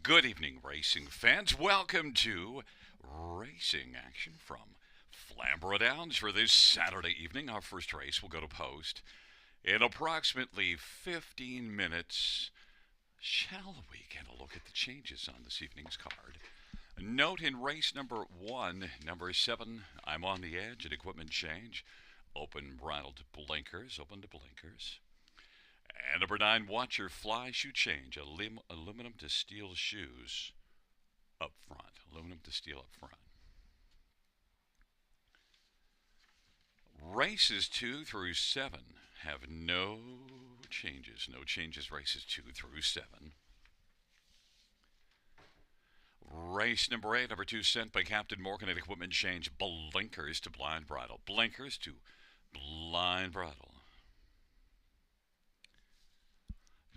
Good evening, racing fans. Welcome to Racing Action from Flamboro Downs for this Saturday evening. Our first race will go to post in approximately 15 minutes. Shall we get a look at the changes on this evening's card? Note in race number 1, number 7, I'm on the edge, an equipment change. Open bridled blinkers, open to blinkers. And number 9, watch your fly shoe change. Aluminum to steel shoes up front. Aluminum to steel up front. Races 2 through 7 have no changes. No changes, races 2 through 7. Race number 8, number 2, sent by Captain Morgan at equipment change. Blinkers to blind bridle. Blinkers to blind bridle.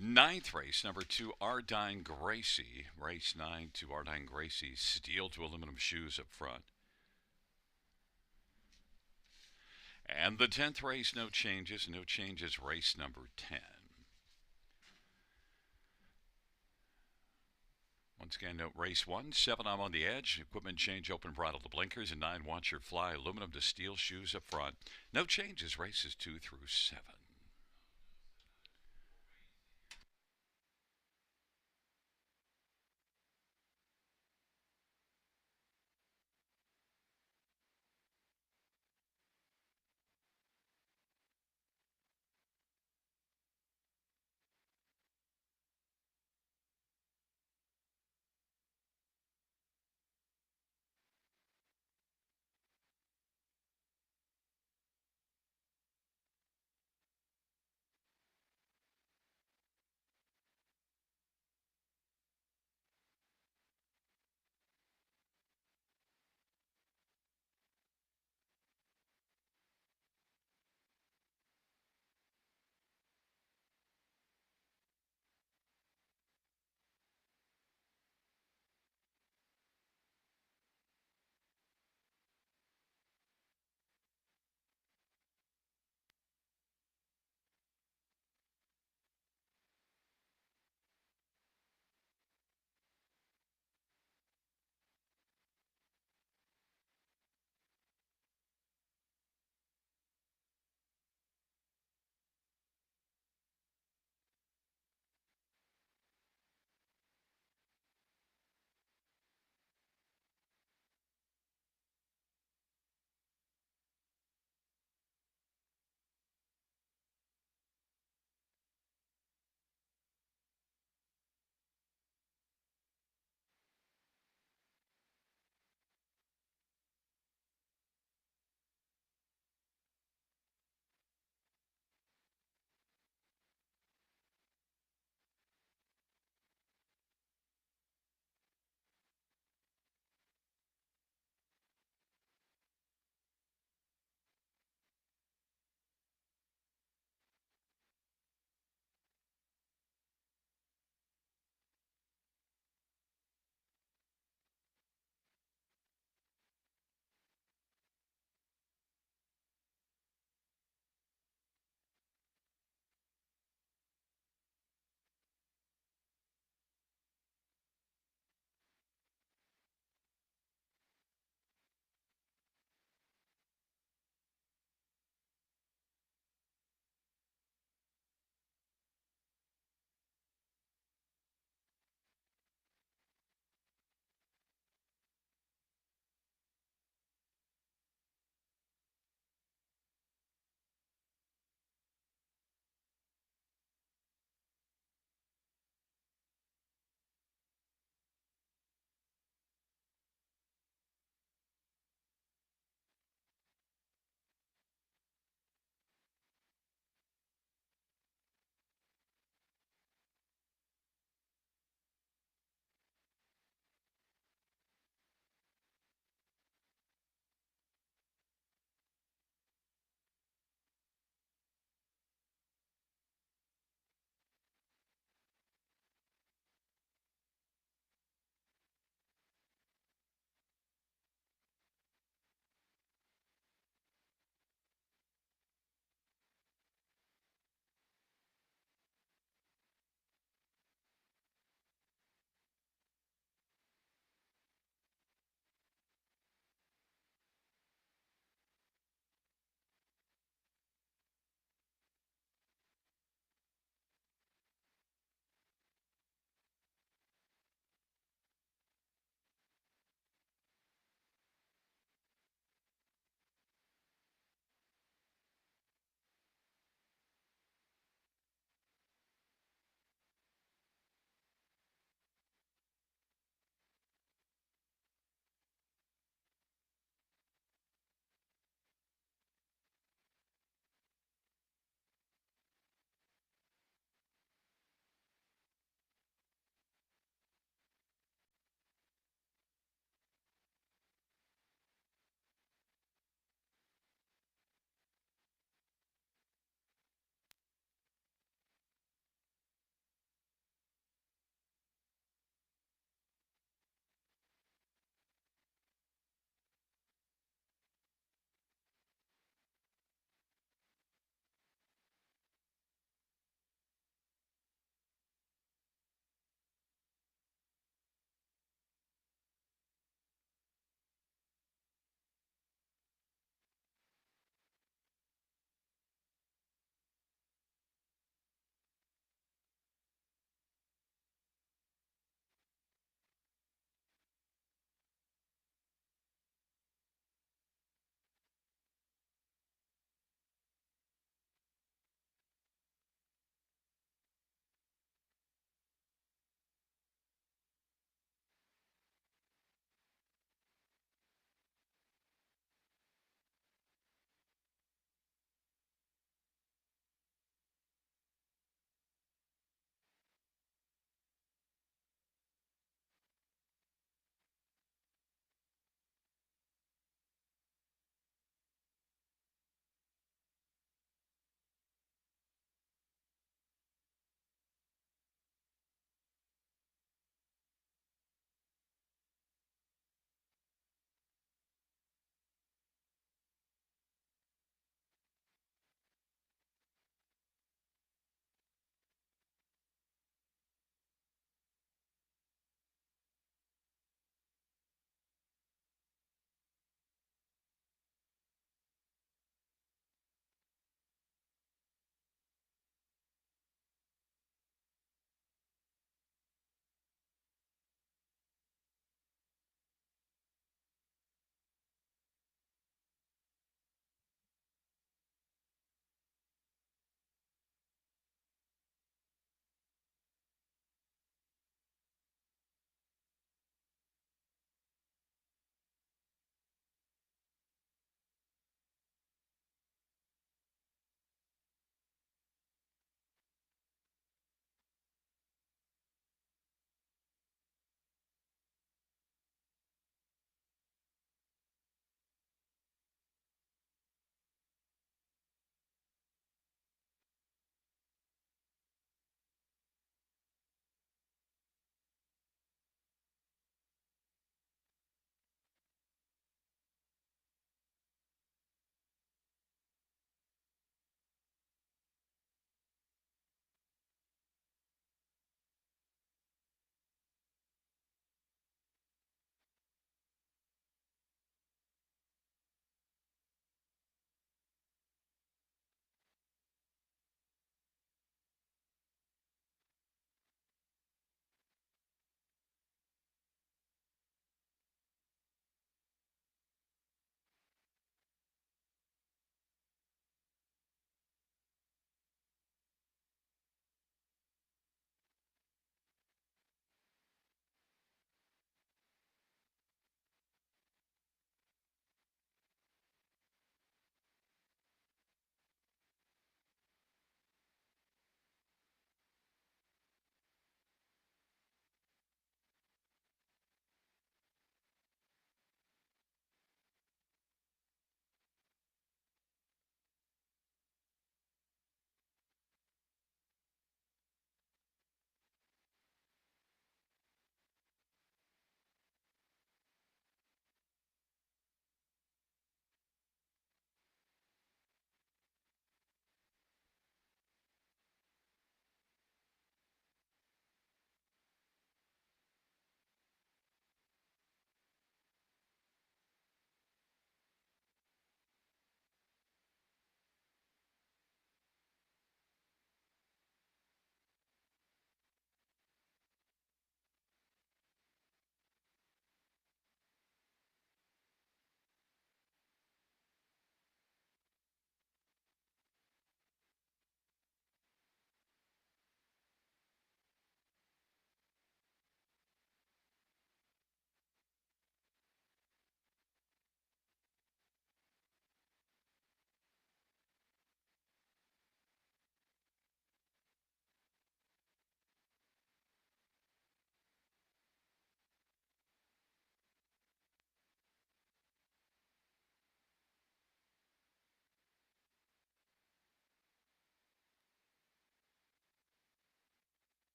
Ninth race, number 2, Ardine Gracie. Race 9 to Ardine Gracie. Steel to aluminum shoes up front. And the 10th race, no changes. No changes, race number 10. Once again, note race 1, 7, I'm on the edge. Equipment change, open bridle to blinkers. And 9, watch your fly. Aluminum to steel shoes up front. No changes, races 2 through 7.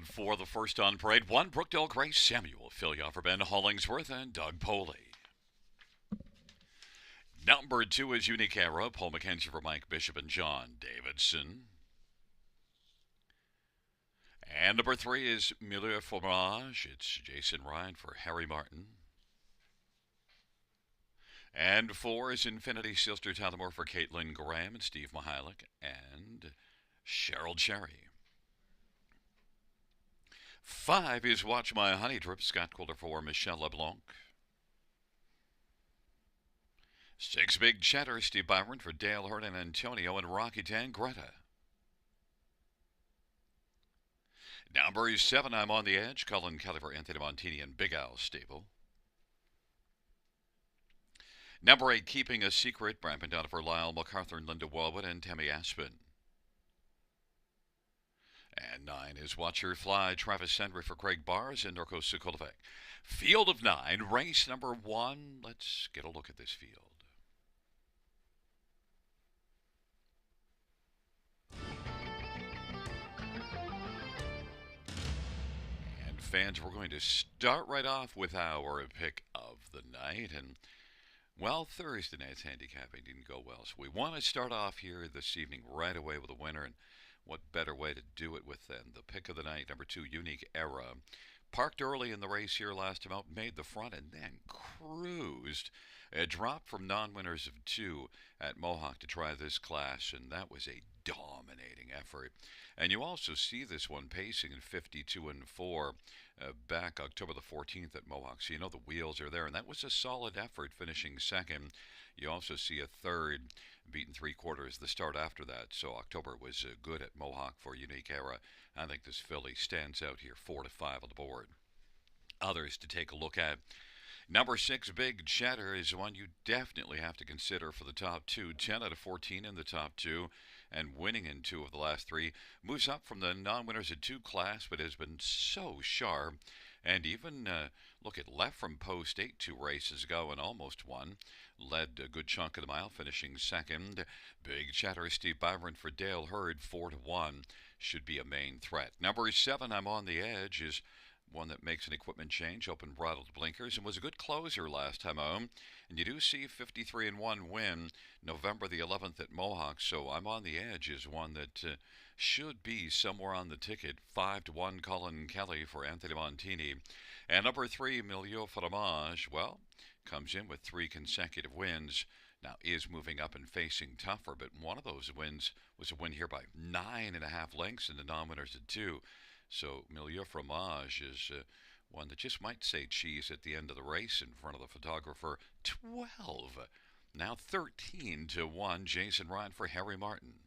For the first on parade, 1 Brookdale Grace Samuel, Philia for Ben Hollingsworth and Doug Poley. Number 2 is Unique Era, Paul McKenzie for Mike Bishop and John Davidson. And number 3 is Milieu Fromage. It's Jason Ryan for Harry Martin. And 4 is Infinity Sister Tyler for Caitlin Graham and Steve Mihalik and Cheryl Cherry. 5 is Watch My Honey Drip, Scott Quilter for Michelle LeBlanc. 6 Big Cheddar, Steve Byron for Dale Hurd and Antonio and Rocky Tan Greta. Number 7, I'm on the Edge, Colin Kelly for Anthony Montini and Big Al Stable. Number 8, Keeping a Secret, Brian Pendana for Lyle MacArthur and Linda Wellwood and Tammy Aspen. And 9 is Watch Her Fly, Travis Sendry for Craig Bars and Norco Sokolovec. Field of 9, race number 1. Let's get a look at this field. And fans, we're going to start right off with our pick of the night. And well, Thursday night's handicapping didn't go well, so we want to start off here this evening right away with a winner, and what better way to do it with than the pick of the night, number 2, Unique Era. Parked early in the race here last time out, made the front, and then cruised. A drop from non-winners of 2 at Mohawk to try this class, and that was a dominating effort. And you also see this one pacing in 52 and 4 back October the 14th at Mohawk. So you know the wheels are there, and that was a solid effort, finishing second. You also see a third, beaten 3/4 the start after that. So October was good at Mohawk for Unique Era. I think this filly stands out here, 4 to 5 on the board. Others to take a look at. Number 6, Big Cheddar, is one you definitely have to consider for the top 2. 10 out of 14 in the top 2, and winning in 2 of the last 3. Moves up from the non-winners at 2 class, but has been so sharp. And even, look, it left from post 8 2 races ago and almost won. Led a good chunk of the mile, finishing second. Big Cheddar, Steve Byron for Dale Hurd, 4 to 1. Should be a main threat. Number 7, I'm on the Edge, is one that makes an equipment change, open bridled blinkers, and was a good closer last time home. And you do see 53 and 1 win November the 11th at Mohawk. So I'm on the Edge is one that should be somewhere on the ticket. 5 to 1 Colin Kelly for Anthony Montini. And number 3, Milieu Fromage, well, comes in with 3 consecutive wins. Now is moving up and facing tougher, but one of those wins was a win here by 9.5 lengths in the non-winners at 2. So Milieu Fromage is one that just might say cheese at the end of the race in front of the photographer. 12. Now 13 to 1. Jason Ryan for Harry Martin.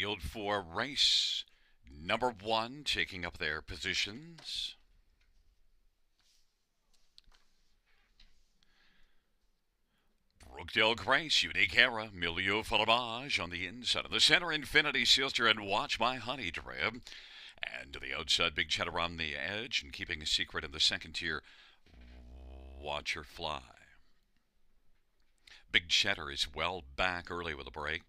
field for race number 1, taking up their positions. Brookdale Grace, Unique Era, Milieu Fromage on the inside of the center, Infinity Sister, and Watch My Honey Drip. And to the outside, Big Cheddar on the edge, and keeping a secret in the second tier, Watch Her Fly. Big Cheddar is well back early with a break.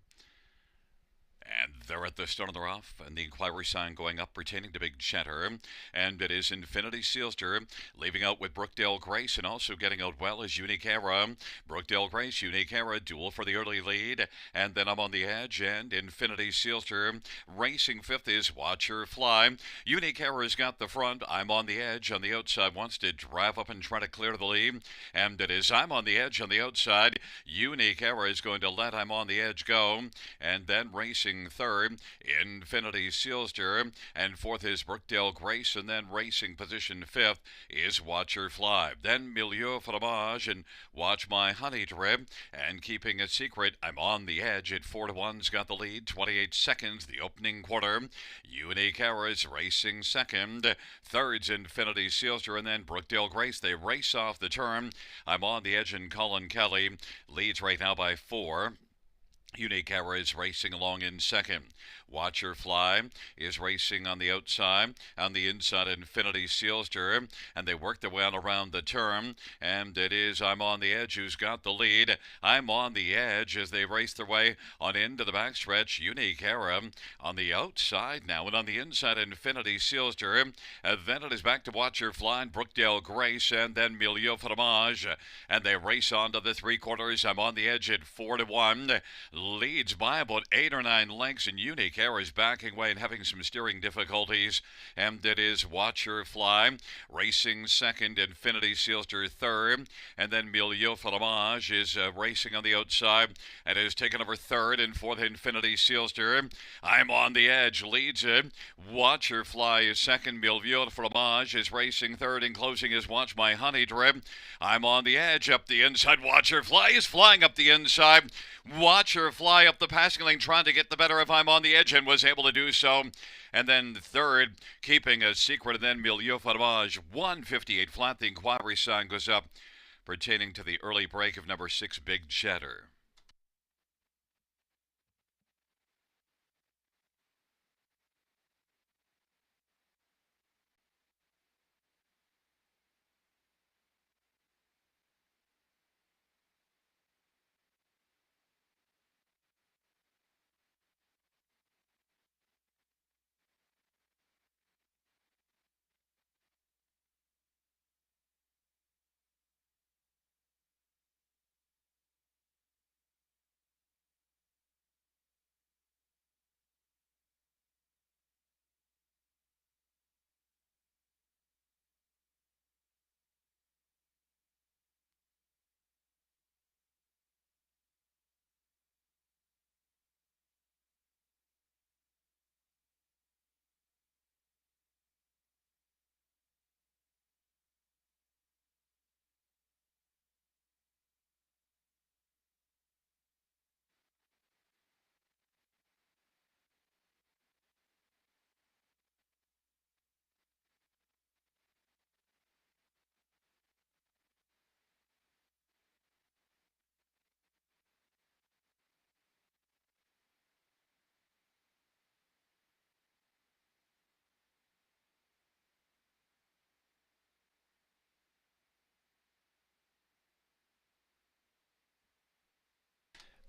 And they're at the start of the rough, and the inquiry sign going up pertaining to Big Cheddar. And it is Infinity Sealster leaving out with Brookdale Grace, and also getting out well is Unique Era. Brookdale Grace, Unique Era, duel for the early lead. And then I'm on the edge, and Infinity Sealster racing fifth is Watch Her Fly. Unique Era's got the front. I'm on the edge. On the outside wants to drive up and try to clear the lead. And it is I'm on the edge on the outside. Unique Era is going to let I'm on the edge go. And then racing third, Infinity Sealster, and fourth is Brookdale Grace, and then racing position fifth is Watch Her Fly. Then Milieu Fromage and Watch My Honey Drip, and keeping a secret, I'm on the edge at 4-1's got the lead, 28 seconds, the opening quarter. Unique Era is racing second, third's Infinity Sealster, and then Brookdale Grace. They race off the turn. I'm on the edge, and Colin Kelly leads right now by 4. Unique Era is racing along in second. Watch Her Fly is racing on the outside. On the inside, Infinity Sealster. And they work their way on around the turn. And it is I'm on the edge who's got the lead. I'm on the edge as they race their way on into the backstretch. Unique Era on the outside now. And on the inside, Infinity Sealster. And then it is back to Watch Her Fly and Brookdale Grace. And then Milieu Fromage. And they race on to the three-quarters. I'm on the edge at 4-1. Leads by about 8 or 9 lengths, and Unique Era is backing away and having some steering difficulties. And it is Watch Her Fly racing second, Infinity Sealster third, and then Milieu Fromage is racing on the outside and is taken over third, and fourth Infinity Sealster. I'm on the edge leads it. Watch Her Fly is second. Milieu Fromage is racing third, and closing is Watch My Honey Drip. I'm on the edge up the inside. Watch Her Fly is flying up the inside. Watch Her Fly up the passing lane, trying to get the better of I'm on the edge, and was able to do so. And then third, keeping a secret, and then Milieu Fromage, 158 flat. The inquiry sign goes up pertaining to the early break of number 6, Big Cheddar.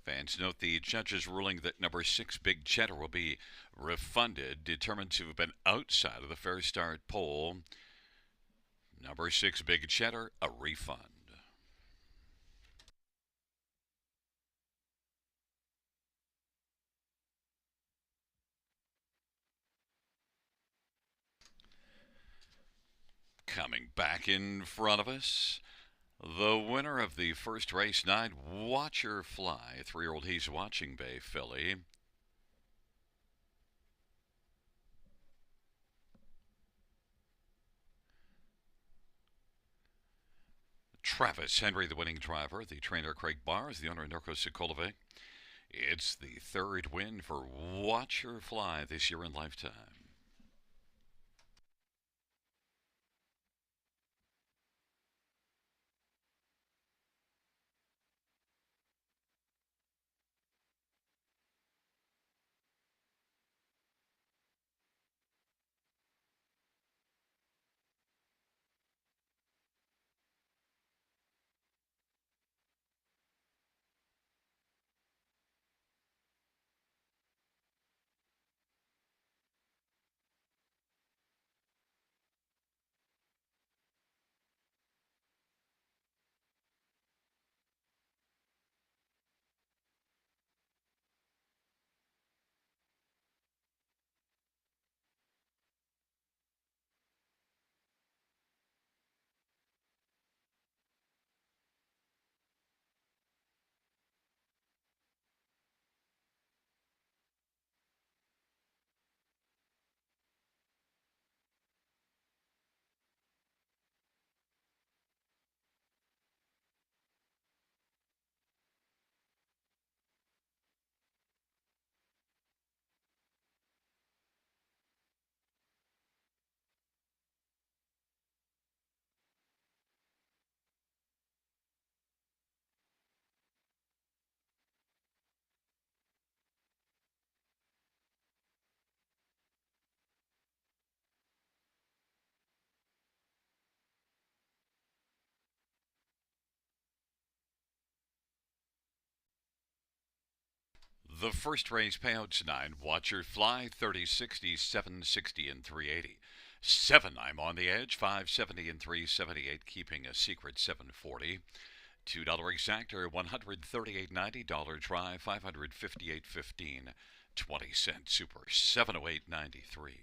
Fans note the judge's ruling that number 6, Big Cheddar, will be refunded, determined to have been outside of the fair start poll. Number 6, Big Cheddar, a refund. Coming back in front of us, the winner of the first race night, Watch Her Fly, 3-year-old He's Watching Bay filly. Travis Henry, the winning driver. The trainer, Craig Barrs, the owner, Norco Sokolovic, It's the third win for Watch Her Fly this year in Lifetime. The first race payout tonight, Watch Her Fly, 30, 60, 760, and 380. 7, I'm on the edge, 570 and 378, keeping a secret 740. $2 exactor, 138.90. Dollar try, 558.15. 20-cent super, 708.93.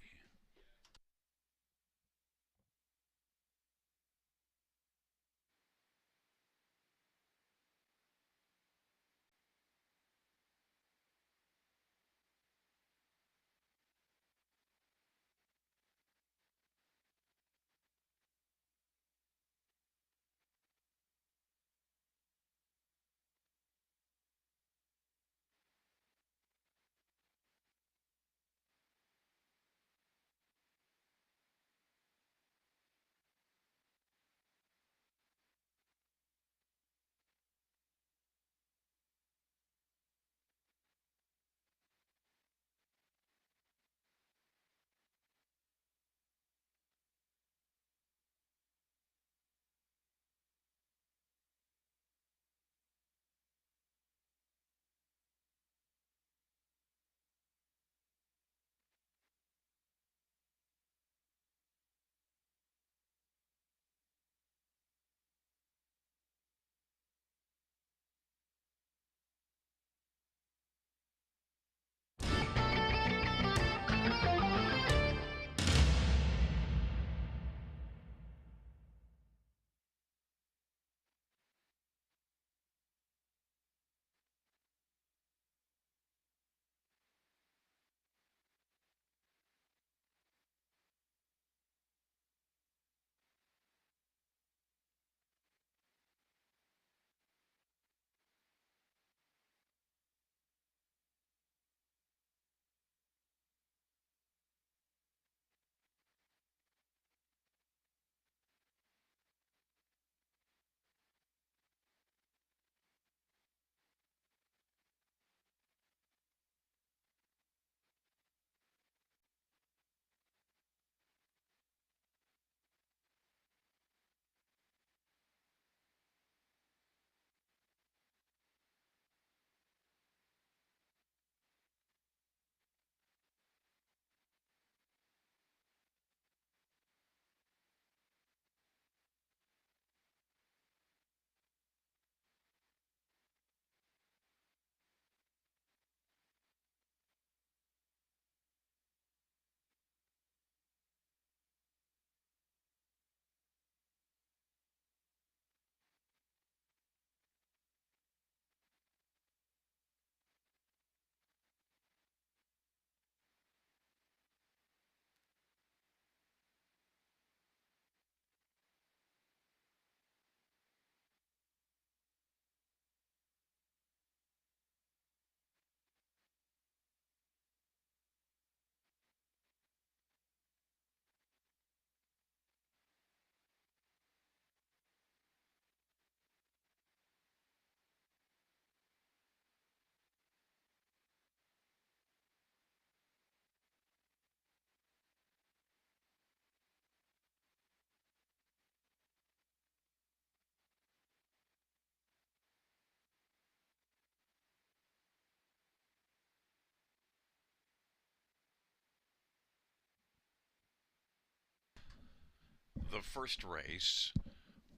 The first race,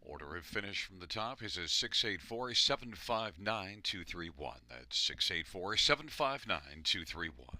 order of finish from the top, is a 684-759-231. That's 684-759-231.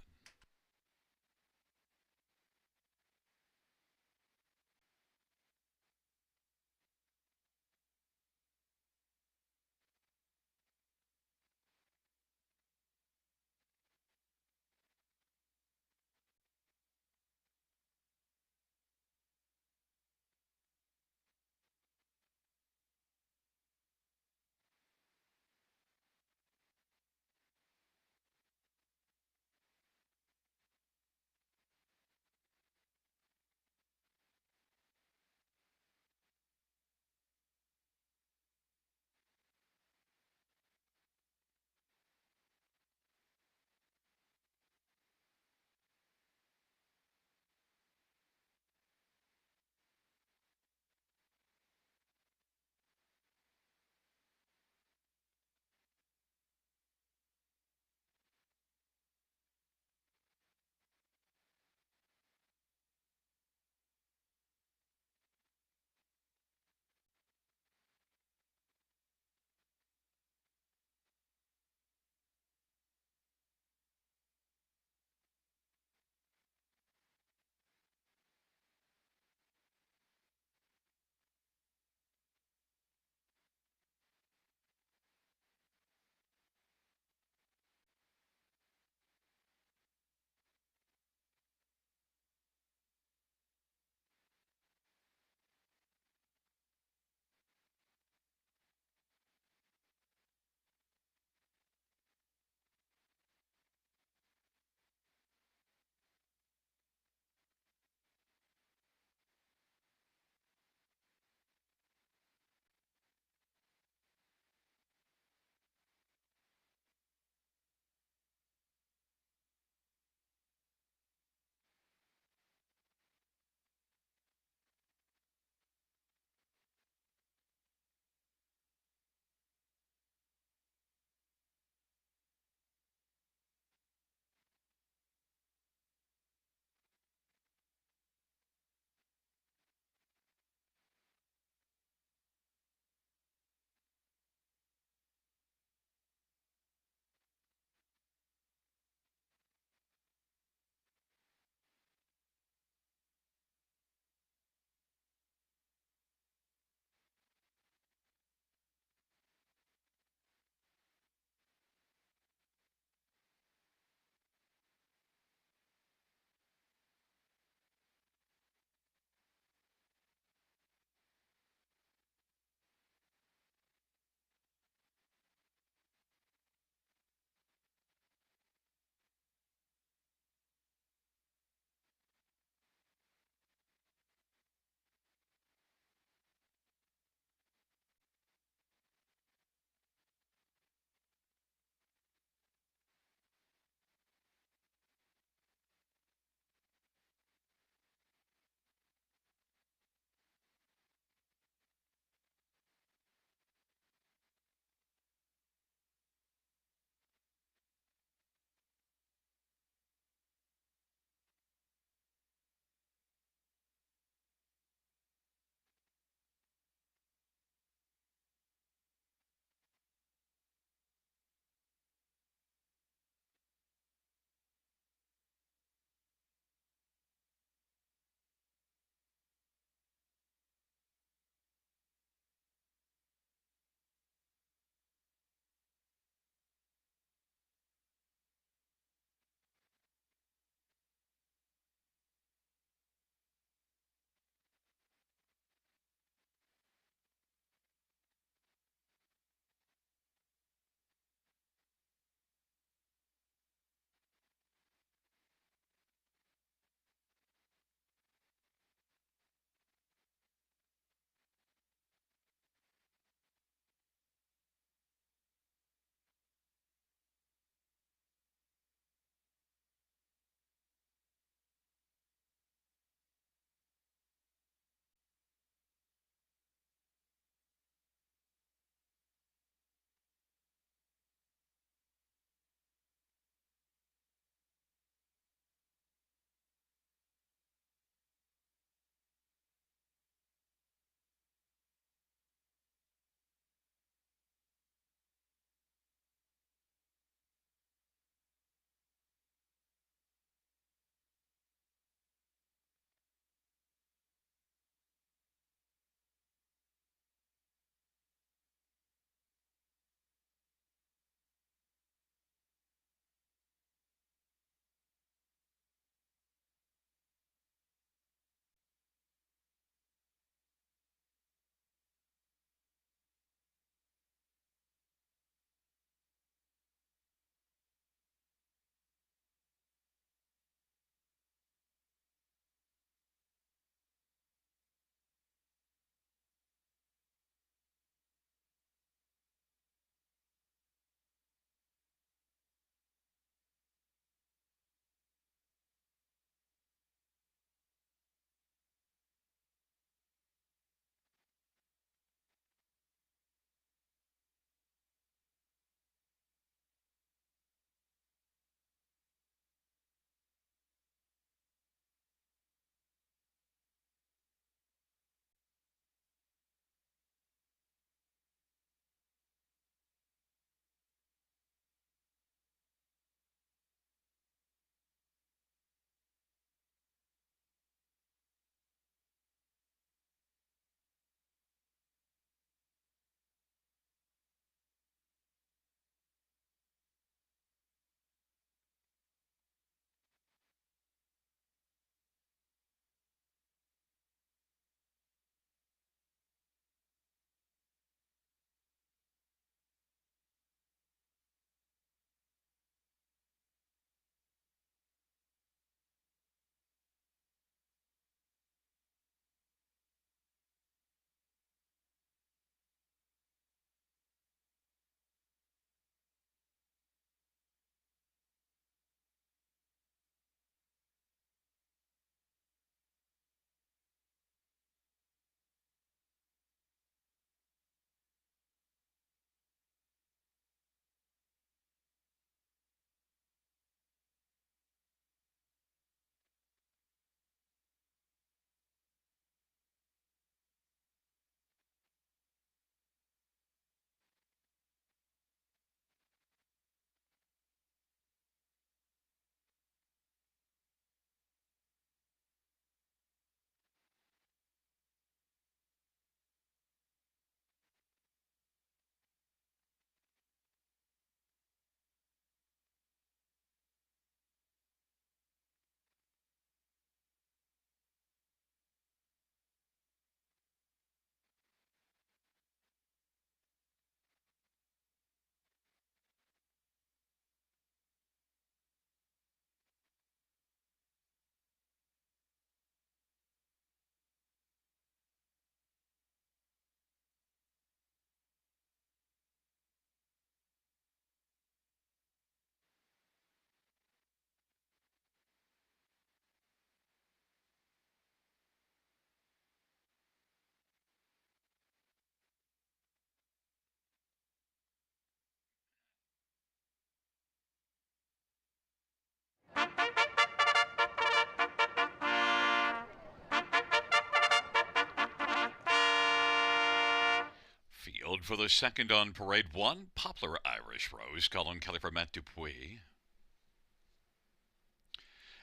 And for the second on parade, one Poplar Irish Rose, Colin Kelly for Matt Dupuis.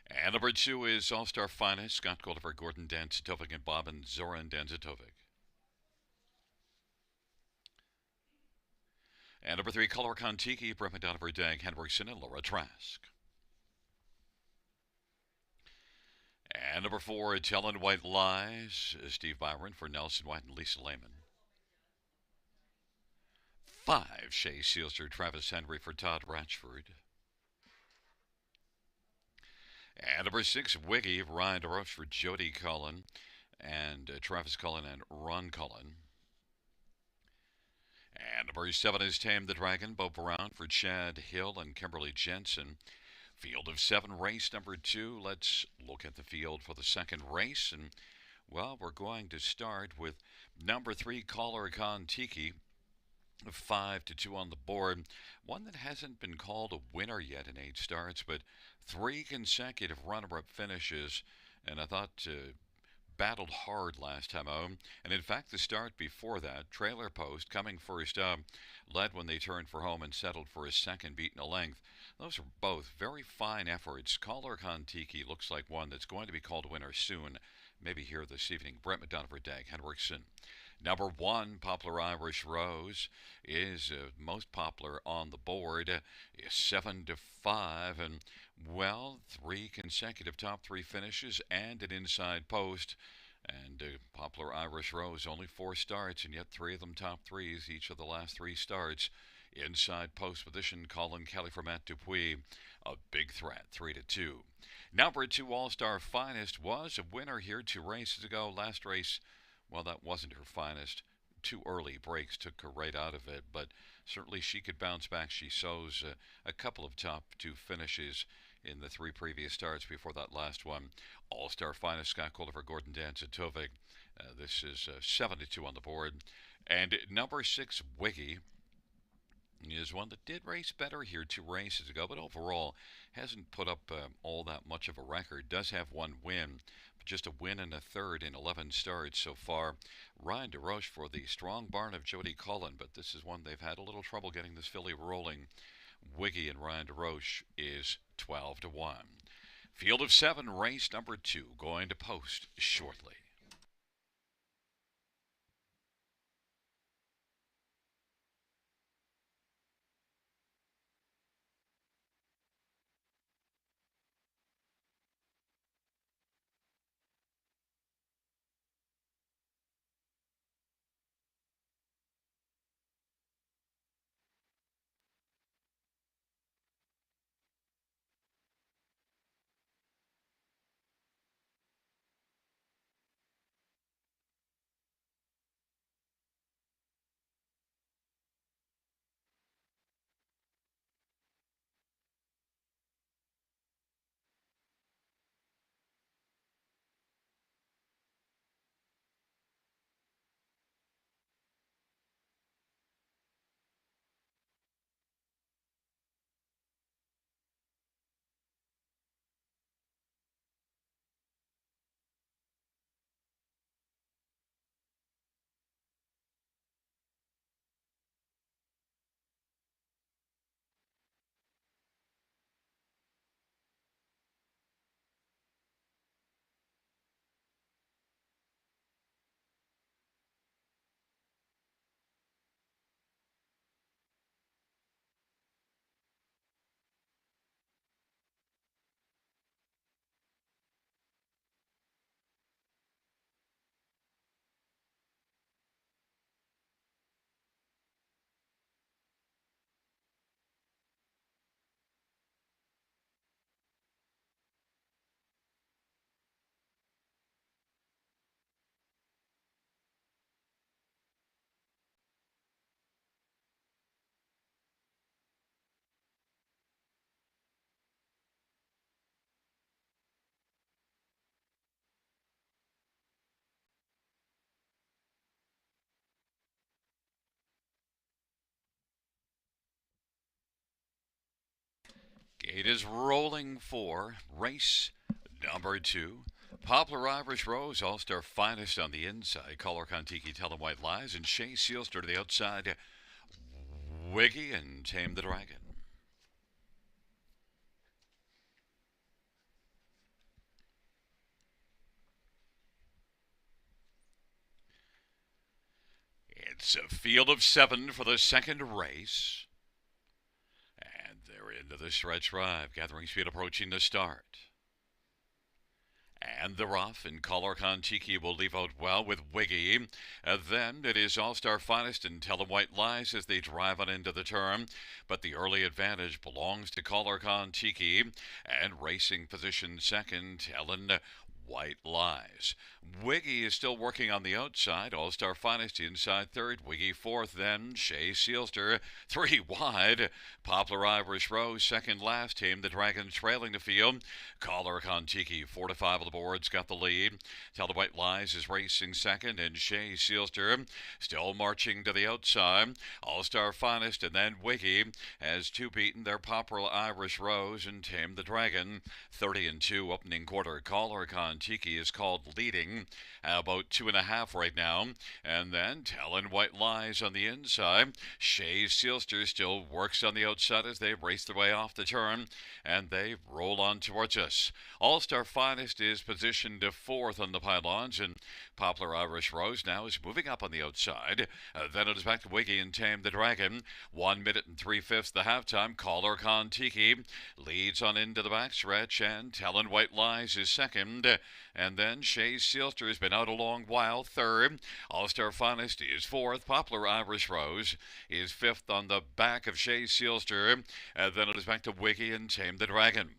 And number two is All Star Finest, Scott Goldiver, Gordon Danzatovic, and Bob and Zoran Danzatovic. And number three, Color Kontiki, Brett McDonough, Dag Henriksen, and Laura Trask. And number four, Telling White Lies, Steve Byron for Nelson White and Lisa Lehman. Five, Shay Sealster, Travis Henry for Todd Ratchford. And number six, Wiggy, Ryan DeRoche for Jody Cullen and Travis Cullen and Ron Cullen. And number seven is Tame the Dragon, Bo Brown for Chad Hill and Kimberly Jensen. Field of seven, race number two. Let's look at the field for the second race. And, well, we're going to start with number three, Caller Kontiki. 5-2 on the board. One that hasn't been called a winner yet in 8 starts, but 3 consecutive runner-up finishes. And I thought battled hard last time out. And in fact, the start before that, Trailer Post coming first up, led when they turned for home and settled for a second, beaten a length. Those are both very fine efforts. Caller Kontiki looks like one that's going to be called a winner soon, maybe here this evening. Brett McDonough, Dag Henriksen. Number one, Poplar Irish Rose, is most popular on the board, is 7-5, and, well, 3 consecutive top 3 finishes and an inside post. And Poplar Irish Rose, only 4 starts, and yet 3 of them top 3s each of the last 3 starts. Inside post position, Colin Kelly for Matt Dupuis, a big threat, 3-2. Number 2, All-Star Finest, was a winner here 2 races ago. Last race, well, that wasn't her finest. 2 early breaks took her right out of it, but certainly she could bounce back. She shows a couple of top 2 finishes in the 3 previous starts before that last one. All-Star Finest, Scott Goldiver, Gordon Danzatovic. This is 7-2 on the board. And number 6, Wiggy, is one that did race better here 2 races ago, but overall hasn't put up all that much of a record. Does have 1 win, but just a win and a third in 11 starts so far. Ryan DeRoche for the strong barn of Jody Cullen, but this is one they've had a little trouble getting this filly rolling. Wiggy and Ryan DeRoche is 12-1. Field of 7, race number 2, going to post shortly. Gate is rolling for race number 2. Poplar Irish Rose, All Star Finest on the inside. Color Kontiki, Tell 'em White Lies. And Shea Sealster to the outside. Wiggy and Tame the Dragon. It's a field of 7 for the second race. And they're into the stretch drive. Gathering speed approaching the start. And the rough and Color Kontiki will leave out well with Wiggy. Then it is All Star Finest and Tell 'em White Lies as they drive on into the turn. But the early advantage belongs to Color Kontiki. And racing position second, Tellin' White Lies. Wiggy is still working on the outside. All Star Finest inside third. Wiggy fourth. Then Shea Sealster 3 wide. Poplar Irish Rose second last. Tame the Dragon trailing the field. Collar Kontiki 4-5 on the boards got the lead. Tell the White Lies is racing second. And Shea Sealster still marching to the outside. All Star Finest and then Wiggy has two beaten their Poplar Irish Rose and Tame the Dragon. 30-2 opening quarter. Collar Kontiki is called leading about 2.5 right now. And then Tellin' White Lies on the inside. Shea Sealster still works on the outside as they race their way off the turn. And they roll on towards us. All Star Finest is positioned fourth on the pylons. And Poplar Irish Rose now is moving up on the outside. Then it is back to Wiggy and Tame the Dragon. 1 minute and 3/5 the halftime. Collar Kontiki leads on into the backstretch. And Tellin' White Lies is second. And then Shea Sealster has been out a long while, third. All Star Finest is fourth. Poplar Irish Rose is fifth on the back of Shea Sealster. Then it is back to Wiggy and Tame the Dragon.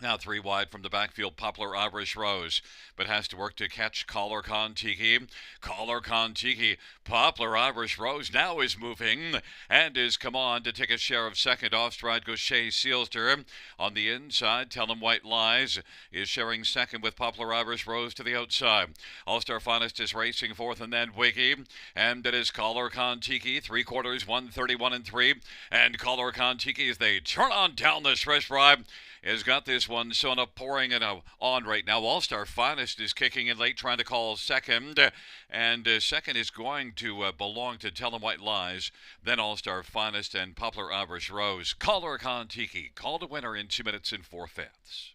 Now 3 wide from the backfield, Poplar Irish Rose, but has to work to catch Collar Kontiki. Collar Kontiki, Poplar Irish Rose now is moving and is come on to take a share of second. Off stride goes Shea Sealster. On the inside, Tell 'em White Lies is sharing second with Poplar Irish Rose to the outside. All Star Finest is racing fourth and then Wiggy. And it is Collar Kontiki, 3/4, 131-3. And Collar Kontiki as they turn on down the stretch drive has got this one sort of pouring it on right now. All Star Finest is kicking in late, trying to call second. And second is going to belong to Tell 'em White Lies. Then All Star Finest and Poplar Irish Rose. Collar Kontiki called a winner in 2 minutes and 4/5.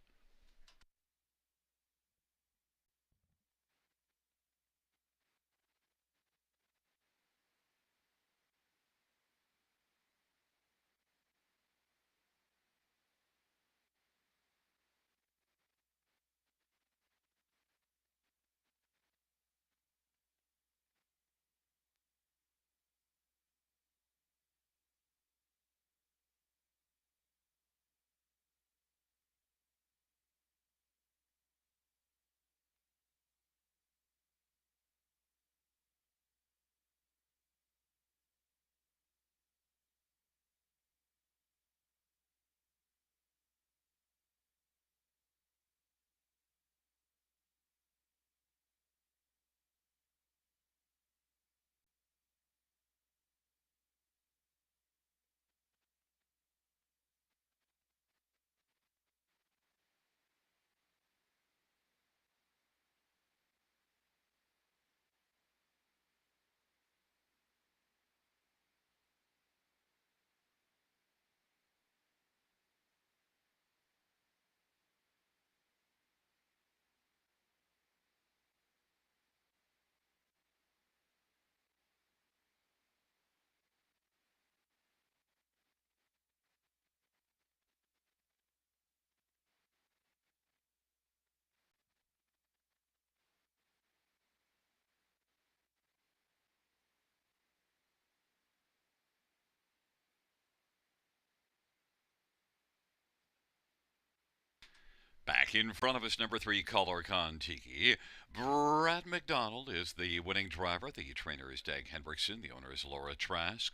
Back in front of us, number 3, Collar Kontiki. Brad McDonald is the winning driver. The trainer is Dag Hendrickson. The owner is Laura Trask.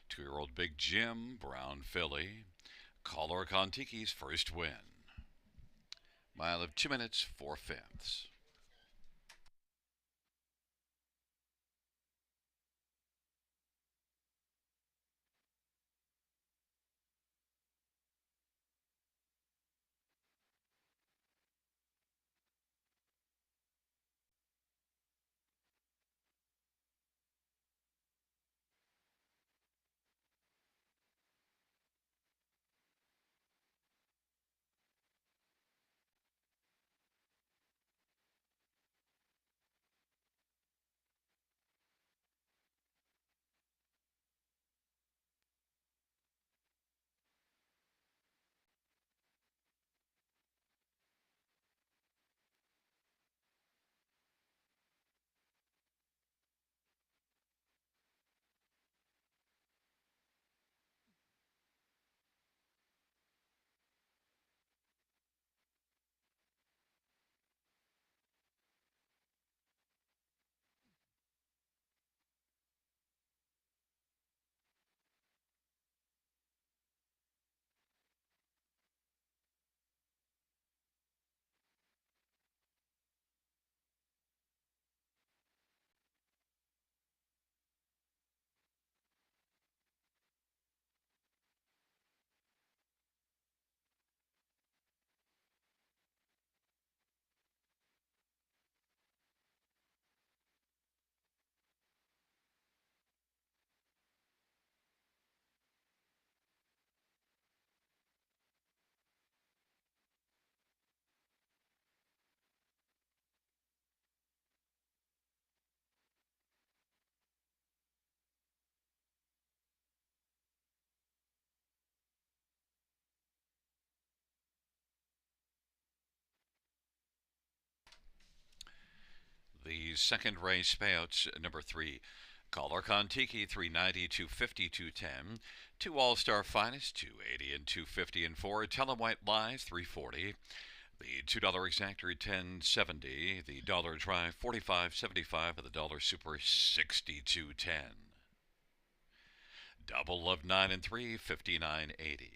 2-year-old Big Jim, Brown Filly. Collar Kontiki's first win. Mile of 2 minutes, 4/5. second race payouts. Number 3, Caller Kontiki, 390, 250, 210. Two All Star Finest, 280 and 250 and 4. Tell 'em White Lies, 340. The $2 exactor, 1070. The dollar try, 45.75. And the dollar super, 62.10. Double of 9 and 3, 59.80.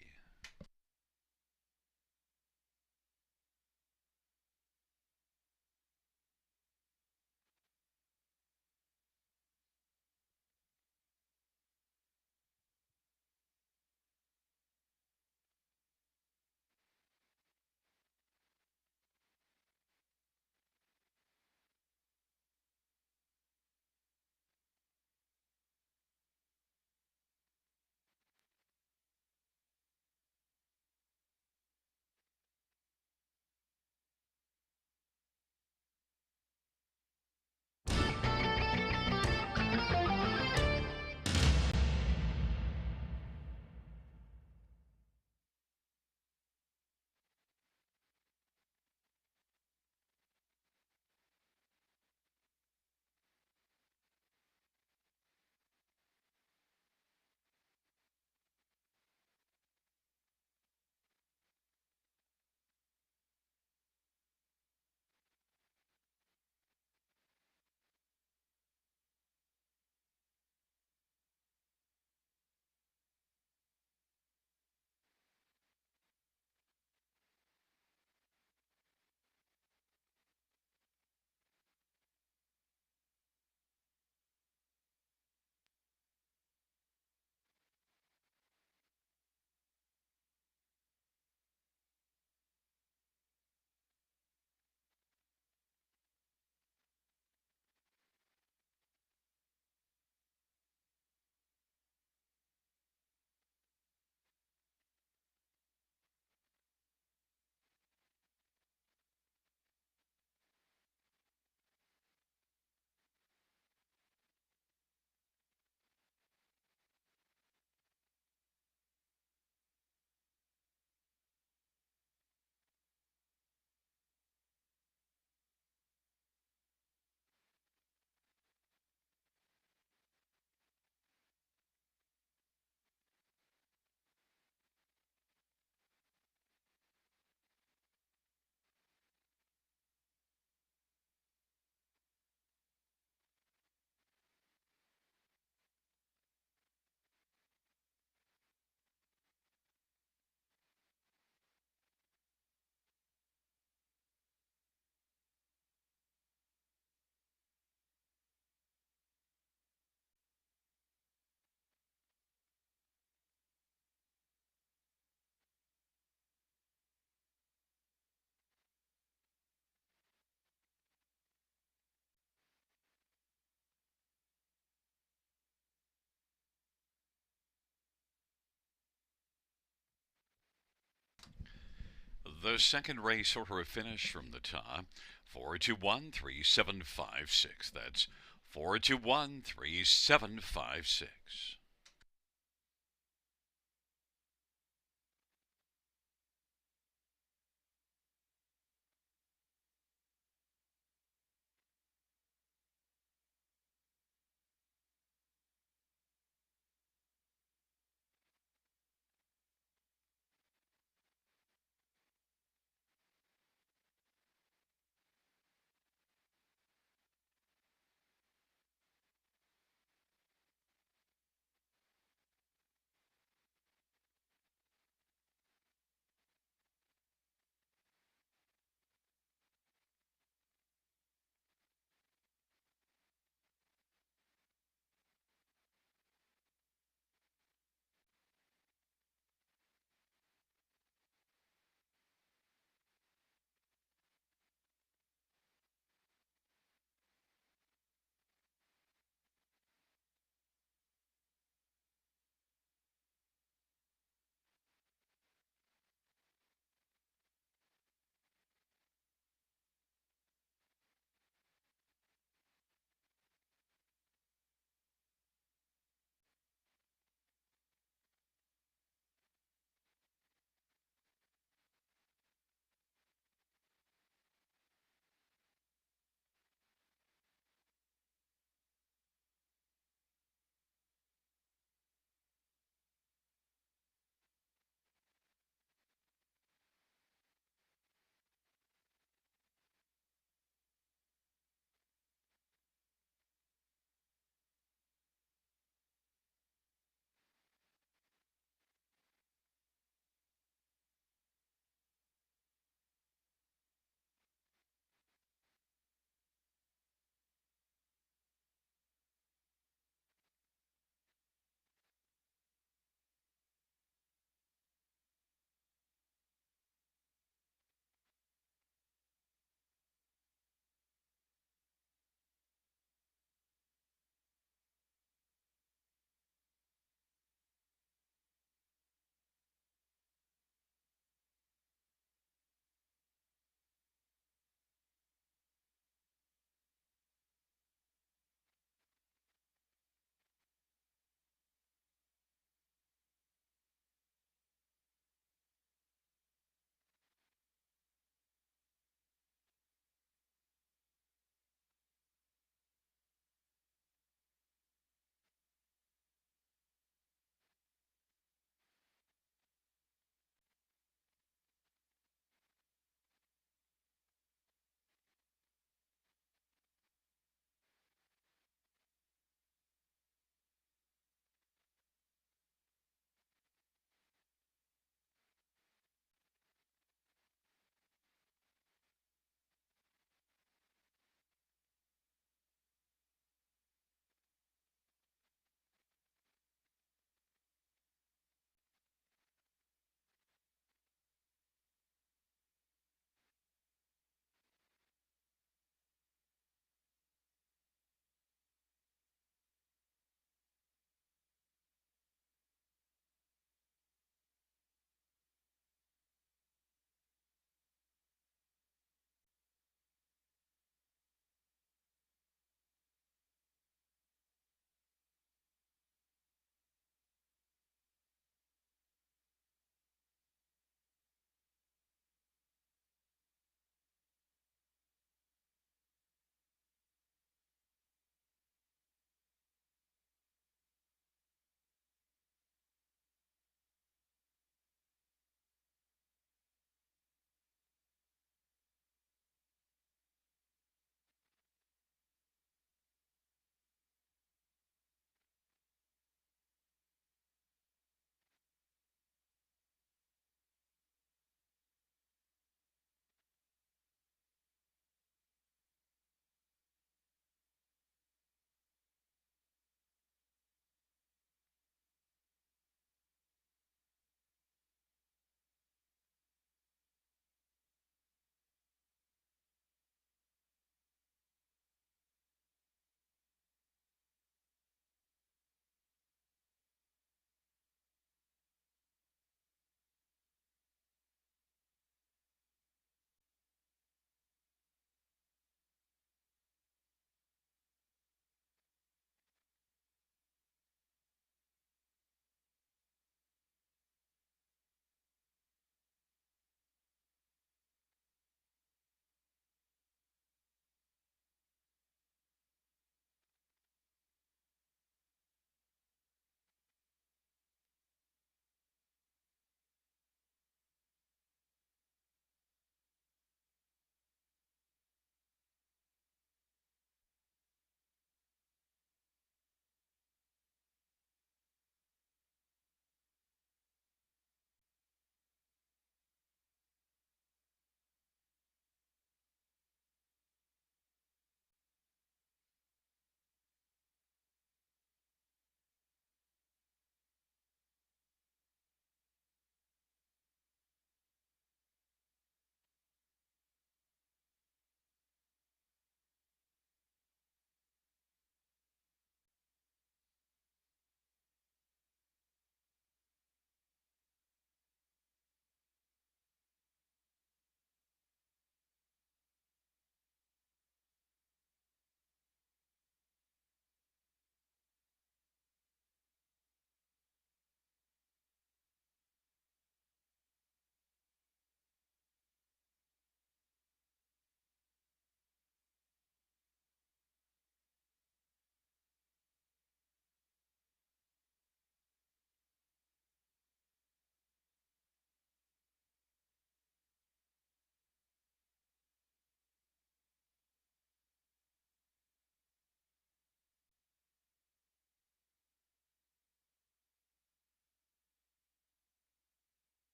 The second race order of finish from the top, 4213756. That's 4213756.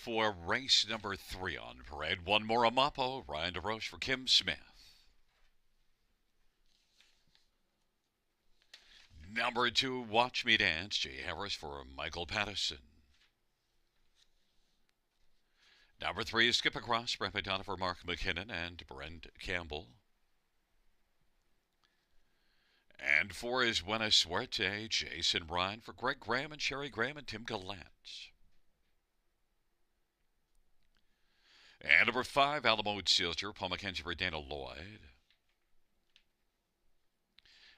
for race number 3 on parade. One more Amapo, Ryan DeRoche for Kim Smith. Number 2, Watch Me Dance, Jay Harris for Michael Pattison. Number 3 is Skip Across, Brent McDonough for Mark McKinnon and Brent Campbell. And 4 is Buena Suerte, Jason Ryan for Greg Graham and Sherry Graham and Tim Gallant. And number 5, Alamo Sealster, Paul McKenzie for Dana Lloyd.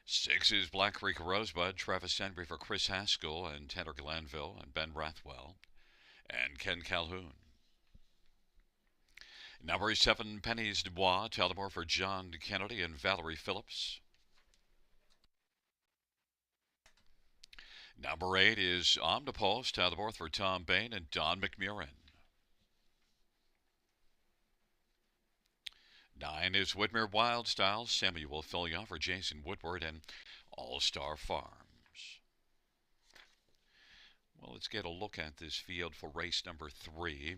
6 is Black Creek Rosebud, Travis Sandry for Chris Haskell and Tanner Glanville and Ben Rathwell and Ken Calhoun. Number 7, Pennies Dubois, Talmore for John Kennedy and Valerie Phillips. Number 8 is Omnipulse, Talmore for Tom Bain and Don McMurrin. 9 is Whitmer Wildstyle, Samuel Fillion for Jason Woodward and All-Star Farms. Well, let's get a look at this field for race number 3.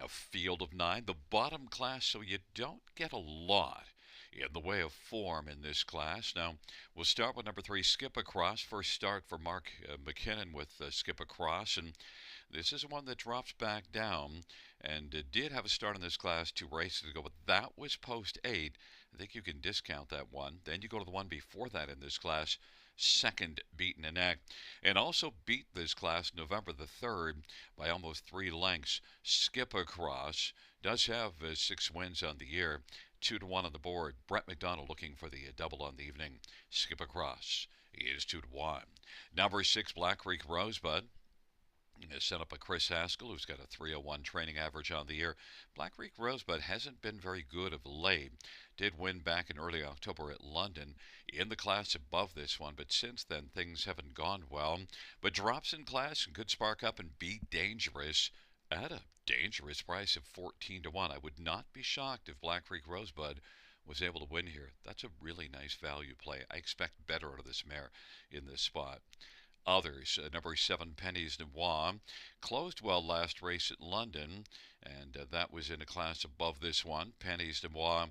A field of 9, the bottom class, so you don't get a lot in the way of form in this class. Now, we'll start with number 3, Skip Across. First start for Mark McKinnon with Skip Across, and this is one that drops back down and did have a start in this class 2 races ago, but that was post 8. I think you can discount that one. Then you go to the one before that in this class, second Beaten and Neck, and also beat this class November the 3rd by almost 3 lengths. Skip Across does have 6 wins on the year, 2-1 on the board. Brett McDonald looking for the double on the evening. Skip Across is 2-1. Number 6, Black Creek Rosebud. Set up by Chris Haskell, who's got a 301 training average on the year. Black Creek Rosebud hasn't been very good of late. Did win back in early October at London in the class above this one, but since then things haven't gone well. But drops in class and could spark up and be dangerous at a dangerous price of 14-1. I would not be shocked if Black Creek Rosebud was able to win here. That's a really nice value play. I expect better out of this mare in this spot. Others, number 7, Pennies Noir, closed well last race at London, and that was in a class above this one. Pennies Noir,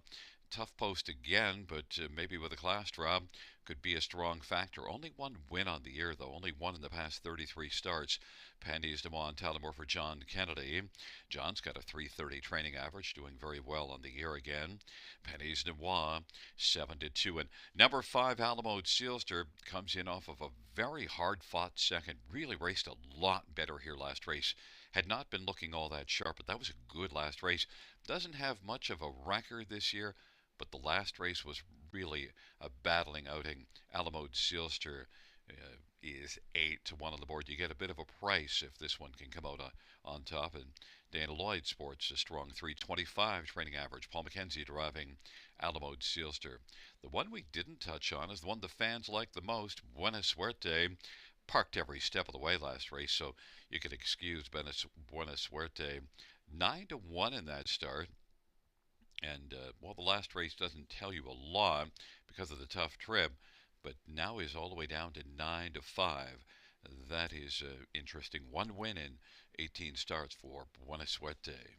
tough post again, but maybe with a class drop, could be a strong factor. Only 1 win on the year, though. Only 1 in the past 33 starts. Pennies Noir and Talmore for John Kennedy. John's got a 330 training average, doing very well on the year again. Pennies Noir, 7-2. And number 5, Alamo Sealster, comes in off of a very hard-fought second. Really raced a lot better here last race. Had not been looking all that sharp, but that was a good last race. Doesn't have much of a record this year, but the last race was really a battling outing. Alamo Sealster is 8-1 on the board. You get a bit of a price if this one can come out on top. And Dana Lloyd sports a strong 325 training average. Paul McKenzie driving Alamo Sealster. The one we didn't touch on is the one the fans like the most, Buena Suerte. Parked every step of the way last race, so you could excuse Buena Suerte. 9-1 in that start. And, well, the last race doesn't tell you a lot because of the tough trip, but now is all the way down to 9-5. That is interesting. 1 win in 18 starts for Buena Suerte.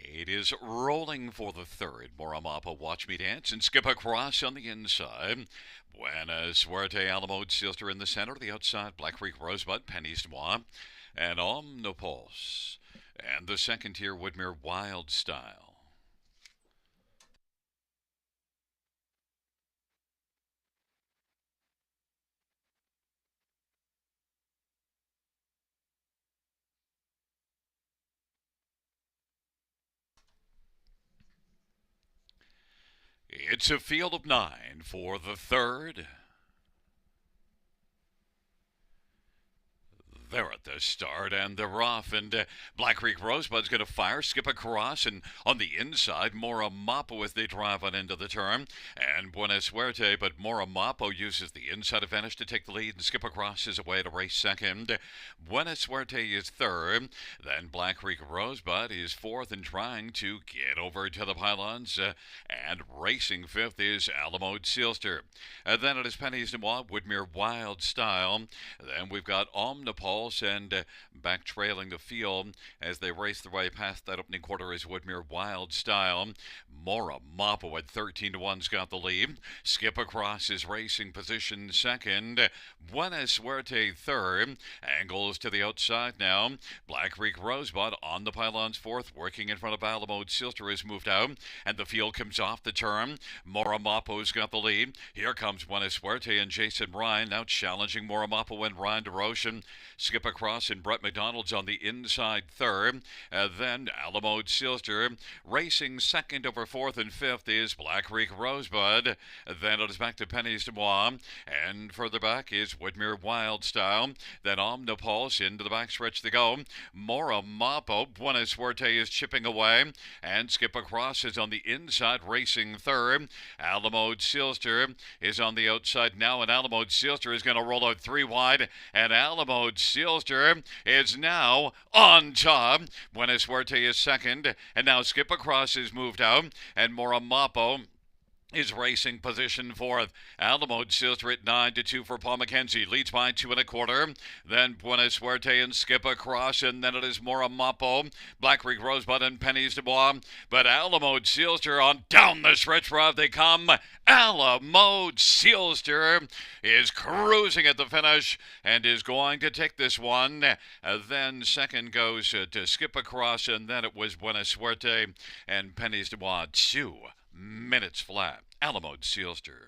It is rolling for the 3rd. Moramapa, Watch Me Dance, and Skip Across on the inside. Buena Suerte, Alamo Sealster in the center. The outside, Black Creek Rosebud, Pennies Noir. and Omnipulse. And the second tier, Woodmere Wild Style. It's a field of 9 for the third. They're at the start and they're off, and Black Creek Rosebud's going to fire, skip across, and on the inside, Mora Mapo as they drive on into the turn, and Buena Suerte, but Mora Mapo uses the inside advantage to take the lead, and skip across is away to race second. Buena Suerte is third, then Black Creek Rosebud is fourth and trying to get over to the pylons, and racing fifth is Alamo Sealster. Then it is Penny's Noir, Woodmere Wild Style. Then we've got Omnipulse and back trailing the field as they race their way past that opening quarter is Woodmere Wild Style. Mora Mapo at 13 to 1's got the lead. Skip Across is racing position second. Buena Suerte third. Angles to the outside now. Black Creek Rosebud on the pylons fourth, working in front of Alamo Silster has moved out, and the field comes off the turn. Mora Mapo's got the lead. Here comes Buena Suerte and Jason Ryan now challenging Mora Mapo and Ryan DeRoche. Skip Across and Brett McDonald's on the inside third. Then Alamo Silster racing second over fourth and fifth is Black Creek Rosebud. Then it is back to Penny's Demois, and further back is Woodmere Wild Style. Then Omnipulse into the backstretch to go. Mora Mapo, Buena Suerte is chipping away, and Skip Across is on the inside racing third. Alamo Silster is on the outside now, and Alamo Silster is going to roll out three wide, and Alamo Silster is now on top. Buena Suerte is second, and now Skip Across is moved out, and Mora Mapo is racing position fourth. Alamo Silster at 9 to 2 for Paul McKenzie. Leads by 2 1/4. Then Buena Suerte and Skip Across, and then it is Mora Mapo, Black Creek Rosebud, and Penny's Dubois. But Alamo Silster on down the stretch route they come. Alamo Silster is cruising at the finish and is going to take this one. Then second goes to Skip Across, and then it was Buena Suerte and Penny's Dubois. 2 minutes flat. Alamo Sealster.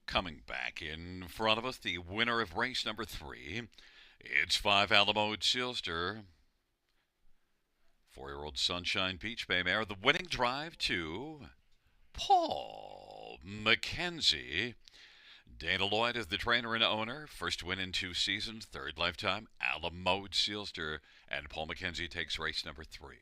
Coming back in front of us, the winner of race number 3. It's 5 Alamo Sealster. 4-year-old Sunshine Peach Bay Mare. The winning drive to Paul McKenzie. Dana Lloyd is the trainer and owner. First win in 2 seasons, third lifetime. Alamo Sealster. And Paul McKenzie takes race number 3.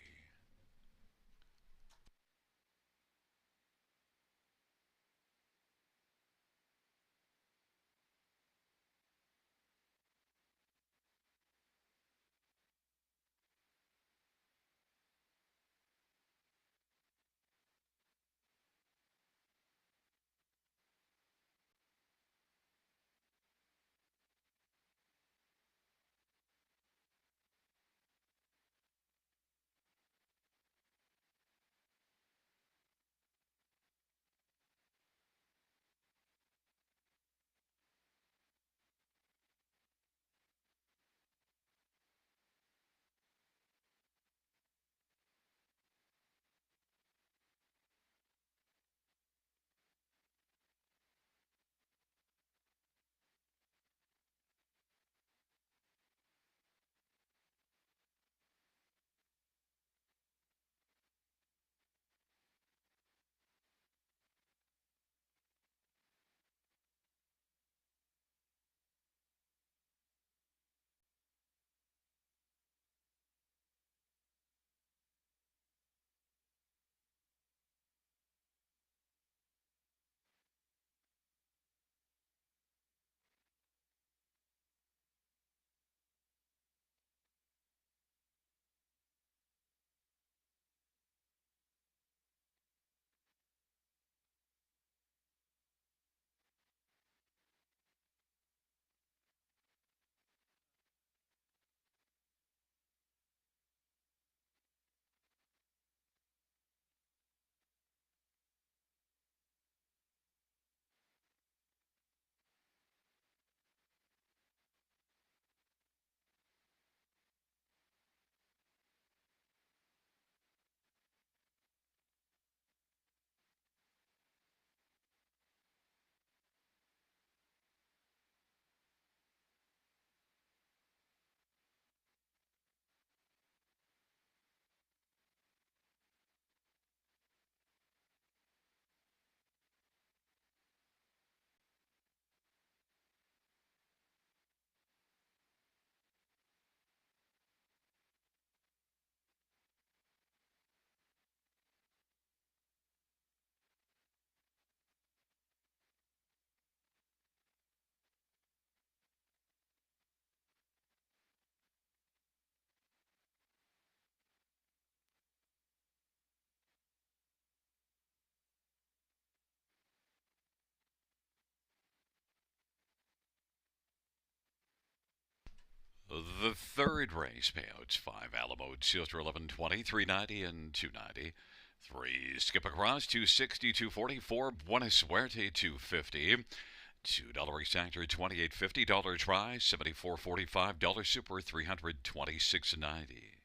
The third race payouts 5 Alamo, 2 after 11.20, 390 and 290. 3 Skip Across, 260, 240. 4 Buena Suerte, 250. $2 exactor, 28.50. Dollar try, 74.45. Dollar super, 326.90.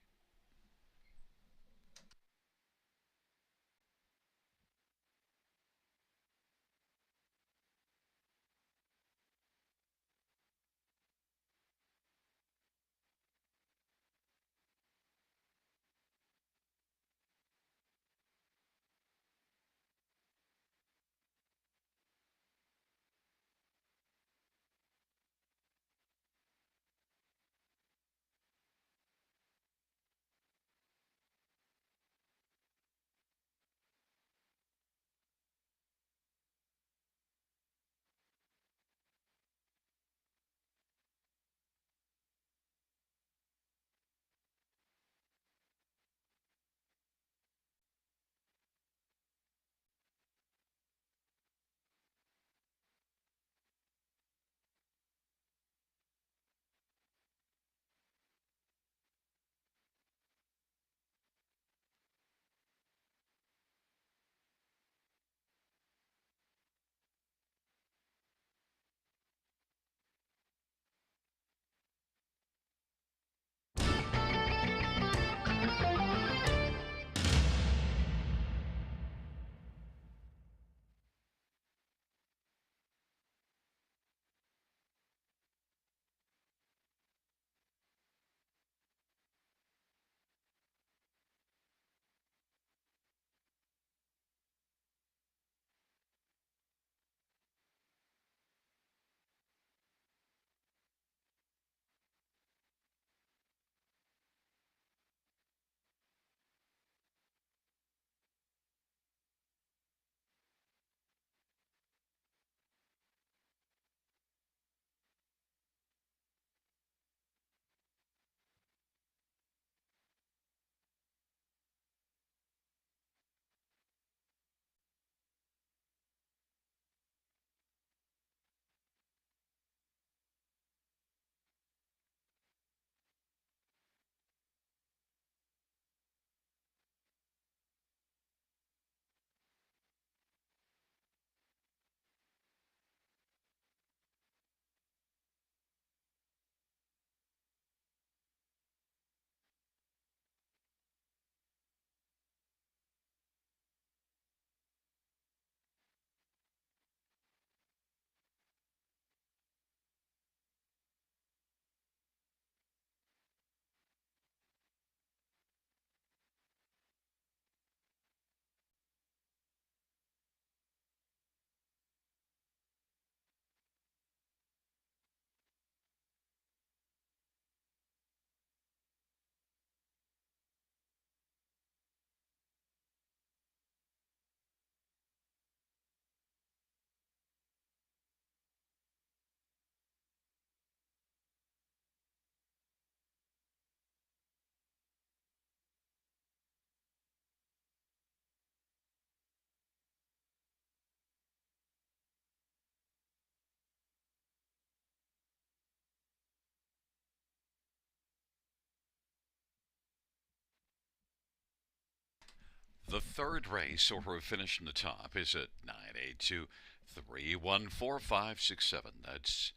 The third race, so we're finishing the top, is at 982 314 That's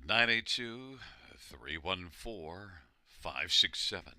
982 314 567.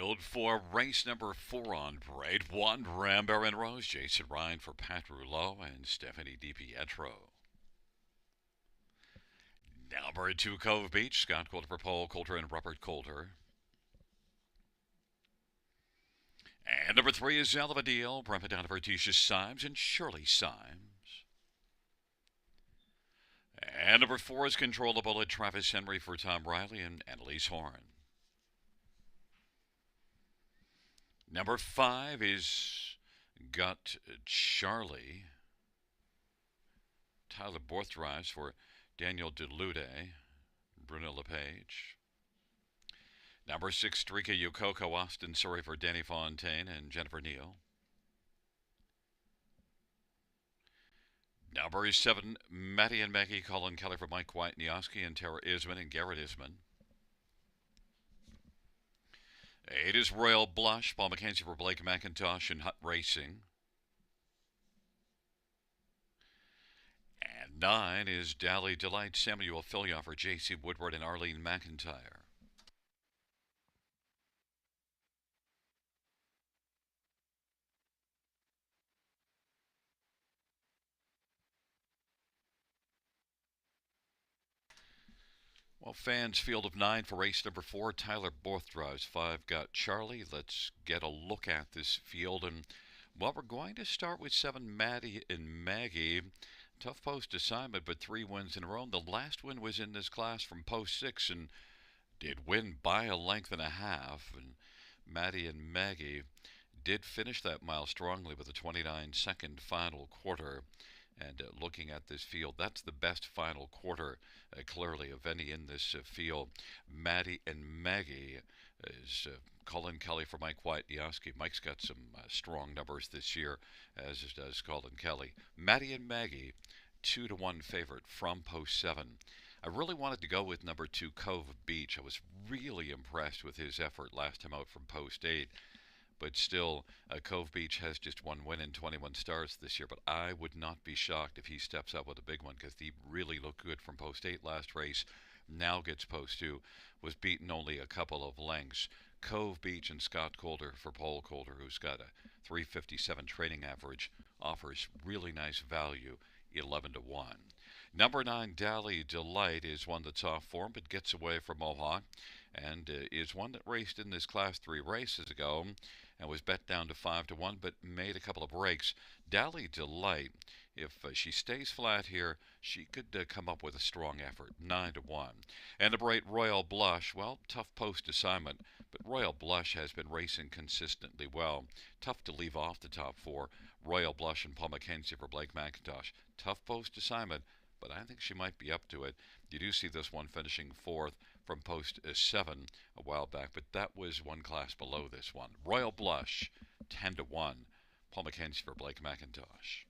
Field for race number 4 on parade. 1, Ramber and Rose. Jason Ryan for Pat Rouleau and Stephanie DiPietro. Number 2, Cove Beach. Scott Coulter for Paul Coulter and Robert Coulter. And number 3 is Zelvadil. Brenda down for Tisha Symes and Shirley Symes. And number 4 is Control the Bullet. Travis Henry for Tom Riley and Annalise Horn. Number 5 is Got Charlie. Tyler Borth drives for Daniel DeLude, Bruno LePage. Number 6, Strika Yokoko Austin Surrey for Danny Fontaine and Jennifer Neal. Number 7, Maddie and Maggie Colin Kelly for Mike White Nioski and Tara Isman and Garrett Isman. 8 is Royal Blush, Paul McKenzie for Blake McIntosh and Hut Racing. And 9 is Dally Delight, Samuel Fillion for J.C. Woodward and Arlene McIntyre. Well, fans, field of 9 for race number 4. Tyler Borth drives 5. Got Charlie. Let's get a look at this field. And, well, we're going to start with 7, Maddie and Maggie. Tough post assignment, but 3 wins in a row. The last win was in this class from post 6 and did win by a length and a half. And Maddie and Maggie did finish that mile strongly with a 29-second final quarter. And looking at this field, that's the best final quarter, clearly, of any in this field. Maddie and Maggie is Colin Kelly for Mike White Nioski. Mike's got some strong numbers this year, as does Colin Kelly. Maddie and Maggie, 2-1 favorite from post 7. I really wanted to go with number 2, Cove Beach. I was really impressed with his effort last time out from post 8. But still, Cove Beach has just 1 win in 21 starts this year. But I would not be shocked if he steps up with a big one, because he really looked good from post 8 last race. Now gets post 2. Was beaten only a couple of lengths. Cove Beach and Scott Coulter for Paul Coulter, who's got a 357 training average, offers really nice value, 11-1. Number 9, Dally Delight, is one that's off form but gets away from Mohawk, and is one that raced in this Class 3 races ago and was bet down to 5-1, but made a couple of breaks. Dally Delight, if she stays flat here, she could come up with a strong effort, 9-1. And the bright Royal Blush, well, tough post assignment, but Royal Blush has been racing consistently well. Tough to leave off the top 4. Royal Blush and Paul McKenzie for Blake McIntosh. Tough post assignment, but I think she might be up to it. You do see this one finishing 4th from post 7 a while back, but that was one class below this one. Royal Blush, 10-1. Paul McKenzie for Blake McIntosh.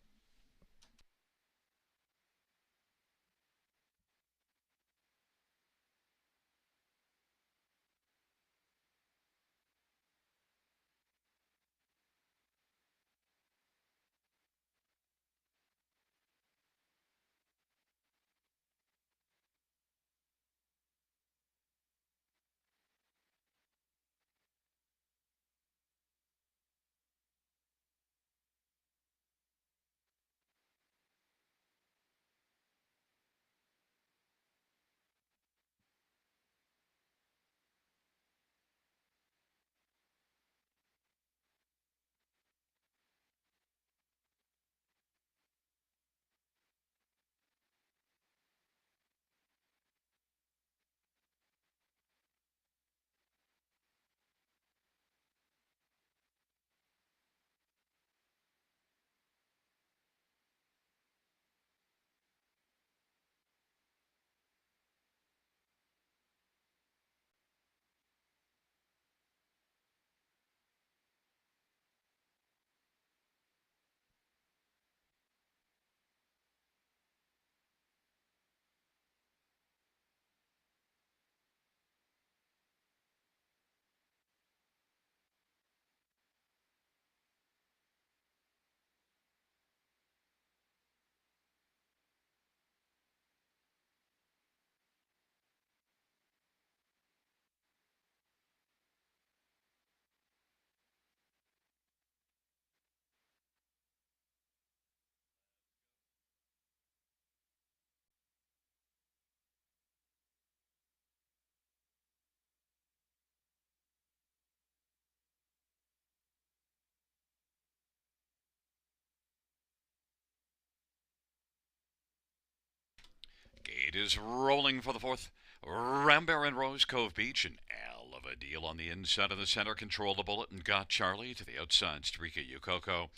It is rolling for the fourth. Rambert and Rose Cove Beach, an L of a deal on the inside of the center. Control the bullet and got Charlie to the outside. Streaky Yukoko,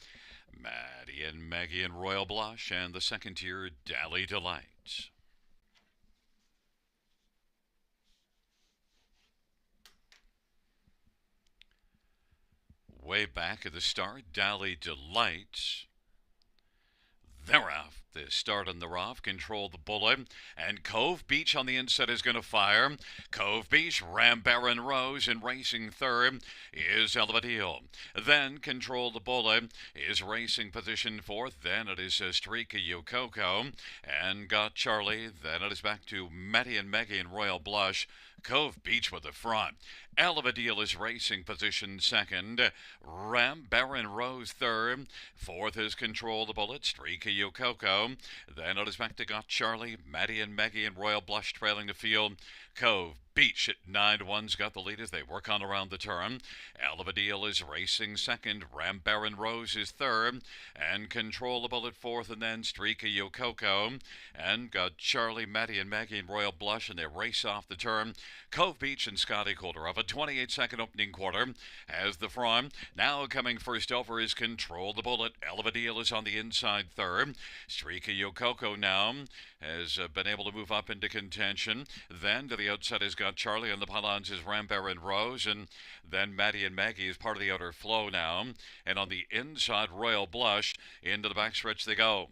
Maddie and Maggie and Royal Blush, and the second tier Dally Delight. Way back at the start, Dally Delight. They're off. The start on the rough, control the bullet, and Cove Beach on the inside is going to fire. Cove Beach, Rambert Rose in racing third is Elvadil. Then control the bullet is racing position fourth. Then it is Streaky Yukoko and got Charlie. Then it is back to Matty and Maggie and Royal Blush. Cove Beach with the front. Elvadil is racing position second. Rambert Rose third. Fourth is Control the Bullet, Streaky Yukoko. Then it is back to Got Charlie, Maddie and Maggie and Royal Blush trailing the field. Cove Beach at 9-1's got the lead as they work on around the turn. Elvadil is racing second. Rambert Rose is third. And Control the Bullet fourth. And then Streaky Yukoko. And got Charlie, Maddie and Maggie and Royal Blush, and they race off the turn. Cove Beach and Scotty Calder of a 28-second opening quarter as the front. Now coming first over is Control the Bullet. Elvadil is on the inside third. Streaky Yukoko now has been able to move up into contention. Then to the outside has got Charlie, on the pylons is Rambert and Rose, and then Maddie and Maggie is part of the outer flow now. And on the inside, Royal Blush. Into the backstretch they go.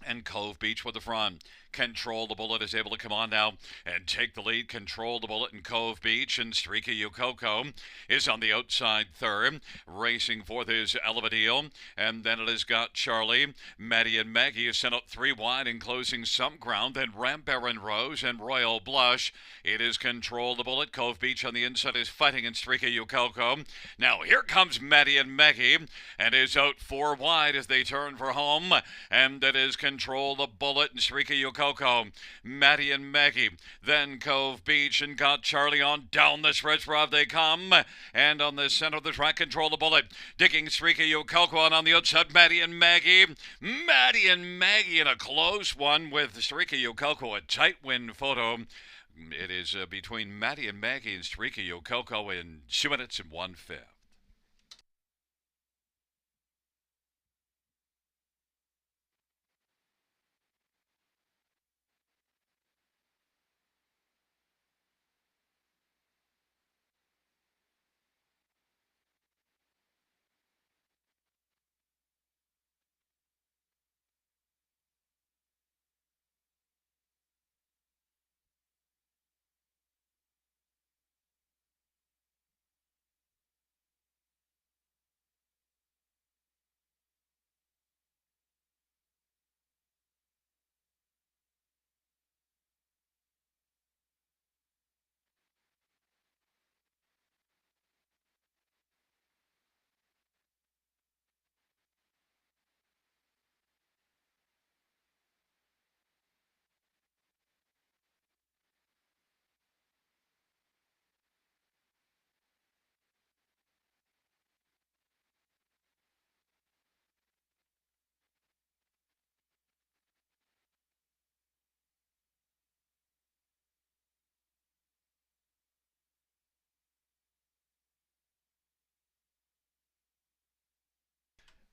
And Cove Beach with the front. Control the Bullet is able to come on now and take the lead. Control the Bullet and Cove Beach, and Streaky Yukoko is on the outside third. Racing fourth is Elvadil, and then it has got Charlie. Maddie and Maggie is sent up three wide and closing some ground. Then Rambert Rose and Royal Blush. It is Control the Bullet. Cove Beach on the inside is fighting, and Streaky Yukoko. Now here comes Maddie and Maggie, and is out four wide as they turn for home. And that is Control the Bullet and Streaky Yukoko. Maddie and Maggie, then Cove Beach, and got Charlie on down the stretch. Rob they come, and on the center of the track, Control the Bullet, digging Streaky Yukoko on the outside. Maddie and Maggie in a close one with Streaky Yukoko, a tight win photo. It is between Maddie and Maggie and Streaky Yukoko in 2 minutes and 1/5.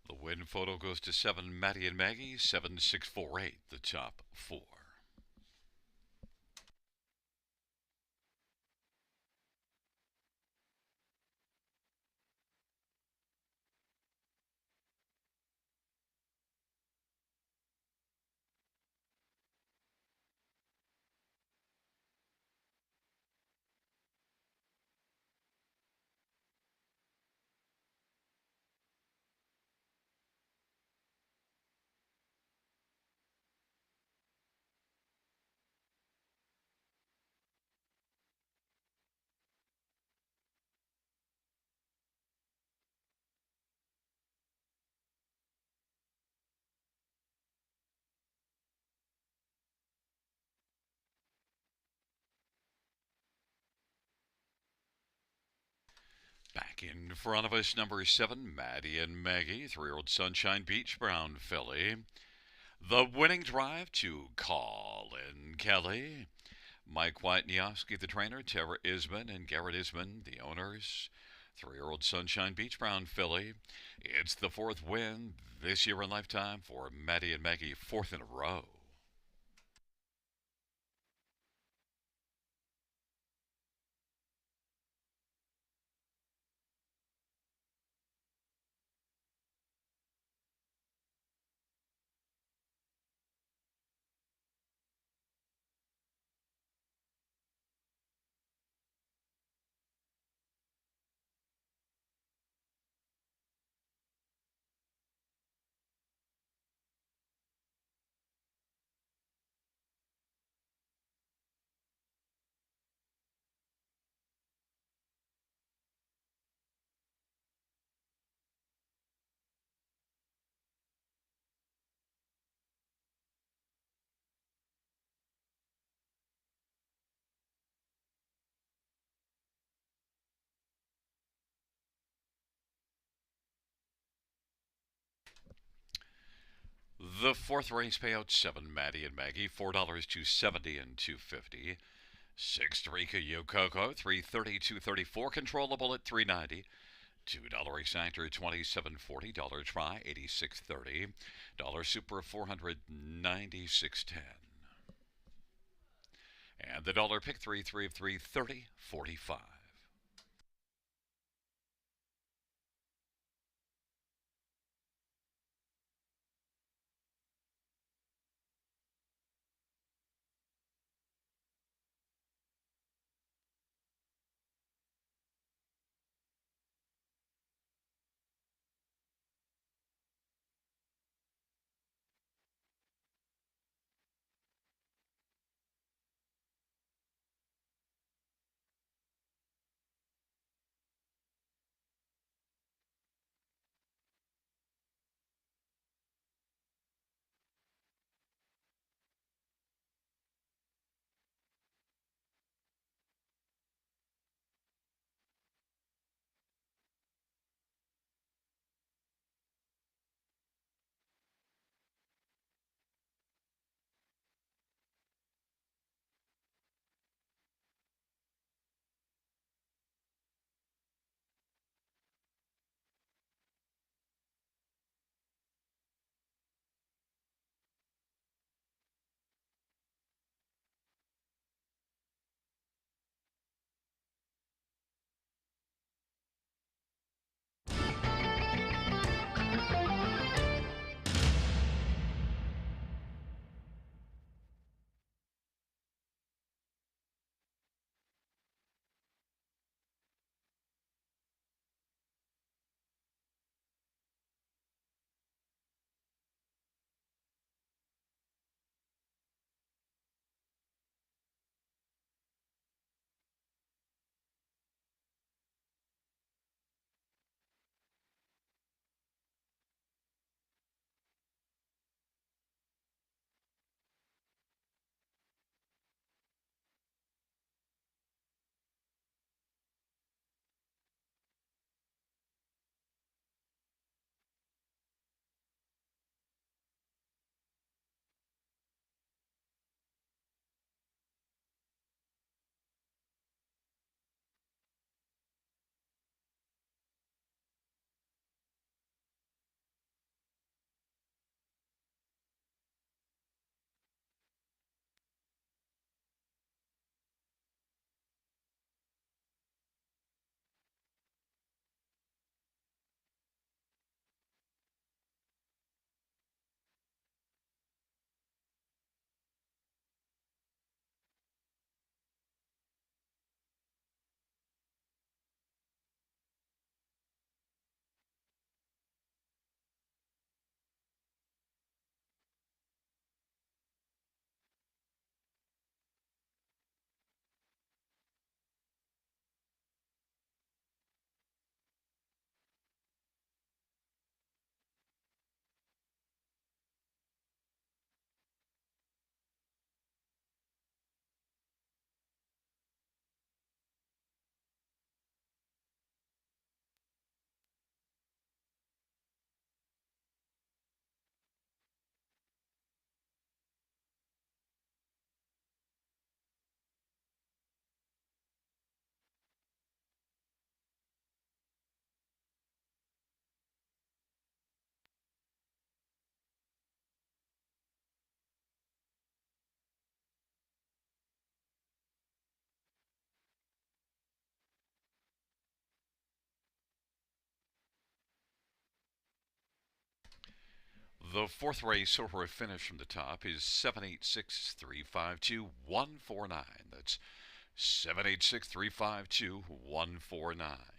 The win photo goes to 7 Maddie and Maggie, 7-6-4-8, the top four. Back in front of us, number 7, Maddie and Maggie, 3-year-old Sunshine Beach Brown filly. The winning drive to Colin Kelly, Mike Whiteniowski, the trainer, Tara Isman and Garrett Isman, the owners. 3-year-old Sunshine Beach Brown filly. It's the fourth win this year in lifetime for Maddie and Maggie, fourth in a row. The fourth race payout, 7 Maddie and Maggie, $4 270 and 250. 6 Rika Yokoko, 330 234, controllable at 390. $2 exactor 27.40, dollar try 86.30, dollar super 496.10, and the dollar pick 3 of 330.45. The fourth race over a finish from the top is 786-352-149. That's 786-352-149.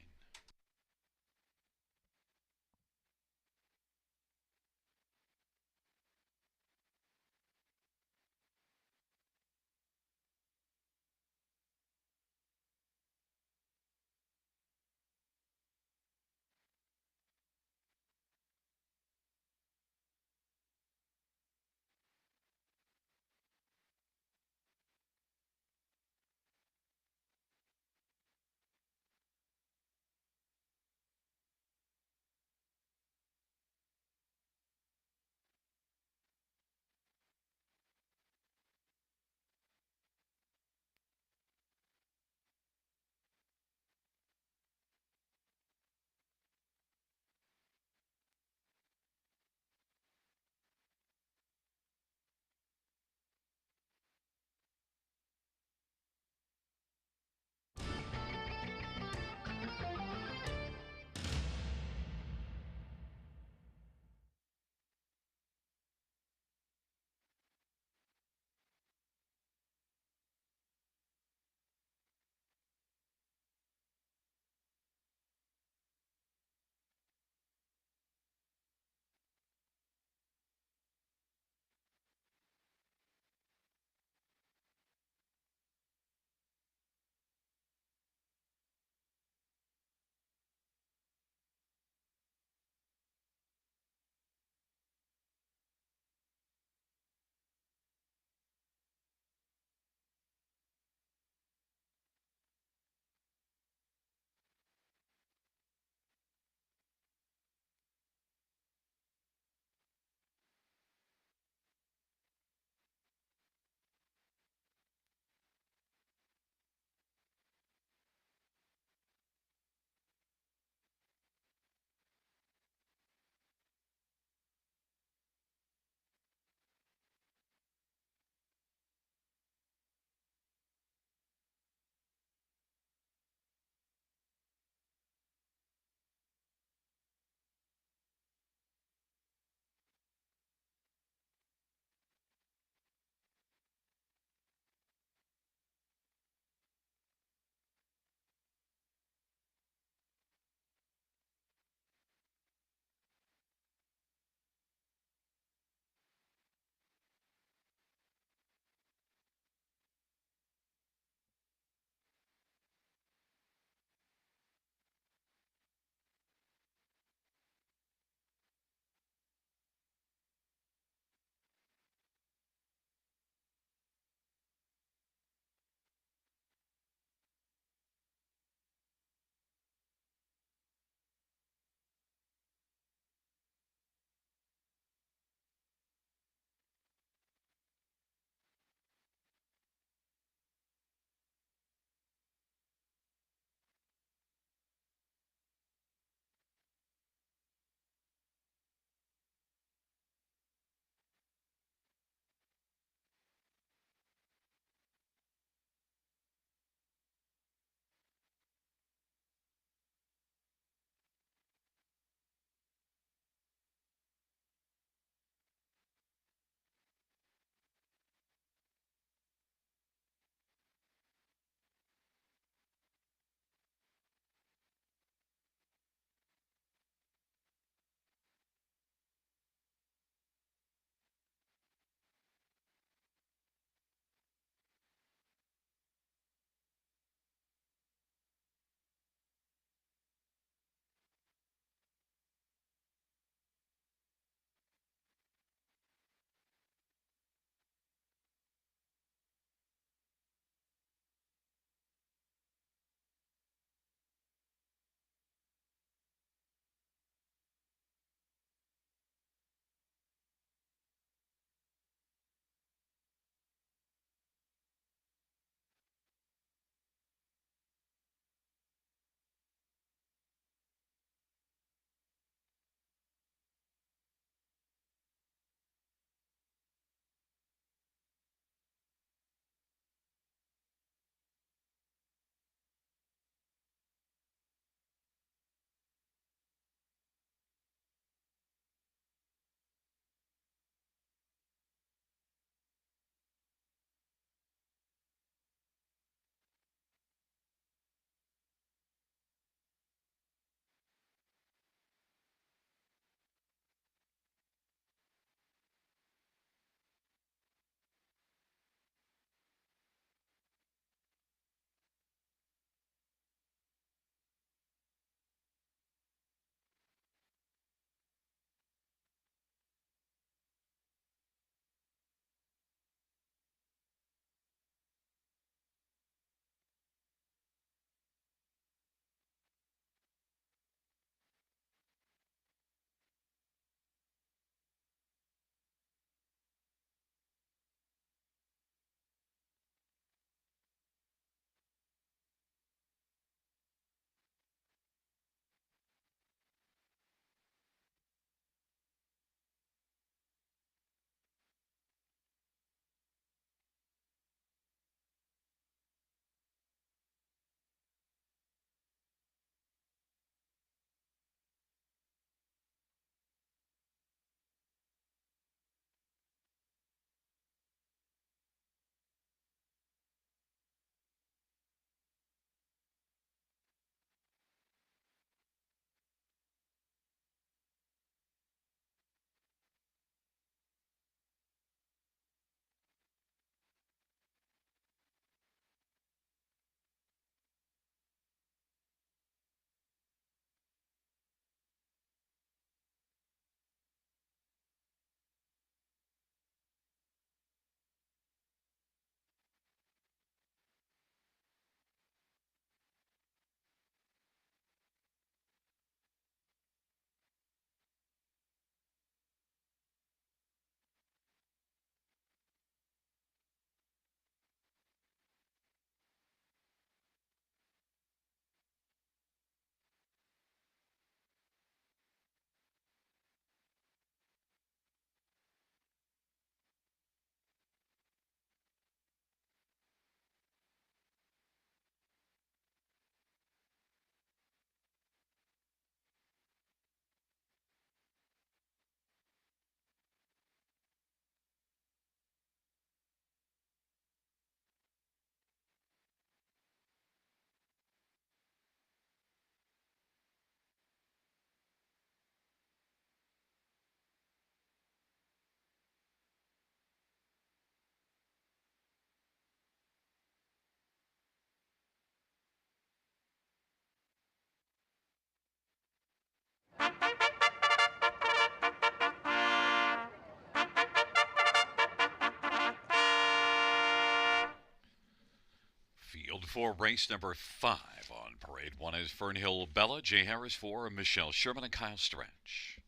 for race number 5 on parade. 1 is Fernhill Bella, Jay Harris 4, Michelle Sherman, and Kyle Stretch.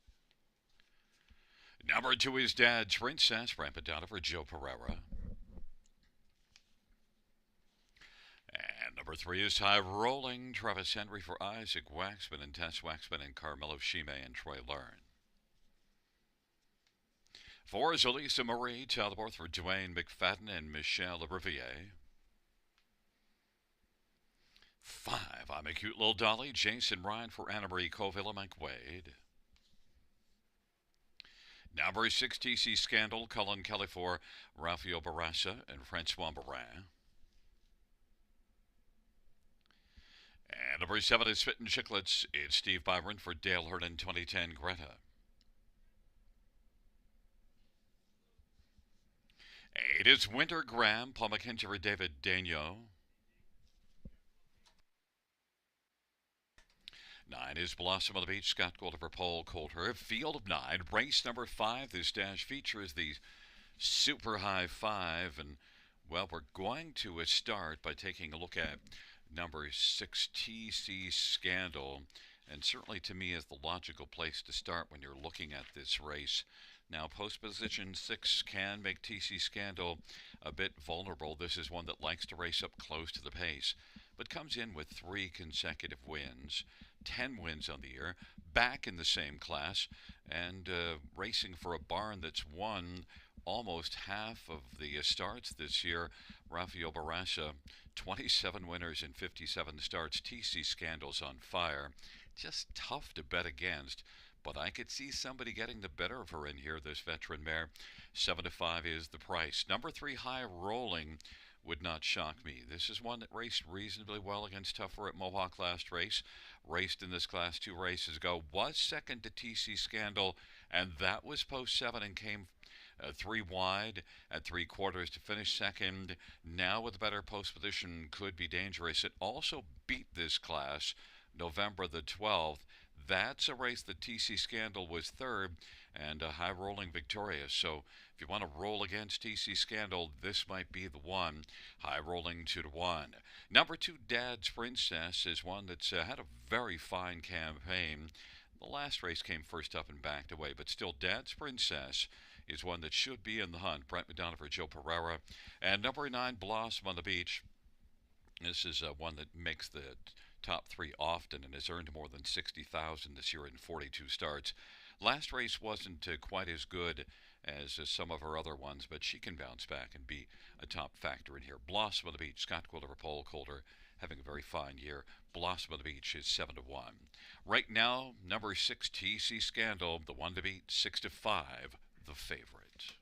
Number 2 is Dad's Princess, ramp it down for Joe Pereira. And number 3 is High Rolling, Travis Henry for Isaac Waxman and Tess Waxman and Carmelo Shime and Troy Learn. 4 is Elisa Marie, Talbot for Dwayne McFadden and Michelle Riviere. 5, I'm a Cute Little Dolly, Jason Ryan for Anna Marie Colville and Mike Wade. Number 6, TC Scandal, Cullen Kelly for Rafael Barassa and Francois Barin. And number 7 is Spittin' Chicklets. It's Steve Byron for Dale Hernan 2010 Greta. 8 is Winter Graham, Paul McKenzie for David Daigneault. 9 is Blossom on the Beach, Scott Golder for Paul Coulter. Field of 9, race number 5. This dash features the Super High 5. And, well, we're going to start by taking a look at number 6, TC Scandal. And certainly to me is the logical place to start when you're looking at this race. Now, post position 6 can make TC Scandal a bit vulnerable. This is one that likes to race up close to the pace, but comes in with 3 consecutive wins, 10 wins on the year, back in the same class, and racing for a barn that's won almost half of the starts this year. Rafael Barassa, 27 winners in 57 starts. TC Scandal's on fire. Just tough to bet against, but I could see somebody getting the better of her in here, this veteran mare. 7 to 5 is the price. Number 3, High Rolling, would not shock me. This is one that raced reasonably well against Tougher at Mohawk last race. Raced in this class 2 races ago. Was second to TC Scandal, and that was post 7 and came 3 wide at 3/4 to finish second. Now with a better post position could be dangerous. It also beat this class November the 12th. That's a race that TC Scandal was third and High Rolling victorious. So if you want to roll against TC Scandal, this might be the one. High Rolling 2 to 1. Number 2, Dad's Princess, is one that's had a very fine campaign. The last race came first up and backed away, but still Dad's Princess is one that should be in the hunt. Brent McDonough for Joe Pereira. And number 9, Blossom on the Beach. This is one that makes the top 3 often and has earned more than $60,000 this year in 42 starts. Last race wasn't quite as good as some of her other ones, but she can bounce back and be a top factor in here. Blossom on the Beach, Scott Quilter for Paul Coulter, having a very fine year. Blossom on the Beach is 7 to 1. Right now, number 6, TC Scandal, the one to beat, 6 to 5, the favorite.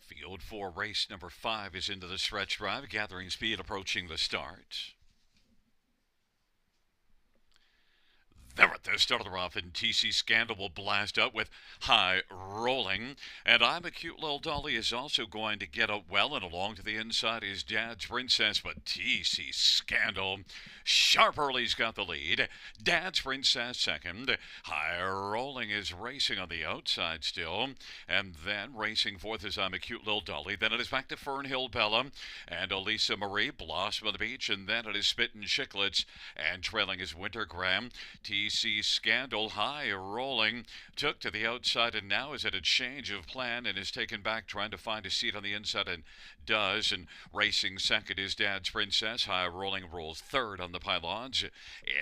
Field 4, race number 5 is into the stretch drive, gathering speed approaching the start. There at the start of the rough, and TC Scandal will blast up with High Rolling. And I'm a Cute Little Dolly is also going to get up well, and along to the inside is Dad's Princess, but TC Scandal. Sharp Early's got the lead. Dad's Princess second. High Rolling is racing on the outside still. And then racing fourth is I'm a Cute Little Dolly. Then it is back to Fernhill Bella and Elisa Marie, Blossom of the Beach. And then it is Spittin' Chicklets. And trailing is Wintergram. TC Scandal, High Rolling, took to the outside and now is at a change of plan and is taken back trying to find a seat on the inside and does. And racing second is Dad's Princess. High Rolling rolls third on the pylons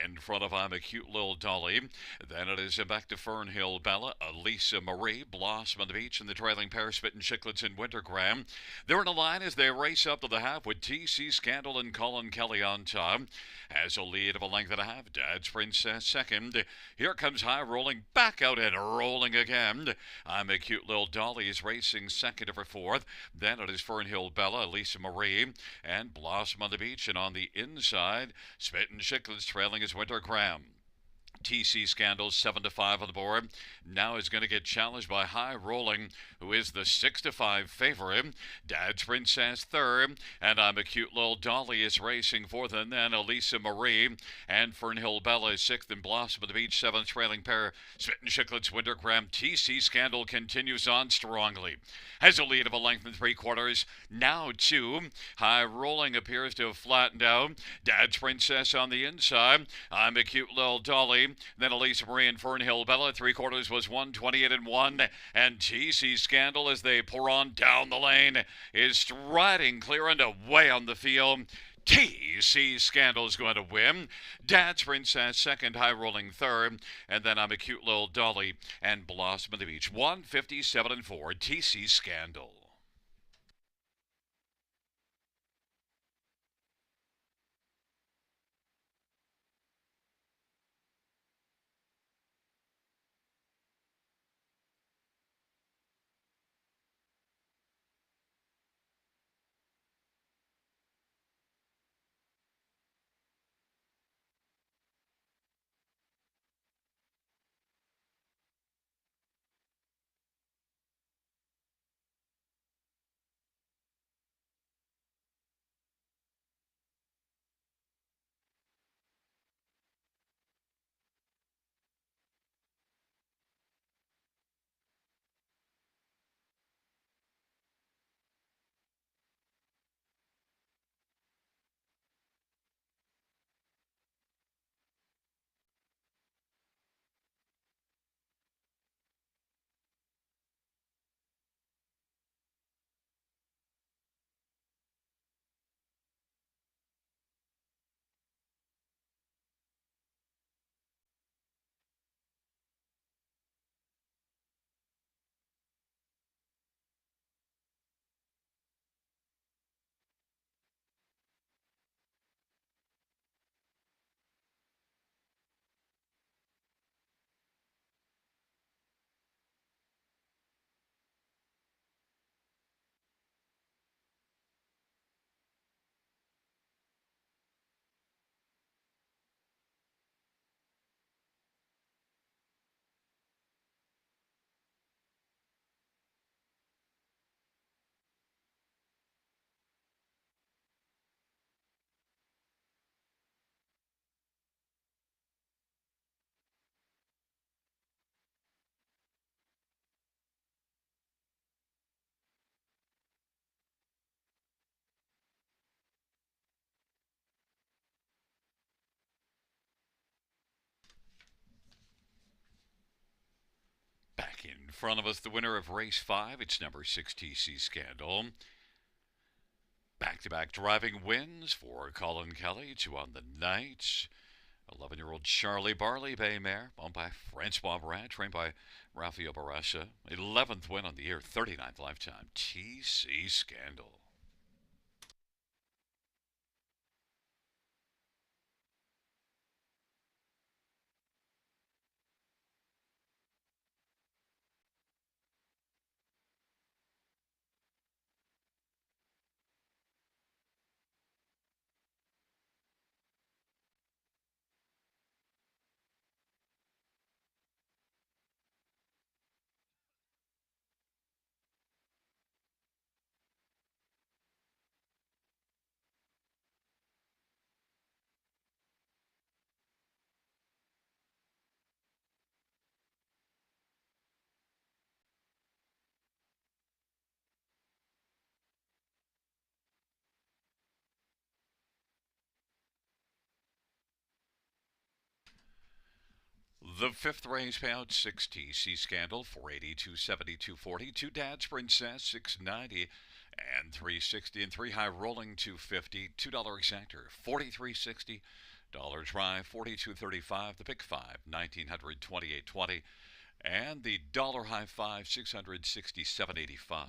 in front of I'm a Cute Little Dolly. Then it is back to Fernhill Bella, Elisa Marie, Blossom on the Beach, and the trailing pair, Spittin' Chicklets and Wintergram. They're in a line as they race up to the half with TC Scandal and Colin Kelly on top. Has a lead of a length and a half. Dad's Princess second. Here comes High Rolling back out and rolling again. I'm a Cute Little Dolly is racing second over fourth. Then it is Fernhill Bella, Elisa Marie, and Blossom on the Beach. And on the inside, Spittin' Chicklets trailing is Wintergram. TC Scandal 7-5 on the board. Now is going to get challenged by High Rolling, who is the 6-5 favorite. Dad's Princess third, and I'm a Cute Little Dolly is racing fourth, and then Elisa Marie and Fernhill Bella is sixth, and Blossom of the Beach seventh, trailing pair Spittin' Chicklets Wintergram. TC Scandal continues on strongly, has a lead of a length and 3/4. Now two. High Rolling appears to have flattened out. Dad's Princess on the inside. I'm a Cute Little Dolly. Then Elisa Marie and Fernhill Bella. 3/4 was 128 and 1. And TC Scandal, as they pour on down the lane, is striding clear and away on the field. TC Scandal is going to win. Dad's Princess second, High Rolling third, and then I'm a Cute Little Dolly and Blossom of the Beach. 157 and 4. TC Scandal. Back in front of us, the winner of race 5. It's number 6, TC Scandal. Back-to-back driving wins for Colin Kelly, 2 on the night. 11-year-old Charlie Barley Bay mare, owned by Francois Brad, trained by Rafael Barassa. 11th win on the year, 39th lifetime. TC Scandal. The fifth race payout 6TC Scandal 480, 270, 240. Two Dad's Princess 690 and 360, and three High Rolling 250. $2 exactor 4360. Dollar Try 4235. The Pick 5 1928.20, and the Dollar High 5 667.85.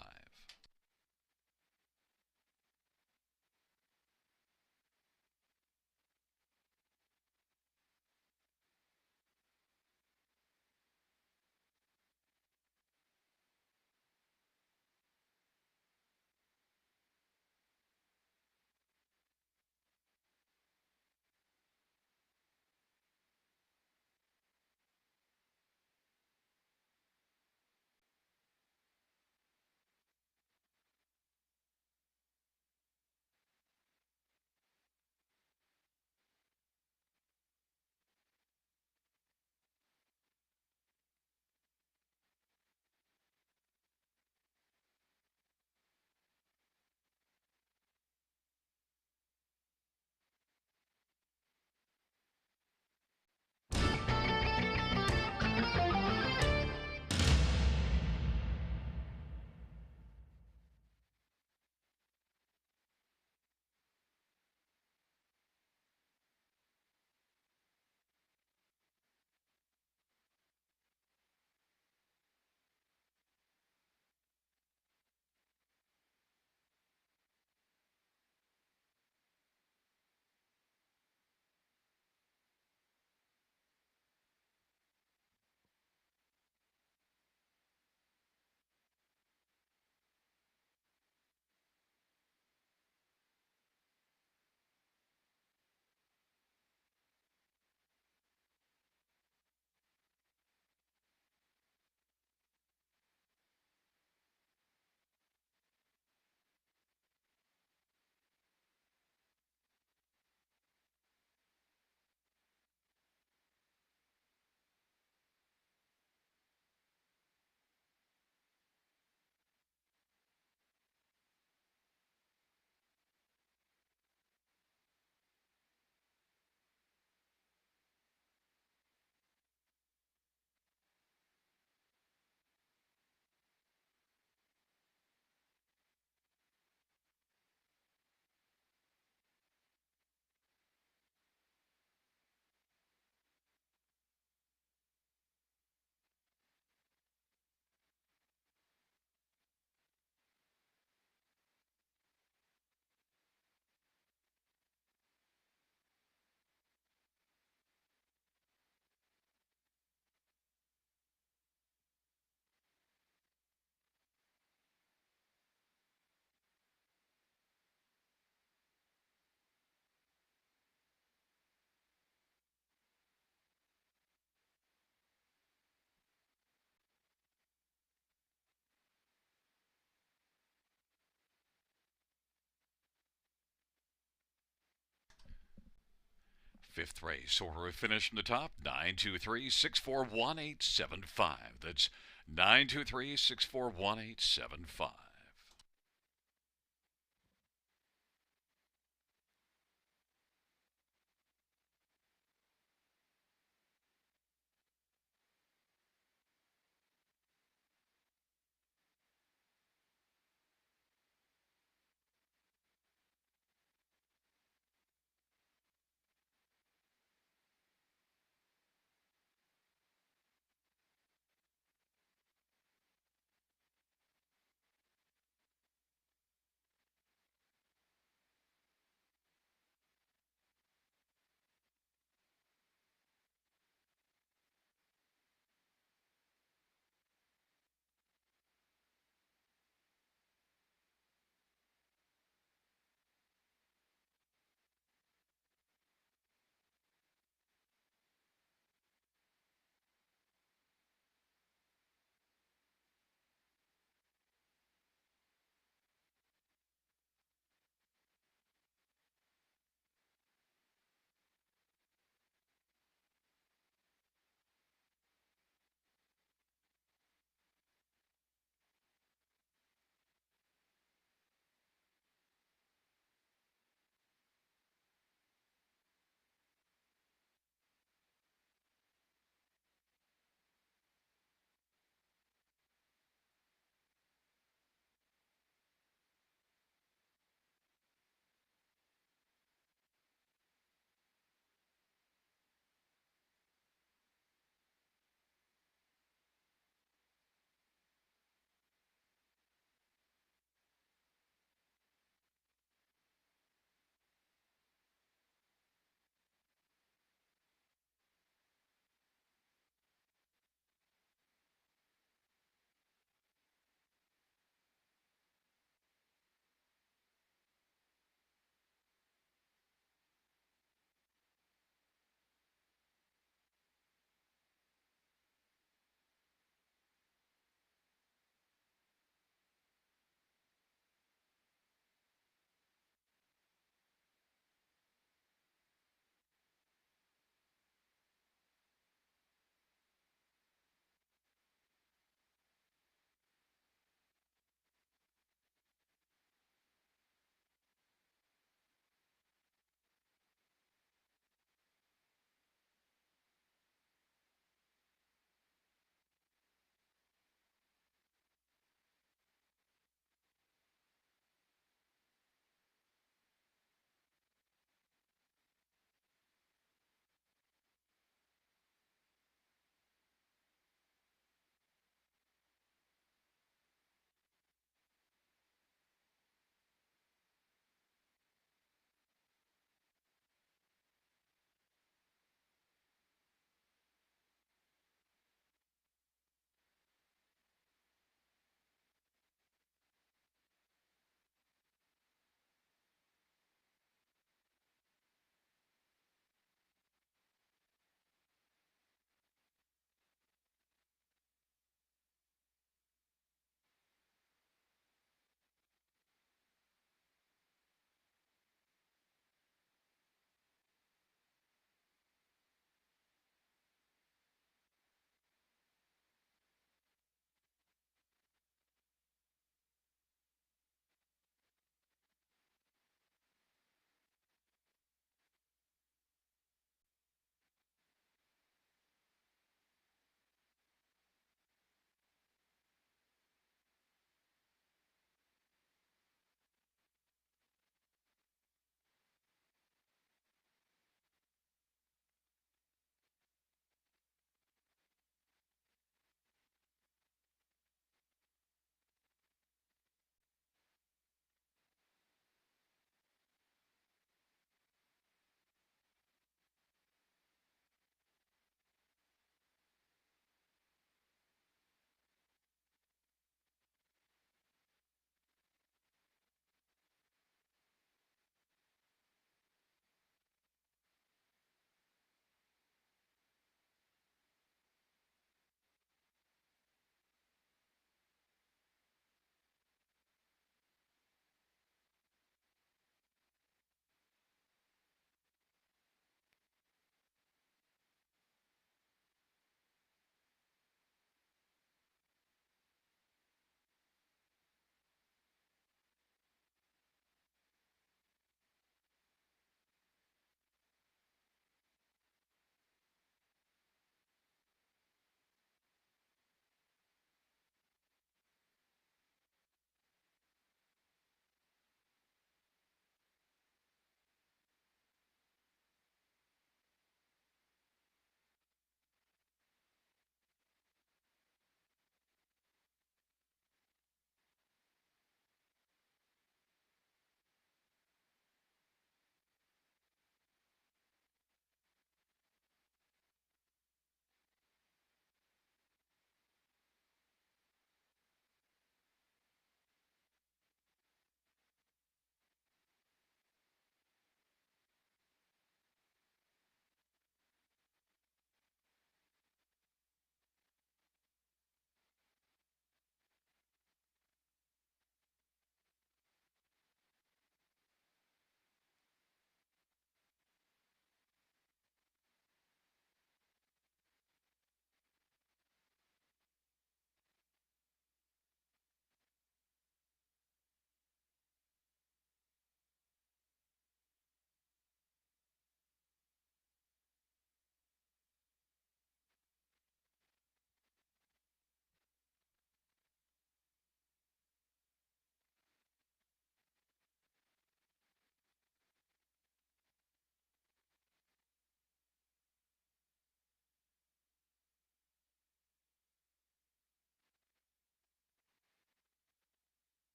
Fifth race, order of finish from the top 923-641-875. That's 923-641-875.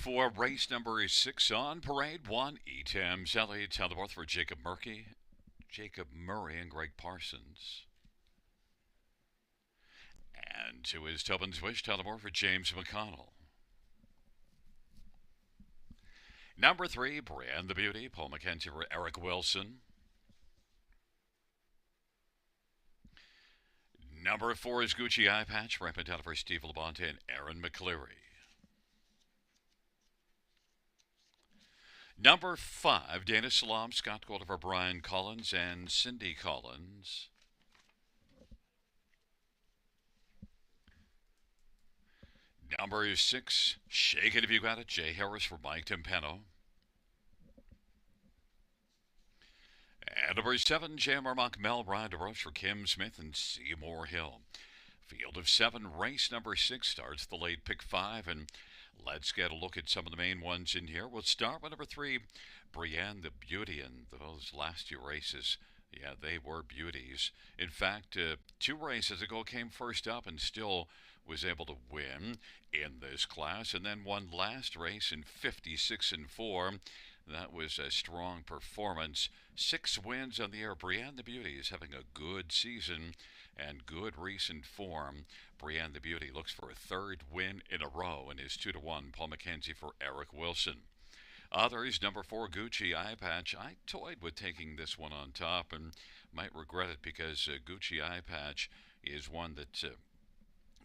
for race number 6 on parade. 1, Etam Zelly, to the north for Jacob Murray and Greg Parsons. And 2 is Tobin's Wish, to the north for James McConnell. Number 3, Brienne the Beauty, Paul McKenzie for Eric Wilson. Number 4 is Gucci Eye Patch, represented out for Steve Labonte and Aaron McCleary. Number 5, Dana Salam, Scott Golder for Brian Collins and Cindy Collins. Number 6, Shake It If You Got It, Jay Harris for Mike Timpano. And number 7, JMR Mock Mel, Brian DeRoche for Kim Smith and Seymour Hill. Field of 7, race number 6 starts the late pick 5, and let's get a look at some of the main ones in here. We'll start with number 3, Brienne the Beauty, and those last 2 races, yeah, they were beauties. In fact, 2 races ago came first up and still was able to win in this class, and then won last race in 56-4. That was a strong performance. 6 wins on the year. Brienne the Beauty is having a good season and good recent form. Brienne the Beauty looks for a 3rd win in a row and is 2-1. Paul McKenzie for Eric Wilson. Others, number 4, Gucci Eye Patch. I toyed with taking this one on top and might regret it because Gucci Eye Patch is one that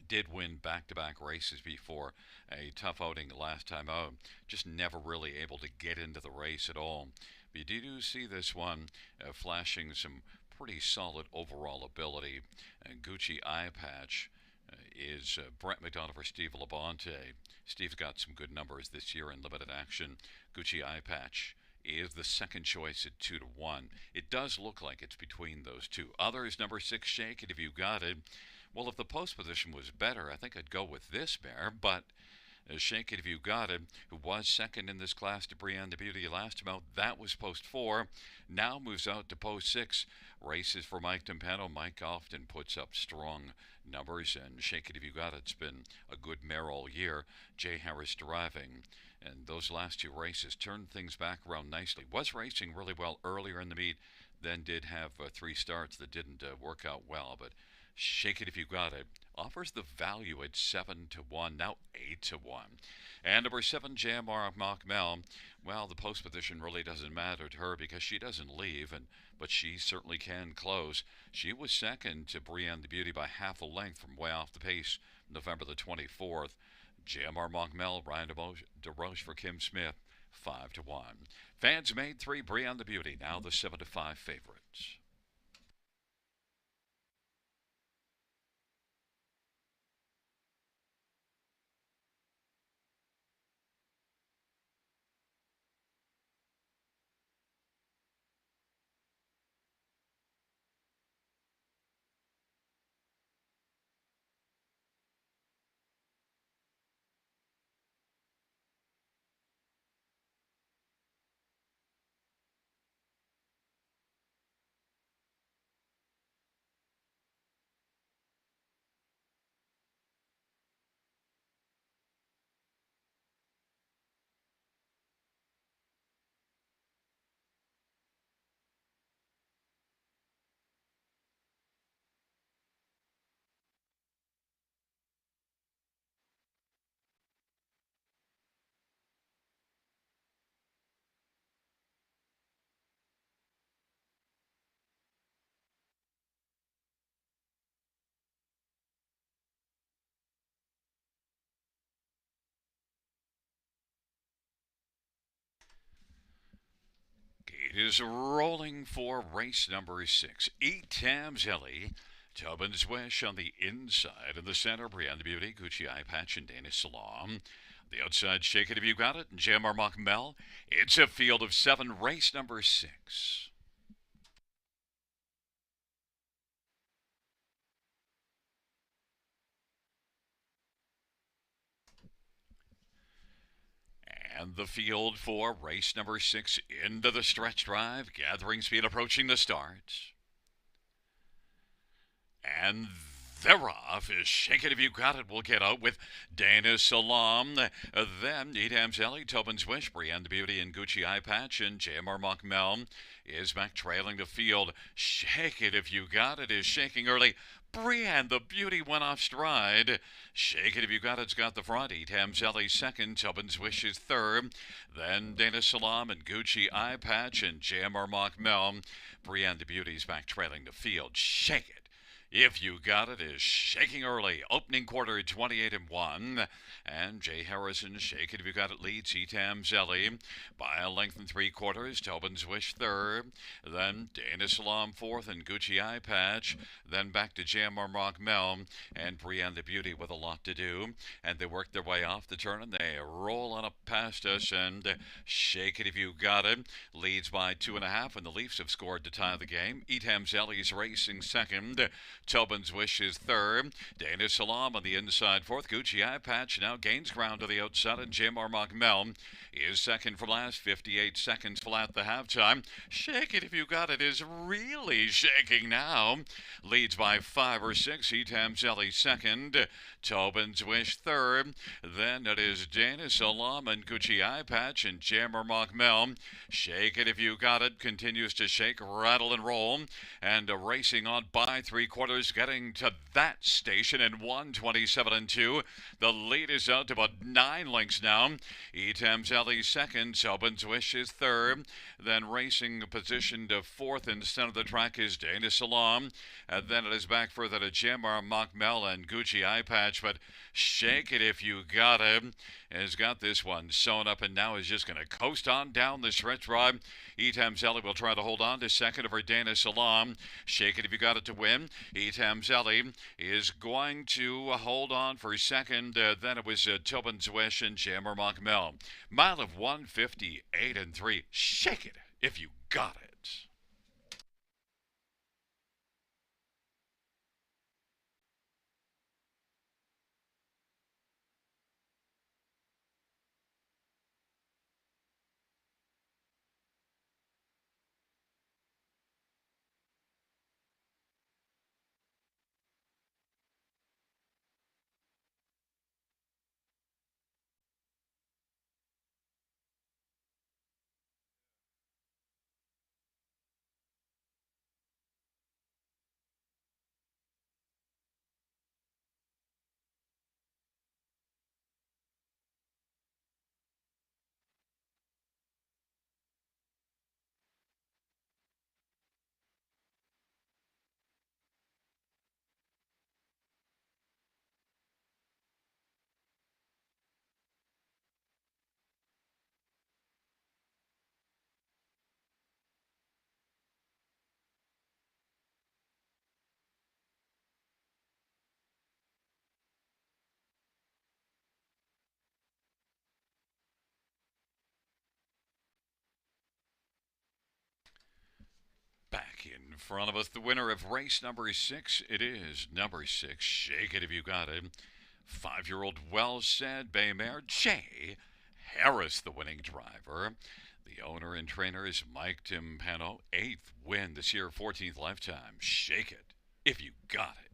did win back-to-back races before a tough outing last time out. Just never really able to get into the race at all. But you do see this one flashing some pretty solid overall ability. Gucci Eye Patch is Brent McDonald for Steve Labonte. Steve's got some good numbers this year in limited action. Gucci Eye Patch is the second choice at 2-1. It does look like it's between those 2. Others, number 6, Shake It If You Got It. Well, if the post position was better, I think I'd go with this mare, but Shake It If You Got It, who was second in this class to Brienne the Beauty last time out, that was post 4, now moves out to post 6. Races for Mike Timpano. Mike often puts up strong numbers, and Shake It If You Got It's been a good mare all year. Jay Harris driving, and those last 2 races turned things back around nicely. Was racing really well earlier in the meet, then did have 3 starts that didn't work out well, but Shake It If You Got It offers the value at 7-1, now 8-1. And number 7, JMR Mock Mel. Well, the post position really doesn't matter to her because she doesn't leave, but she certainly can close. She was second to Brienne the Beauty by half a length from way off the pace November the 24th. JMR Mock Mel, Brian DeRoche for Kim Smith, 5-1. Fans made 3, Brienne the Beauty, now the 7-5 favorites. It is rolling for race number 6. Etam Zelly, Tobin's Wish on the inside. In the center, Brienne the Beauty, Gucci Eye Patch, and Dana Salam. The outside, Shake It If You Got It, and JMR Mock Mel. It's a field of 7, race number 6. And the field for race number 6 into the stretch drive, gathering speed approaching the start. And They're off. Shake It If You Got It. We'll get out with Dana Salam. Then Edam Zelly, Tobin's Wish, Brienne the Beauty, and Gucci Eye Patch, and JMR Mockmel is back trailing the field. Shake It If You Got It is shaking early. Brienne the Beauty went off stride. Shake It If You Got It's got the front. Edam Zelly second. Tobin's Wish is third. Then Dana Salam and Gucci Eye Patch and JMR Mockmel. Brienne the Beauty's back trailing the field. Shake It If You Got It is shaking early. Opening quarter 28 and 1. And Jay Harrison, Shake It If You Got It leads Etam Zelly by a length and three quarters. Tobin's Wish third. Then Dana Salam fourth and Gucci Eye Patch. Then back to Jamar Mel and Brienne the Beauty with a lot to do. And they work their way off the turn and they roll on up past us. And Shake It If You Got It leads by 2.5. And the Leafs have scored to tie the game. Etam Zelly's racing second. Tobin's Wish is third. Dana Salam on the inside fourth. Gucci Eye Patch now gains ground to the outside. And Jim Mel is second from last. 58 seconds flat the halftime. Shake It If You Got It is really shaking now. Leads by 5 or 6. Etam Zelly second. Tobin's Wish third. Then it is Dana Salam and Gucci Eye Patch and Jammer Mel. Shake It If You Got It continues to shake, rattle, and roll. And racing on by three quarters, getting to that station in 1:27 and 2. The lead is out to about 9 lengths now. Etam Zelly second. Tobin's Wish is third. Then racing position to fourth in the center of the track is Dana Salam. And then it is back further to Jamar Mockmel and Gucci Eye Patch. But Shake It If You Got It has got this one sewn up and now is just going to coast on down the stretch ride. Etam Zelly will try to hold on to second over Dana Salam. Shake It If You Got It to win. Etam Zelly is going to hold on for second. Then it was Tobin's Wish and Jammer Mockmel. Mile of 158 and 3. Shake It If You Got It. Back in front of us, the winner of race number 6. It is number 6. Shake It If You Got It. 5-year-old Well Said Bay Mare Jay Harris, the winning driver. The owner and trainer is Mike Timpano. 8th win this year, 14th lifetime. Shake It If You Got It.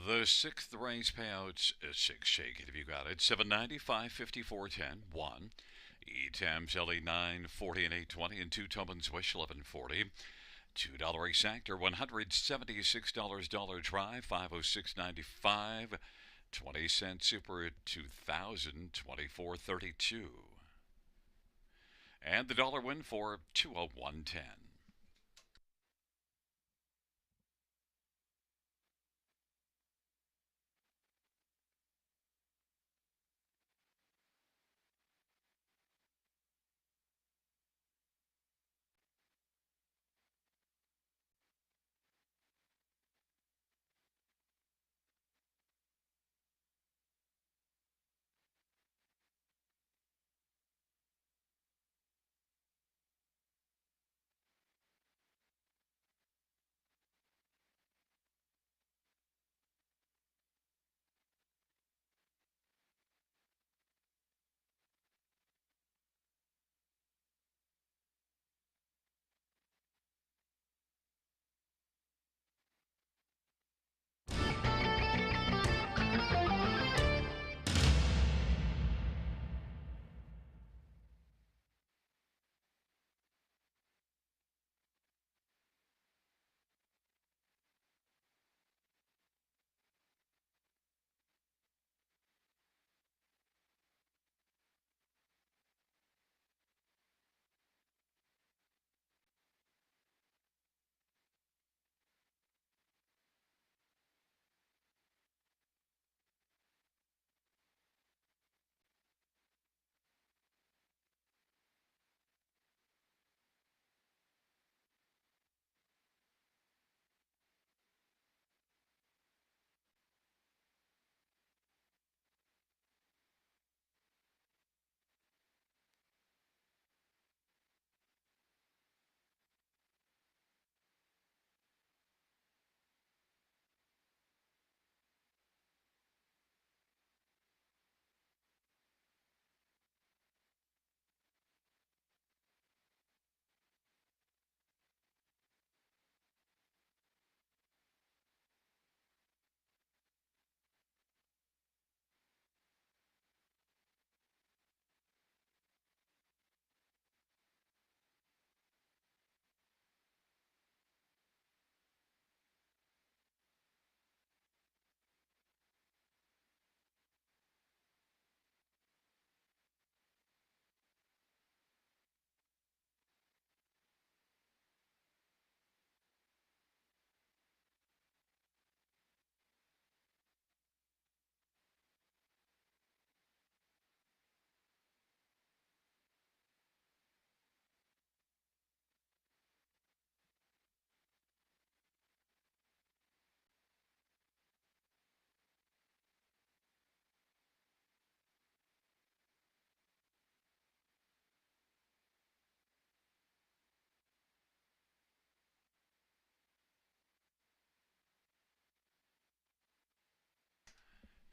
The sixth race payouts six shake it if you got it. 790, 554, 10, 1. E Tams LE 940 and 820 and 2 Tobin's Wish 1140. $2 exactor, $176 dollar try, 506.95. 20-cent super at 2024.32. And the dollar win for 201.10.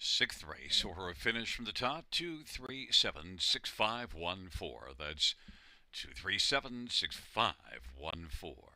Sixth race, order of finish from the top, 2376514. That's 2376514.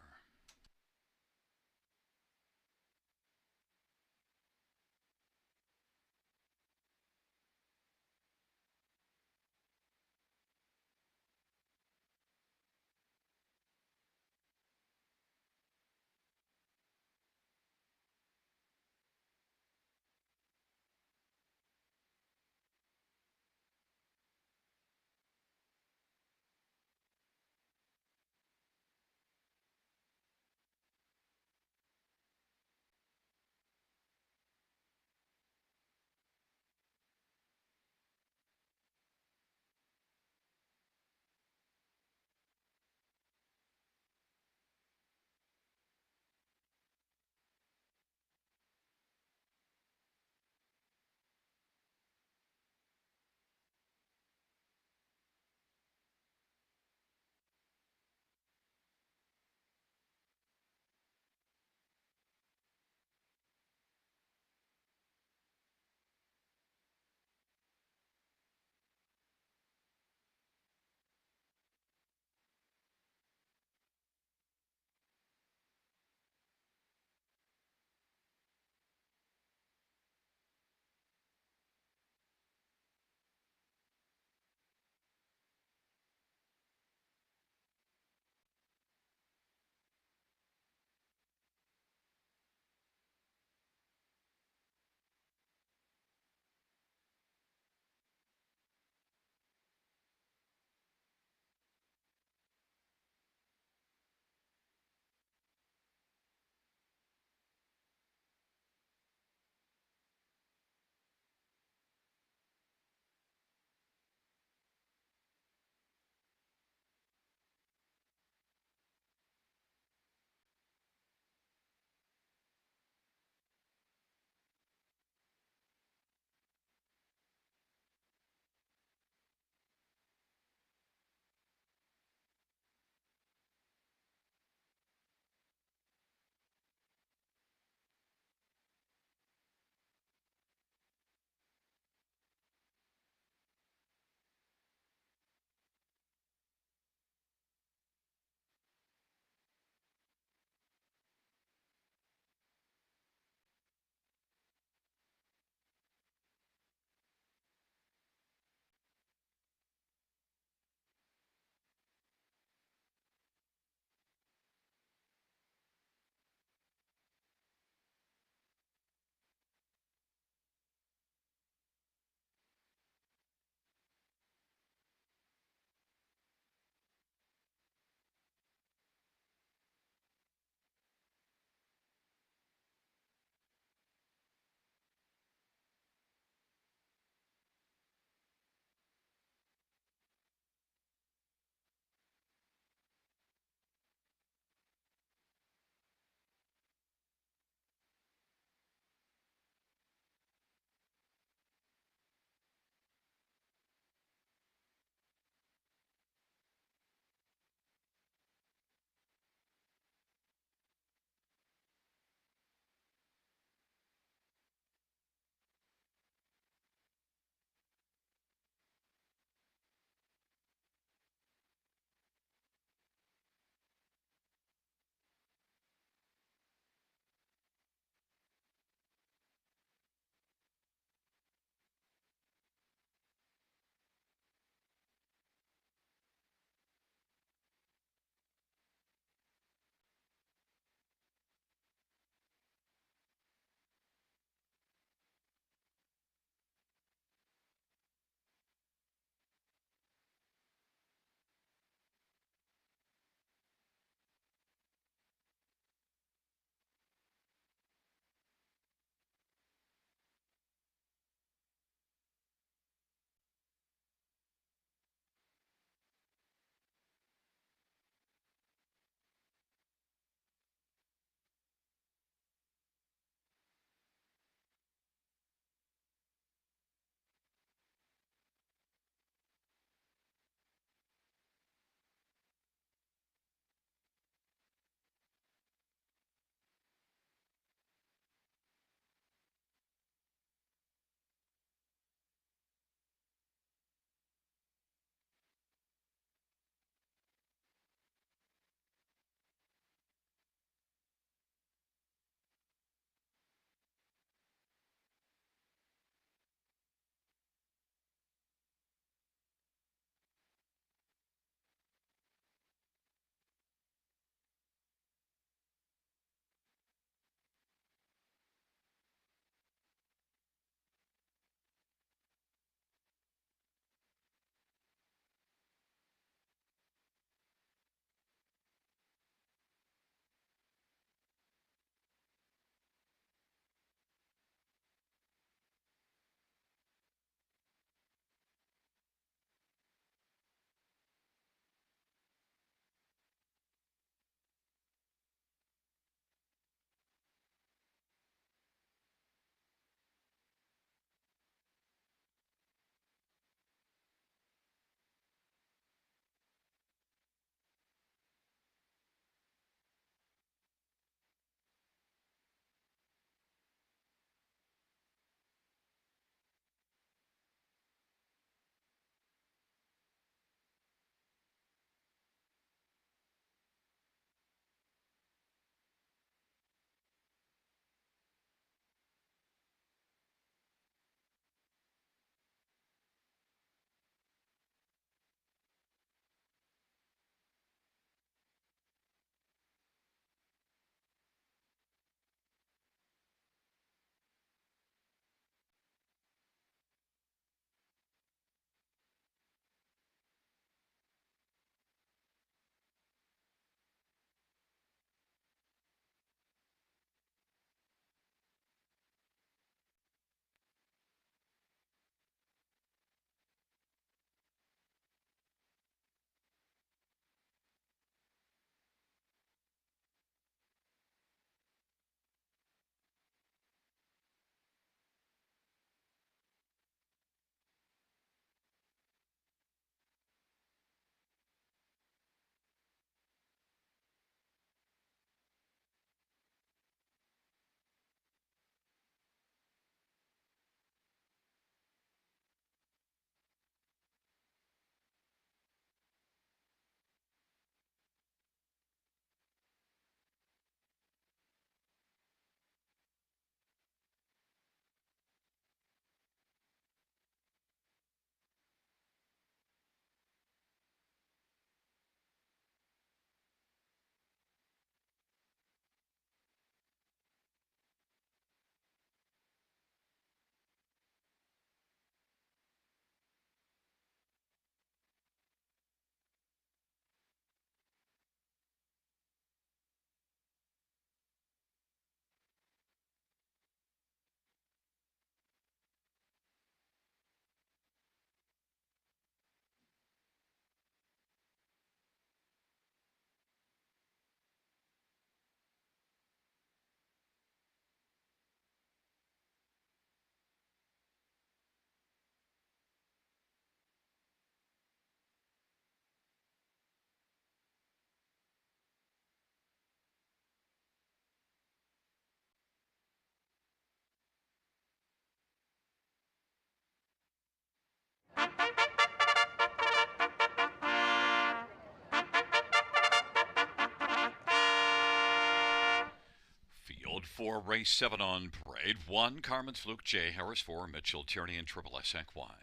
For race 7 on parade, 1, Carmen's Fluke, J. Harris, 4, Mitchell Tierney, and Triple S Equine.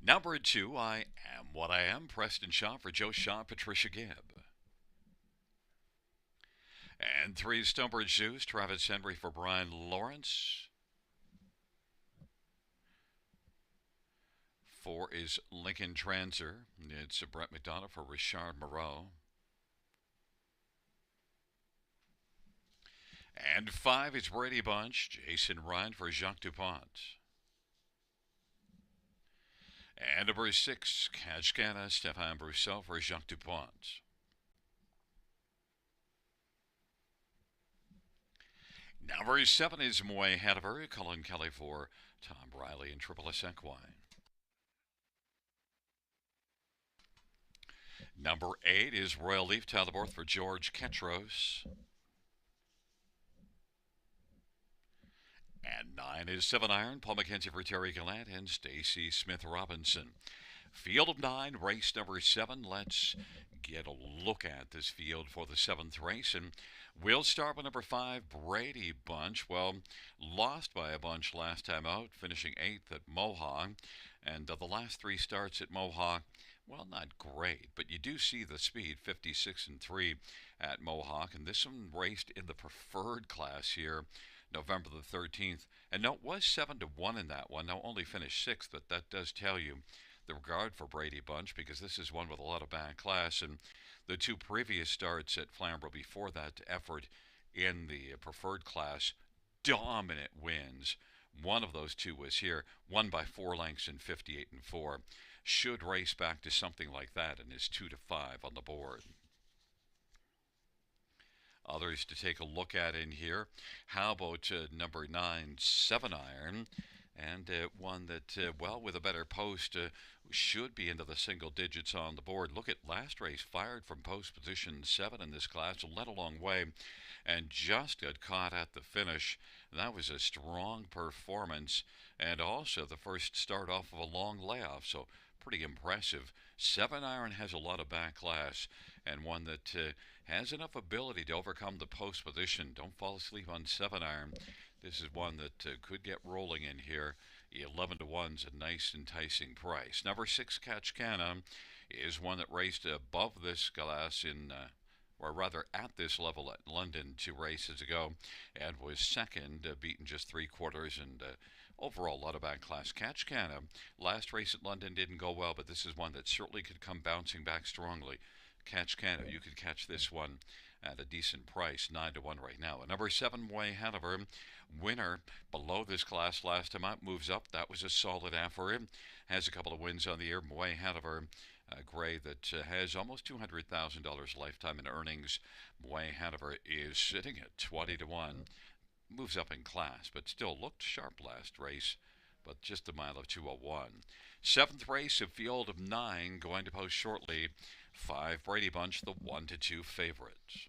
Number 2, I Am What I Am, Preston Shaw for Joe Shaw, Patricia Gibb. And 3, Stonebridge Zeus, Travis Henry for Brian Lawrence. 4 is Lincoln Transer. It's Brett McDonough for Richard Moreau. And 5 is Brady Bunch, Jason Ryan for Jacques Dupont. And number 6, Kajkana, Stéphane Brousseau for Jacques Dupont. Number 7 is Moe Hanover, Cullen Kelly for Tom Riley and Triple S Equine. Number 8 is Royal Leaf Talbot for George Ketros. And 9 is 7 Iron, Paul McKenzie for Terry Gallant and Stacy Smith Robinson. Field of 9, race number 7. Let's get a look at this field for the 7th race. And we'll start with number 5, Brady Bunch. Well, lost by a bunch last time out, finishing 8th at Mohawk. And the last 3 starts at Mohawk, well, not great, but you do see the speed, 56 and 3 at Mohawk. And this one raced in the preferred class here, November the 13th. And no, it was 7-1 in that one. Now only finished 6th, but that does tell you the regard for Brady Bunch, because this is one with a lot of back class. And the 2 previous starts at Flamboro before that effort in the preferred class, dominant wins. One of those 2 was here, won by 4 lengths in 58 and 4. Should race back to something like that and is 2-5 on the board. Others to take a look at in here. How about number 9, 7 Iron? And one that, well, with a better post, should be into the single digits on the board. Look at last race, fired from post position 7 in this class, led a long way, and just got caught at the finish. That was a strong performance, and also the first start off of a long layoff, so pretty impressive. 7 Iron has a lot of back class, and one that has enough ability to overcome the post position. Don't fall asleep on 7 Iron. This is one that could get rolling in here. 11-1 is a nice, enticing price. Number 6, Kachkana, is one that raced above this class in, or rather at this level at London 2 races ago, and was second, beaten just 3/4, and overall a lot of back class. Kachkana, last race at London didn't go well, but this is one that certainly could come bouncing back strongly. Kachkana, you could catch this one at a decent price, 9-1 right now. Number 7, Way Hanover, winner below this class last time out, moves up. That was a solid effort. Has a couple of wins on the year. Way Hanover, gray that has almost $200,000 lifetime in earnings. Way Hanover is sitting at 20-1. Moves up in class, but still looked sharp last race, but just a mile of 2:01. 7th race, a field of 9, going to post shortly. 5, Brady Bunch, the 1-2 favorites.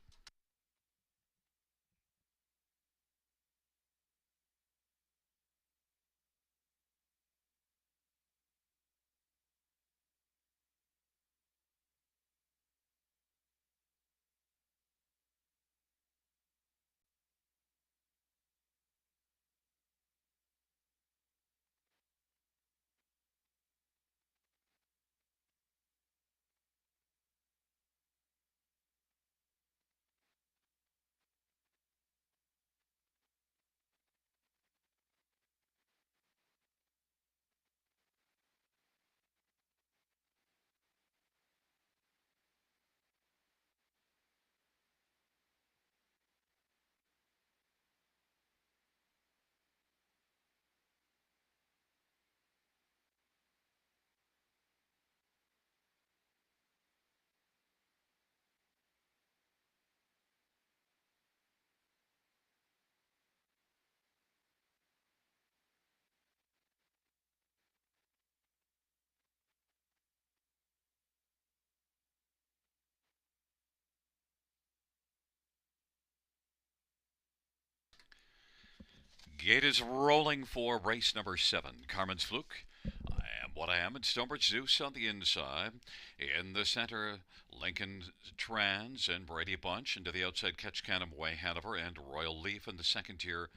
Gate is rolling for race number 7. Carmen's Fluke, I Am Am What I Am and Stonebridge Zeus on the inside. In the center, Lincoln Trans and Brady Bunch. Into the outside, Catch Canham, Way Hanover, and Royal Leaf. In the second tier,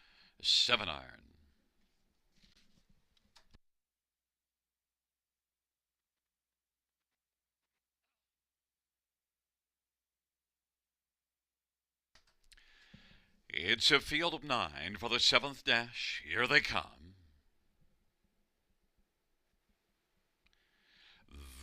7 iron. It's a field of 9 for the 7th dash. Here they come.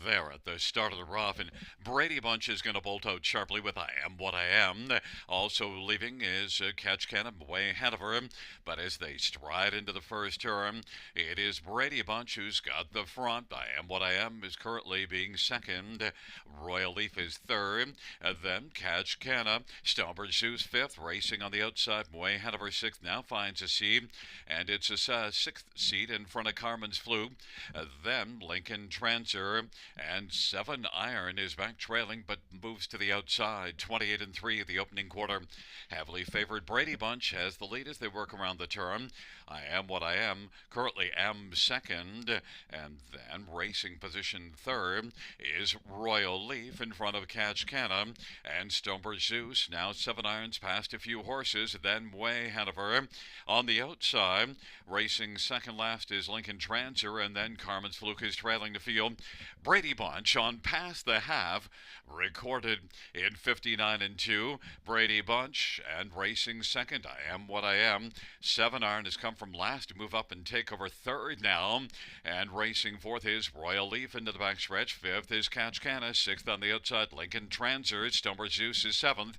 There at the start of the rough, and Brady Bunch is going to bolt out sharply with I Am What I Am. Also leaving is Catch Canham, Way Hanover. But as they stride into the first turn, it is Brady Bunch who's got the front. I Am What I Am is currently being second. Royal Leaf is third. Then Catch Canham, Stonebridge Zeus fifth. Racing on the outside, Way Hanover sixth. Now finds a seat, and it's a sixth seat in front of Carmen's Fluke. Then Lincoln Transer. And 7 iron is back trailing but moves to the outside. 28 and 3 at the opening quarter. Heavily favored Brady Bunch has the lead as they work around the turn. I Am What I Am currently am second. And then racing position third is Royal Leaf in front of Catch Canham and Stonebridge Zeus. Now 7 irons past a few horses. Then Way Hanover on the outside. Racing second last is Lincoln Transer, and then Carmen's Fluke is trailing the field. Brady Bunch on past the half, recorded in 59 and 2. Brady Bunch and racing second. I Am What I Am. 7 iron has come from last to move up and take over third now. And racing fourth is Royal Leaf into the backstretch. Fifth is Catch Canham. Sixth on the outside, Lincoln Transer. Stonebridge Zeus is seventh.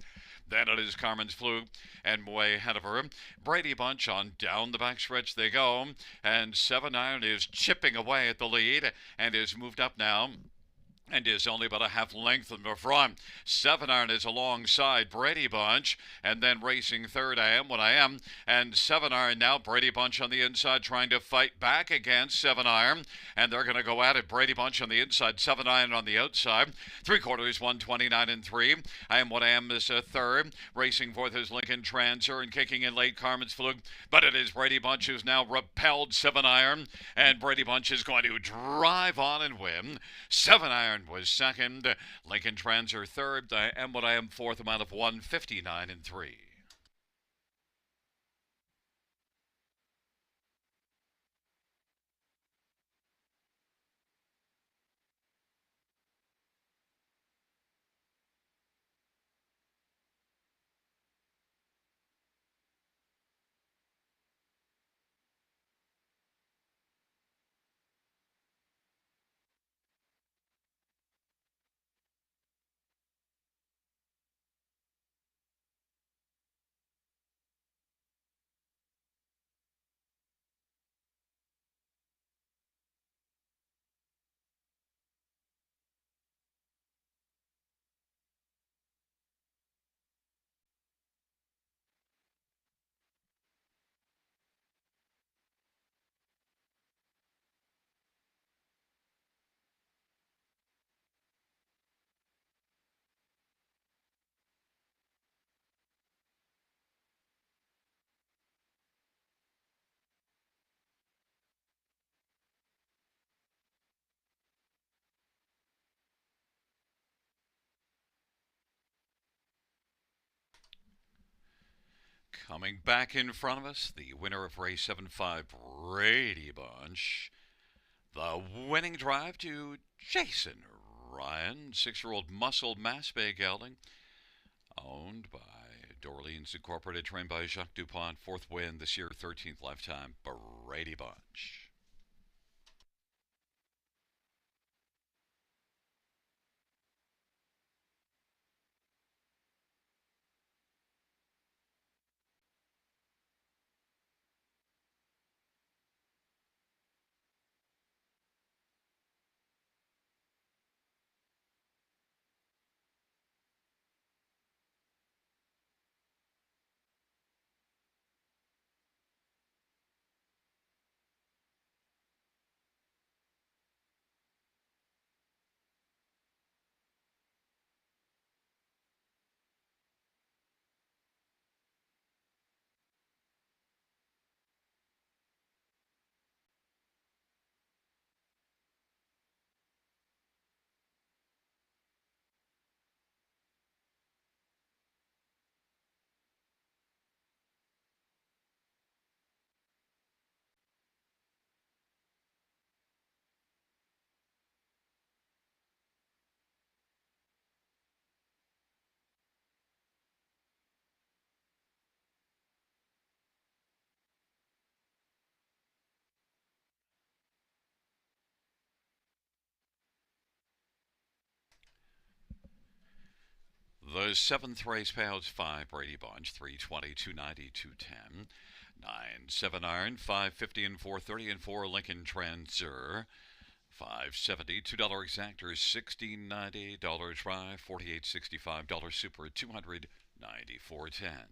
Then it is Carmen's Fluke and Way Hanover. Brady Bunch on down the backstretch they go. And 7 iron is chipping away at the lead and is moved up now and is only about a half length in the front. 7 iron is alongside Brady Bunch, and then racing third, I Am What I Am, and 7 iron now, Brady Bunch on the inside trying to fight back against 7 iron, and they're going to go at it. Brady Bunch on the inside, 7 iron on the outside. 3/4, 129 and 3. I Am What I Am is a third. Racing fourth is Lincoln Transer, and kicking in late Carmen's Fluke, but it is Brady Bunch who's now repelled 7 iron, and Brady Bunch is going to drive on and win. 7 iron was second. Lincoln Transer third. I Am What I Am fourth, amount of 159 and 3. Coming back in front of us, the winner of race 7-5, Brady Bunch. The winning drive to Jason Ryan, 6-year-old muscle Mass Bay gelding, owned by Dorleans Incorporated, trained by Jacques Dupont. Fourth win this year, 13th lifetime, Brady Bunch. The seventh race pals 5 Brady Bunch, 320, 290, 210. 9 7 iron, 550 and 430, and 4 Lincoln Transer. 570, $2 exactors, 1690, dollar try, 4865, dollar super, 294.10.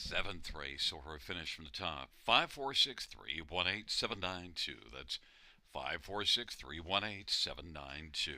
Seventh race or a finish from the top. 546318792. That's 546318792.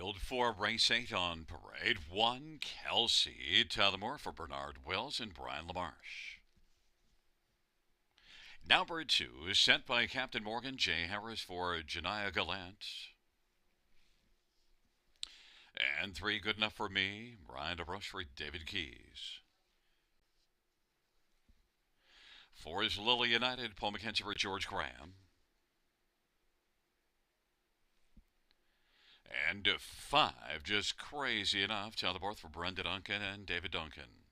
Field 4, race 8 on parade. 1, Kelsey. Tullamore for Bernard Wills and Brian LaMarche. Number 2 is sent by Captain Morgan. Jay Harris for Janaya Gallant. And 3, Good Enough for Me. Ryan DeBrush for David Keys. 4 is Lily United. Paul McKenzie for George Graham. And 5, Just Crazy Enough. Tullamore for Brenda Duncan and David Duncan.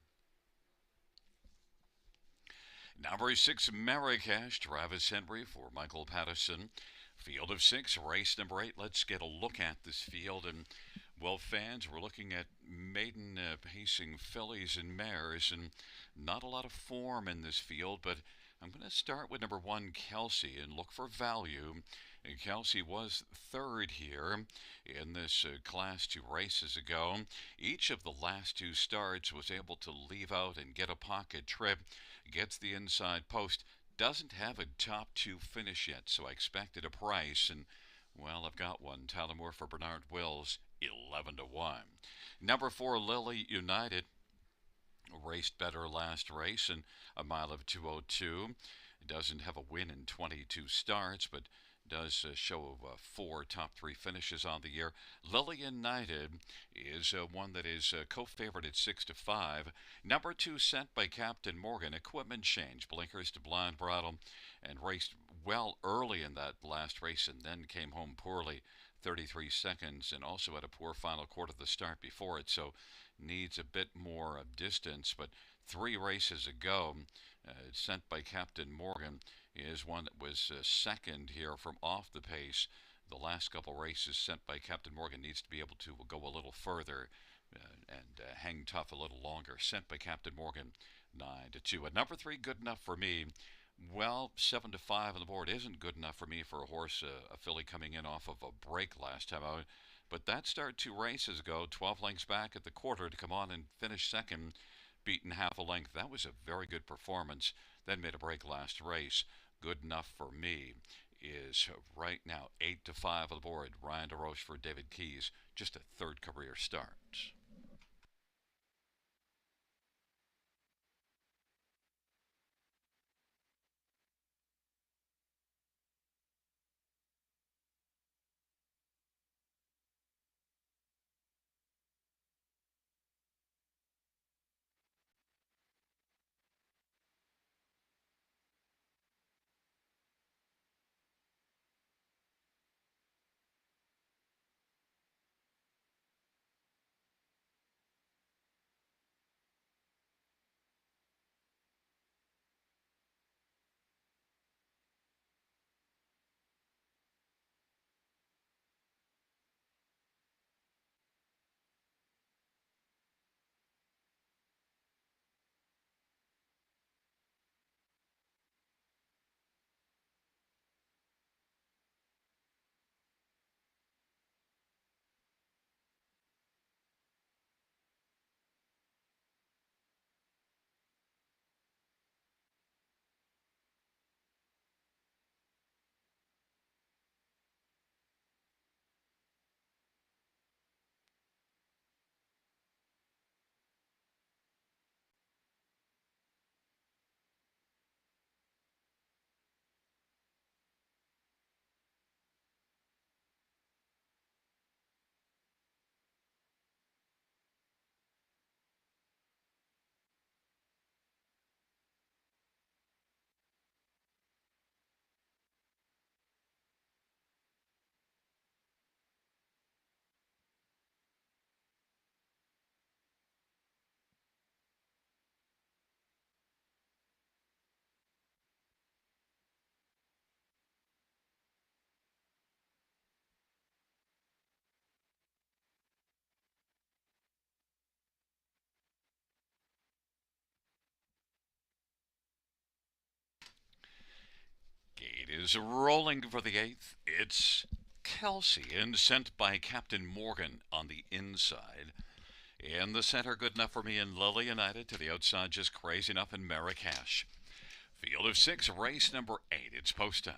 Number 6, Marrakesh. Travis Henry for Michael Patterson. Field of 6, race number 8. Let's get a look at this field. And, well, fans, we're looking at maiden pacing fillies and mares, and not a lot of form in this field, but I'm going to start with number 1, Kelsey, and look for value. And Kelsey was third here in this class 2 races ago. Each of the last 2 starts was able to leave out and get a pocket trip, gets the inside post, doesn't have a top 2 finish yet, so I expected a price, and, well, I've got one. Tullamore for Bernard Wills, 11-1. Number 4, Lily United, raced better last race in a mile of 2:02. It doesn't have a win in 22 starts, but does show 4 top 3 finishes on the year. Lily United is one that is co-favored at 6-5. Number 2, sent by Captain Morgan. Equipment change, blinkers to blind bridle, and raced well early in that last race and then came home poorly, 33 seconds, and also had a poor final quarter of the start before it, so needs a bit more distance. But 3 races ago, sent by Captain Morgan, is one that was second here from off the pace. The last couple races sent by Captain Morgan needs to be able to go a little further and hang tough a little longer. Sent by Captain Morgan, 9-2. At number 3, Good Enough for Me. Well, 7-5 on the board isn't good enough for me for a horse, a filly coming in off of a break last time out. But that start 2 races ago, 12 lengths back at the quarter to come on and finish second, beaten half a length. That was a very good performance. Then made a break last race. Good Enough for Me is right now 8-5 on the board. Ryan DeRoche for David Keys, just a 3rd career start. Gate is rolling for the 8th. It's Kelsey, and sent by Captain Morgan on the inside. In the center, Good Enough for Me and Lily United. To the outside, Just Crazy Enough and Marrakesh. Field of 6, race number 8. It's post time.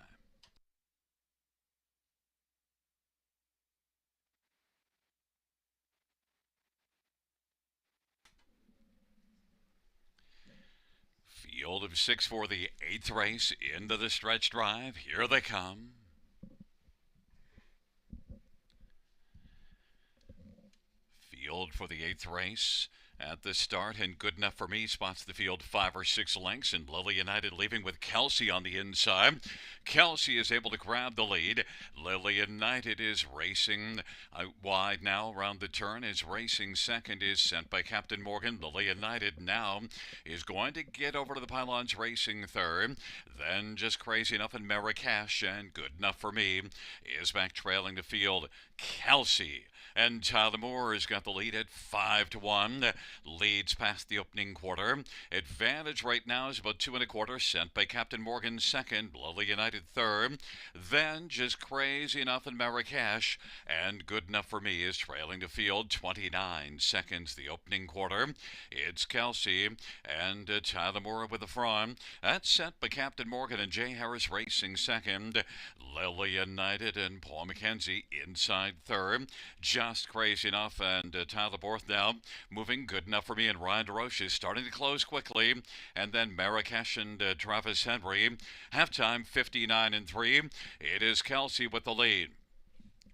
of 6 for the 8th race into the stretch drive. Here they come. Field for the 8th race at the start, and Good Enough for Me spots the field 5 or 6 lengths, and Lily United leaving with Kelsey on the inside. Kelsey is able to grab the lead. Lily United is racing out wide now around the turn. Is racing second is Sent by Captain Morgan. Lily United now is going to get over to the pylons, racing third. Then Just Crazy Enough and Marrakesh, and Good Enough for Me is back trailing the field. Kelsey and Tyler Moore has got the lead at 5-1. Leads past the opening quarter. Advantage right now is about 2 1/4. Sent by Captain Morgan second. Lily United third. Then Just Crazy Enough and Marrakesh, and Good Enough for Me is trailing the field 29 seconds. The opening quarter. It's Kelsey and Tyler Moore with the front. That's Sent by Captain Morgan and Jay Harris racing second. Lily United and Paul McKenzie inside third. Just Crazy Enough and Tyler Borth now moving. Good Enough for Me and Ryan DeRoche is starting to close quickly. And then Marrakesh and Travis Henry. Halftime 59-3. It is Kelsey with the lead.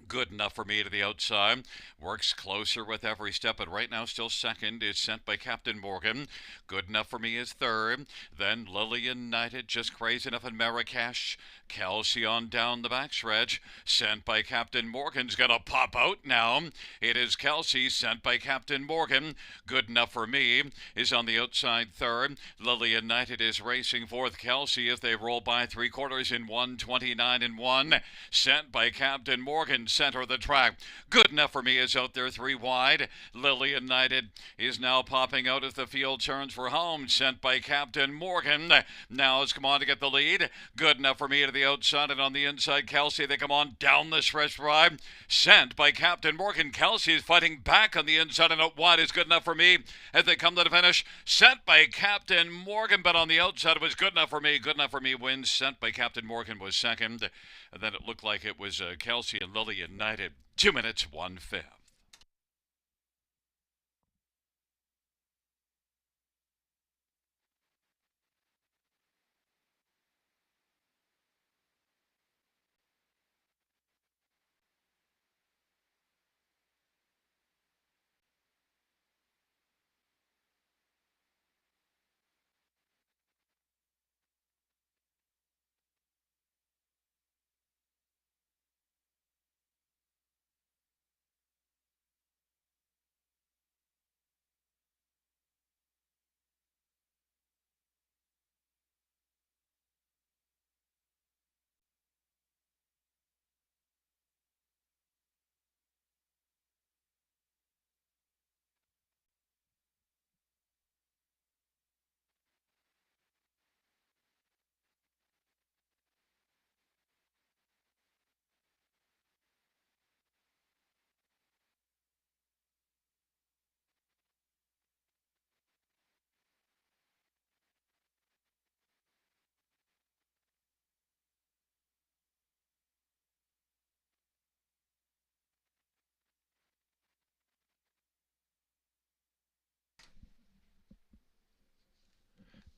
Good Enough for Me to the outside. Works closer with every step, but right now still second is Sent by Captain Morgan. Good Enough for Me is third. Then Lily United, Just Crazy Enough and Marrakesh. Kelsey on down the backstretch. Sent by Captain Morgan's going to pop out now. It is Kelsey, Sent by Captain Morgan. Good Enough for Me is on the outside third. Lily United is racing fourth. Kelsey as they roll by 3/4 in 1:29-1. Sent by Captain Morgan, center of the track. Good Enough for Me is out there 3 wide. Lily United is now popping out as the field turns for home. Sent by Captain Morgan. Now has come on to get the lead. Good Enough for Me to the outside, and on the inside Kelsey. They come on down the stretch drive. Sent by Captain Morgan. Kelsey is fighting back on the inside, and out wide is Good Enough for Me as they come to the finish. Sent by Captain Morgan, but on the outside it was Good Enough for Me. Good Enough for Me wins. Sent by Captain Morgan was second. And then it looked like it was Kelsey and Lily United. 2 minutes, 1/5.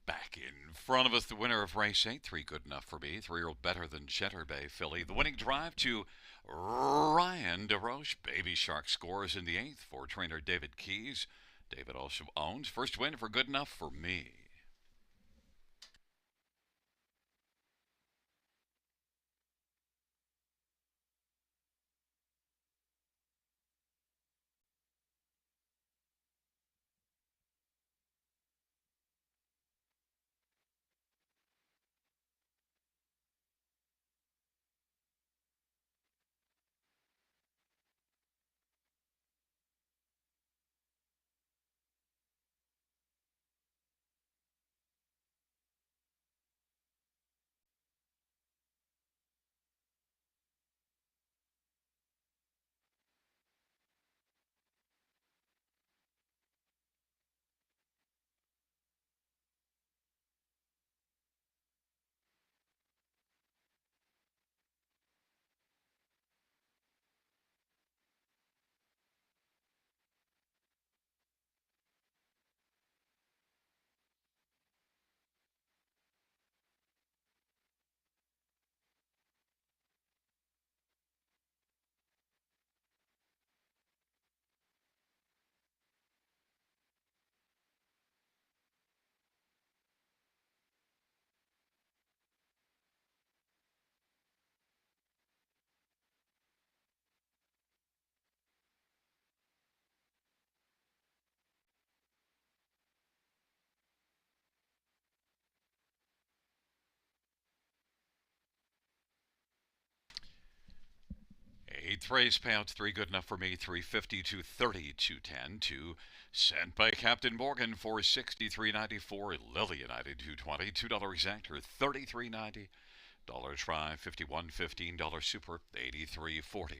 Back in front of us, the winner of race 8, 3 Good Enough for Me, 3-year-old better than Cheddar Bay Filly. The winning drive to Ryan DeRoche. Baby Shark scores in the 8th for trainer David Keys. David also owns first win for Good Enough for Me. Eighth race payouts three good enough for me. 350 to 3210 to sent by Captain Morgan for 63.94. Lily United 220. $2 exactor 33.90. Dollars try 51 $15 super 83.40.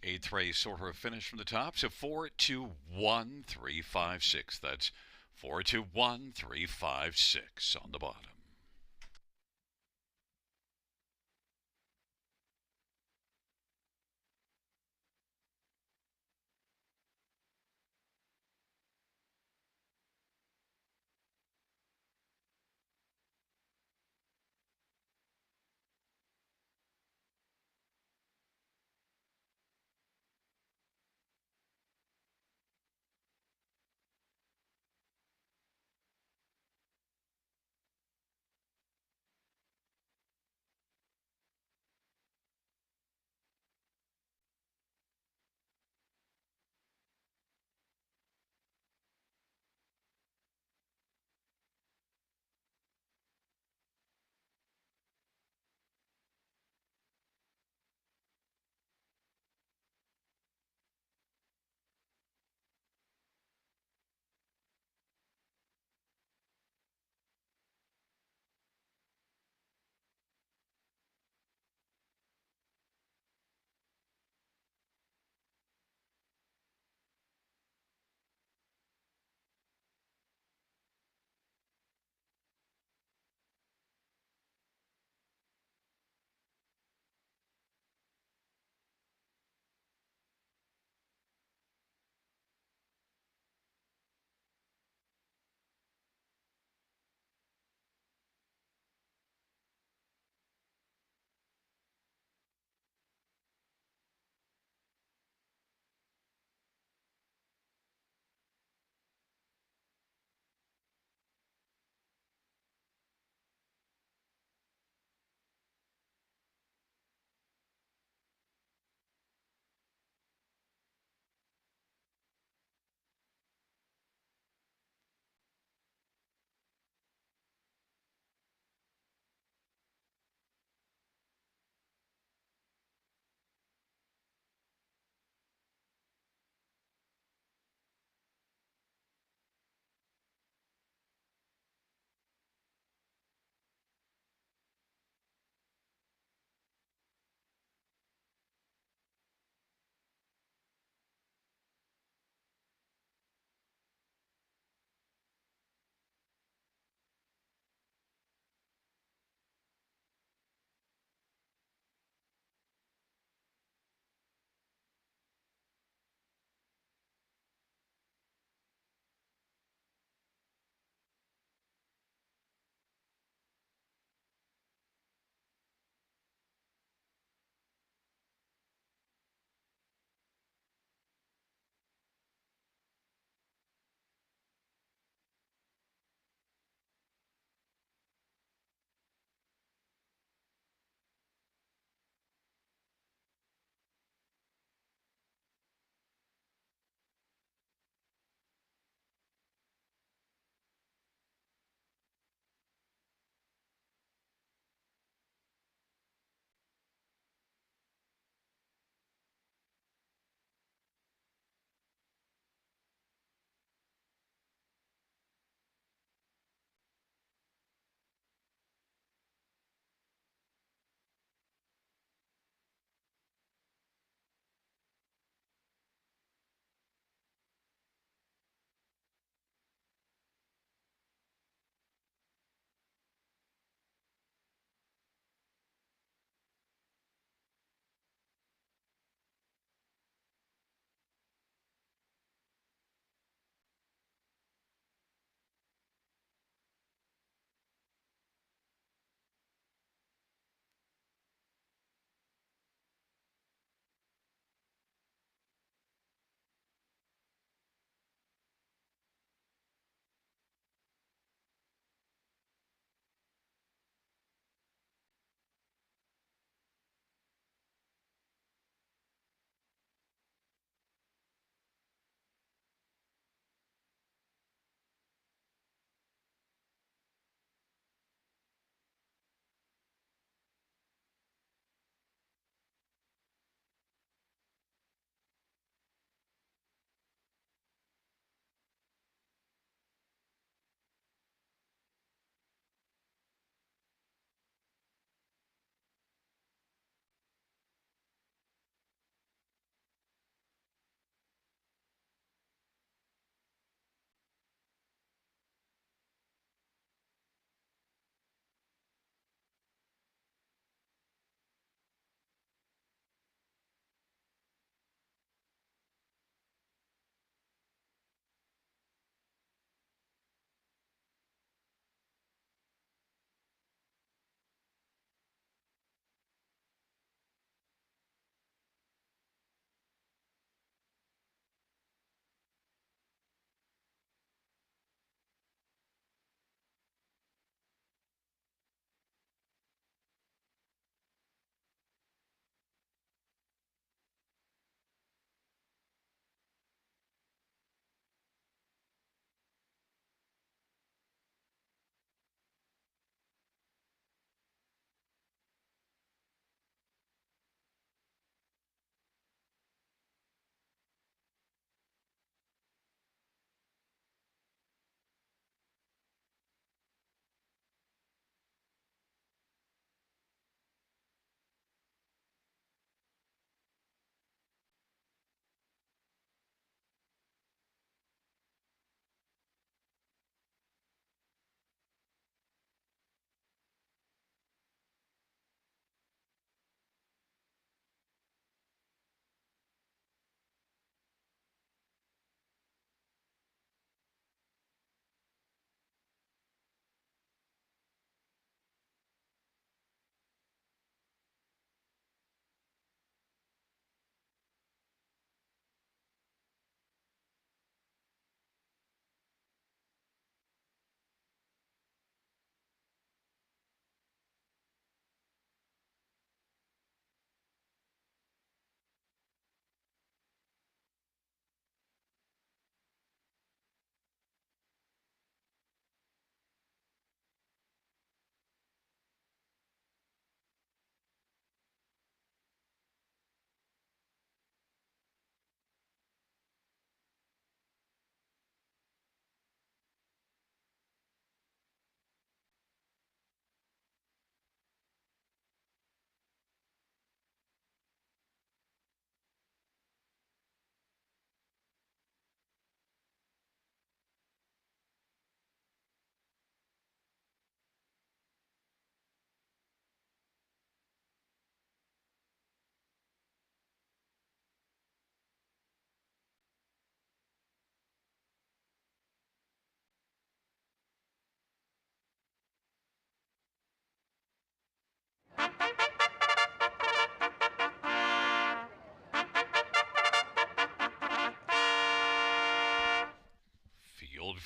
Eighth race sort of finish from the top. So 4-2-1-3-5-6. That's 4-2-1-3-5-6 on the bottom.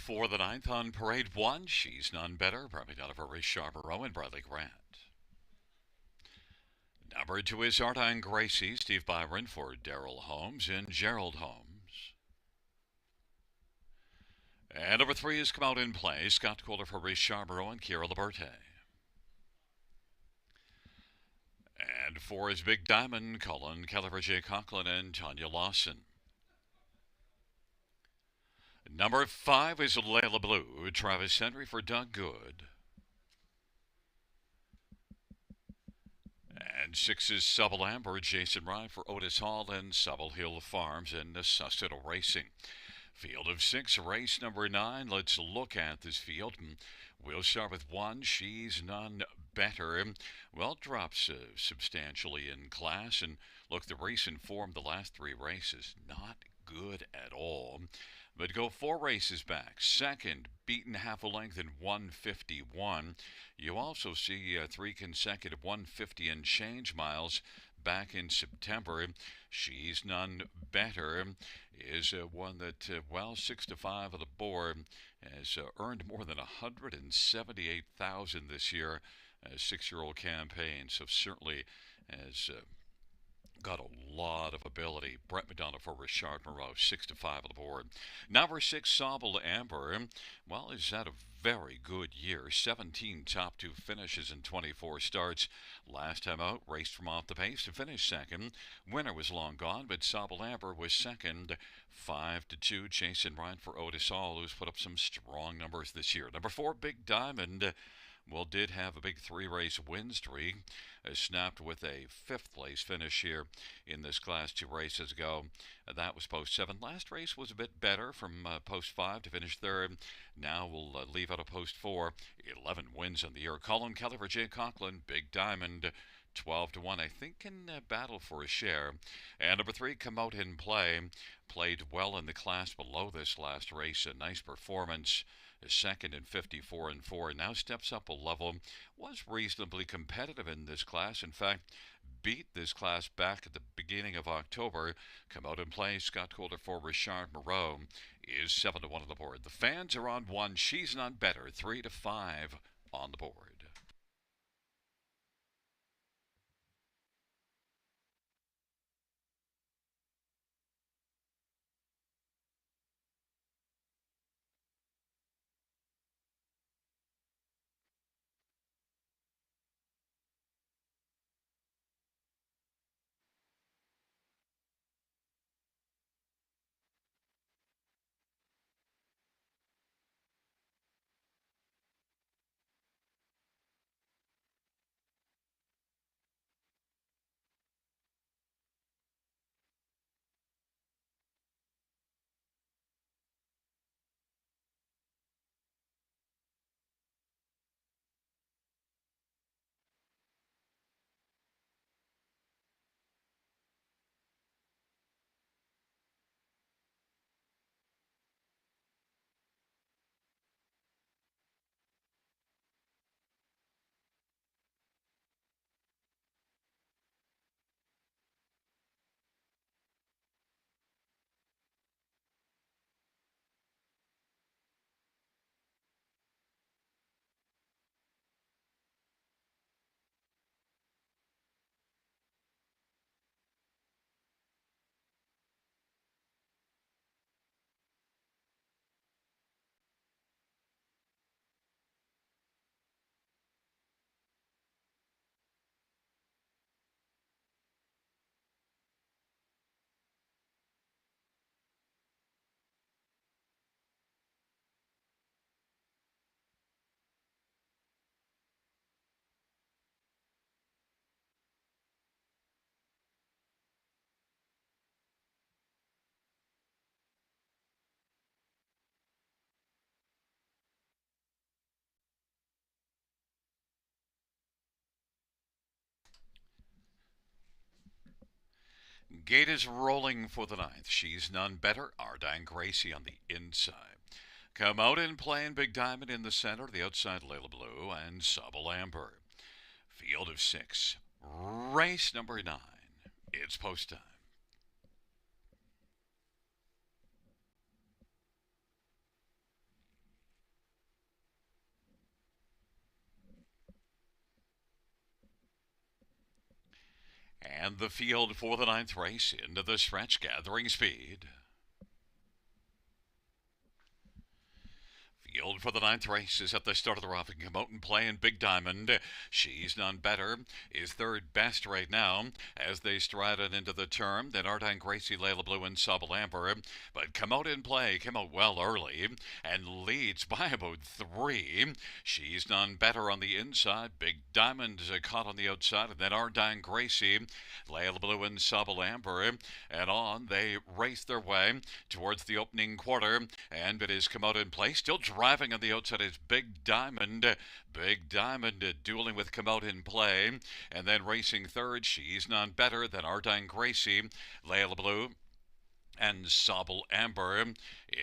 for the ninth on parade one. She's none better. Probably out of her race Charbonneau and Bradley Grant. Number 2 is Ardine Gracie, Steve Byron for Daryl Holmes and Gerald Holmes. And number 3 is Come Out and Play, Scott Kohler for race Charbonneau and Kira Liberte. And 4 is Big Diamond, Colin Keller for Jay Conklin and Tanya Lawson. Number 5 is Layla Blue, Travis Henry for Doug Good. And 6 is Subble Amber, Jason Ryan for Otis Hall and Subble Hill Farms and Susseto Racing. Field of 6, race number 9. Let's look at this field. We'll start with 1. She's none better. Well, drops substantially in class. And look, the recent form, the last 3 races, not good at all. But go 4 races back. Second, beaten half a length in 151. You also see 3 consecutive 150 and change miles back in September. She's none better is one that, 6 to 5 of the board, has earned more than $178,000 this year. A 6-year-old campaign, so certainly has got a lot of ability. Brett McDonough for Richard Moreau, 6 to 5 on the board. Number 6, Sobble Amber. Well, he's had a very good year. 17 top 2 finishes in 24 starts. Last time out, raced from off the pace to finish second. Winner was long gone, but Sobble Amber was second. 5 to 2, Jason Ryan for Otis Hall, who's put up some strong numbers this year. Number 4, Big Diamond. Well, did have a big 3-race win streak. Snapped with a 5th place finish here in this class 2 races ago. That was post 7. Last race was a bit better from post 5 to finish 3rd. Now we'll leave out a post 4. 11 wins on the year. Colin Kelly for Jay Conklin. Big Diamond. 12 to 1, I think, can battle for a share. And number 3, Come Out and Play. Played well in the class below this last race. A nice performance. Second in 54 and 4. Now steps up a level. Was reasonably competitive in this class. In fact, beat this class back at the beginning of October. Come Out and Play. Scott Kohler for Richard Moreau is 7 to 1 on the board. The fans are on 1. She's none better. 3 to 5 on the board. Gate is rolling for the ninth. She's none better. Ardine Gracie on the inside. Come Out and Play in Big Diamond in the center. The outside, Layla Blue and Sobble Amber. Field of 6. Race number 9. It's post time. And the field for the ninth race into the stretch, gathering speed. Field for the ninth race is at the start of the rough and come out and play in Big Diamond. She's None Better is third best right now as they stride it into the turn. Then Ardine Gracie, Layla Blue, and Sobble Amber. But Come Out and Play came out well early and leads by about 3. She's None Better on the inside. Big Diamond is caught on the outside. And then Ardine Gracie, Layla Blue, and Sobble Amber. And on they race their way towards the opening quarter. And it is Come Out and Play. Still driving on the outside is Big Diamond. Big Diamond dueling with Come Out and Play. And then racing third, She's None Better than Ardine Gracie, Layla Blue, and Sobble Amber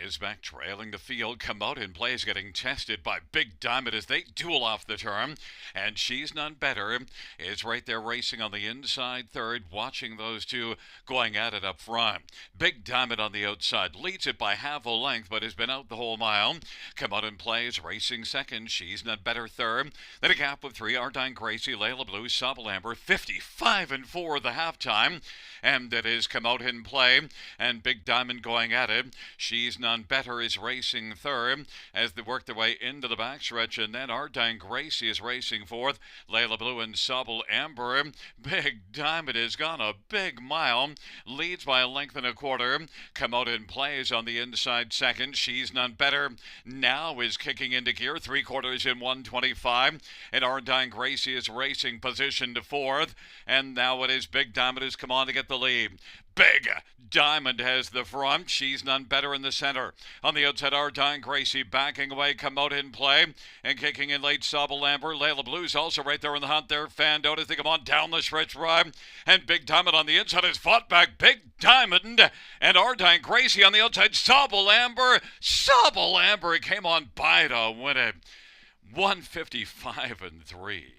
is back trailing the field. Come Out and Play is getting tested by Big Diamond as they duel off the turn. And She's None Better is right there racing on the inside third, watching those two going at it up front. Big Diamond on the outside leads it by half a length, but has been out the whole mile. Come Out and Play is racing second. She's None Better third. Then a gap of 3, Ardine Gracie, Layla Blue, Sobble Amber, 55-4 the halftime. And that is Come Out and Play and Big Diamond going at it. She's None Better is racing third as they work their way into the backstretch, and then Ardine Gracie is racing fourth. Layla Blue and Sobble Amber. Big Diamond has gone a big mile, leads by a length and a quarter. Come Out and Play is on the inside second. She's None Better now is kicking into gear, 3/4 in 125, and Ardine Gracie is racing position to fourth, and now it is Big Diamond has come on to get the lead. Big Diamond has the front. She's None Better in the center. On the outside, Ardine Gracie backing away. Come Out and Play and kicking in late. Sobble Amber. Layla Blue's also right there in the hunt. They're fanned out as they come on down the stretch ride. And Big Diamond on the inside has fought back. Big Diamond and Ardine Gracie on the outside. Sobble Amber. Sobble Amber came on by to win it. 155-3.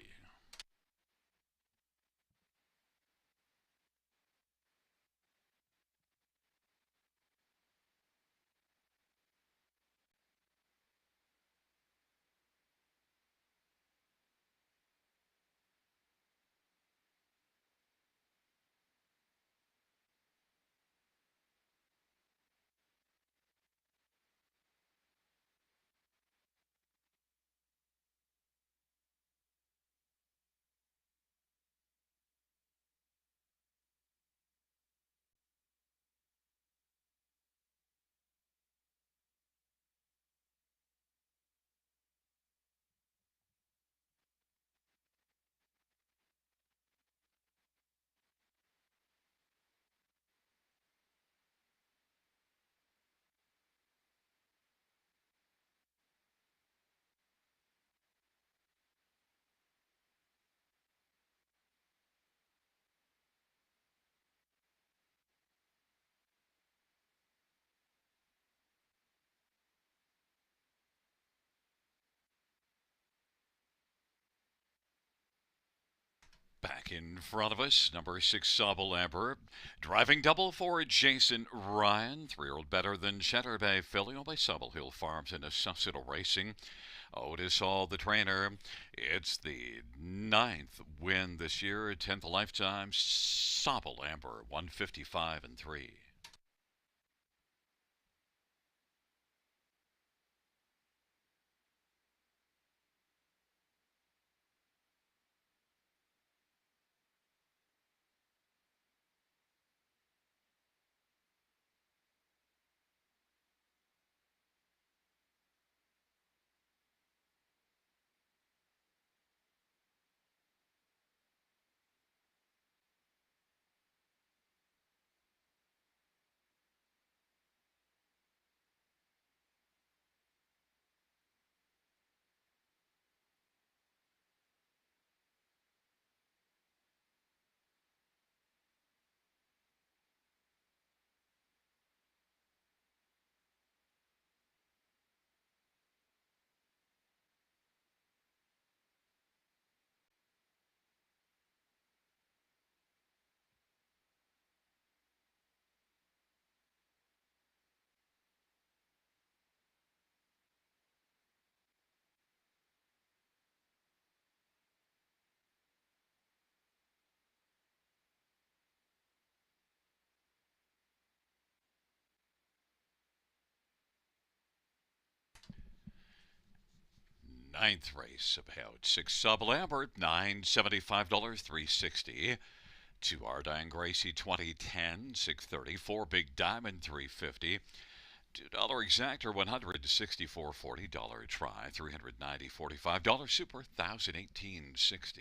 Back in front of us, number 6, Sobble Amber. Driving double for Jason Ryan. 3-year-old Better Than Cheddar Bay filly by Sobble Hill Farms in Sussex Racing. Otis Hall, the trainer. It's the 9th win this year, 10th lifetime. Sobble Amber, 155-3. ninth race about 6 Sub Lambert, $975, 360. 2 Ardine Gracie 2010, 630. 4 Big Diamond 350. $2 exactor 164.40. Dollar try 390.45. Dollar super 1018.60.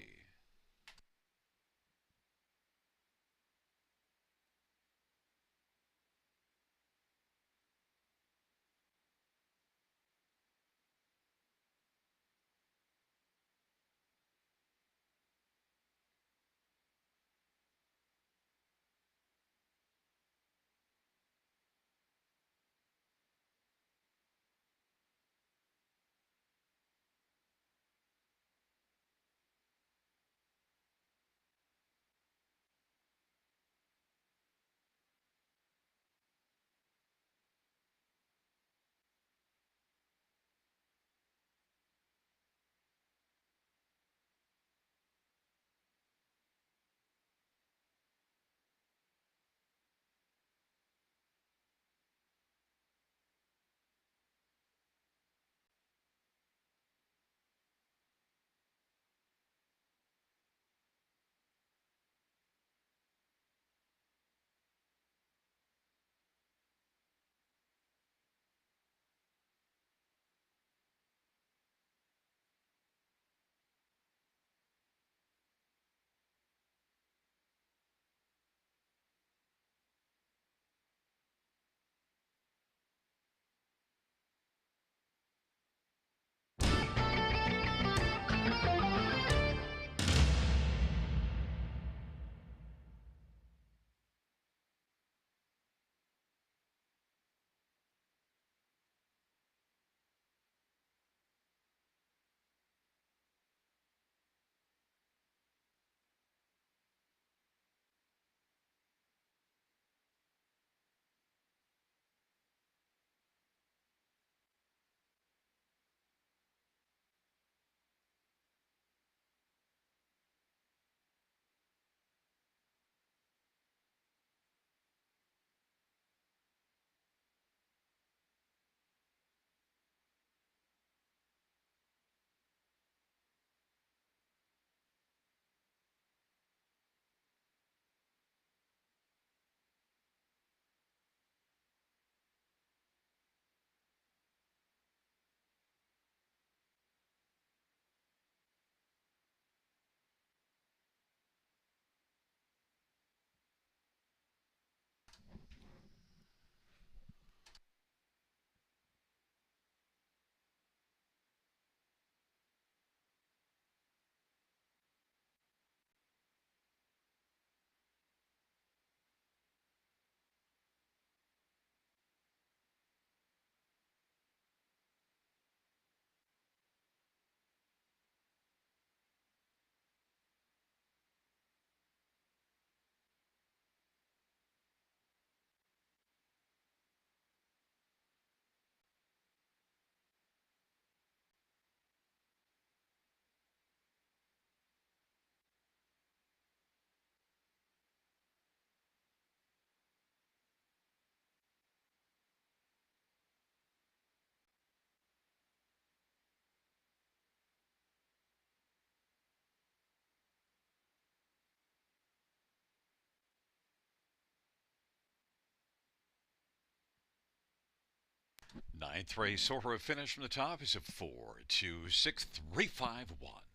Ninth race order of finish from the top is a 4-2-6-3-5-1.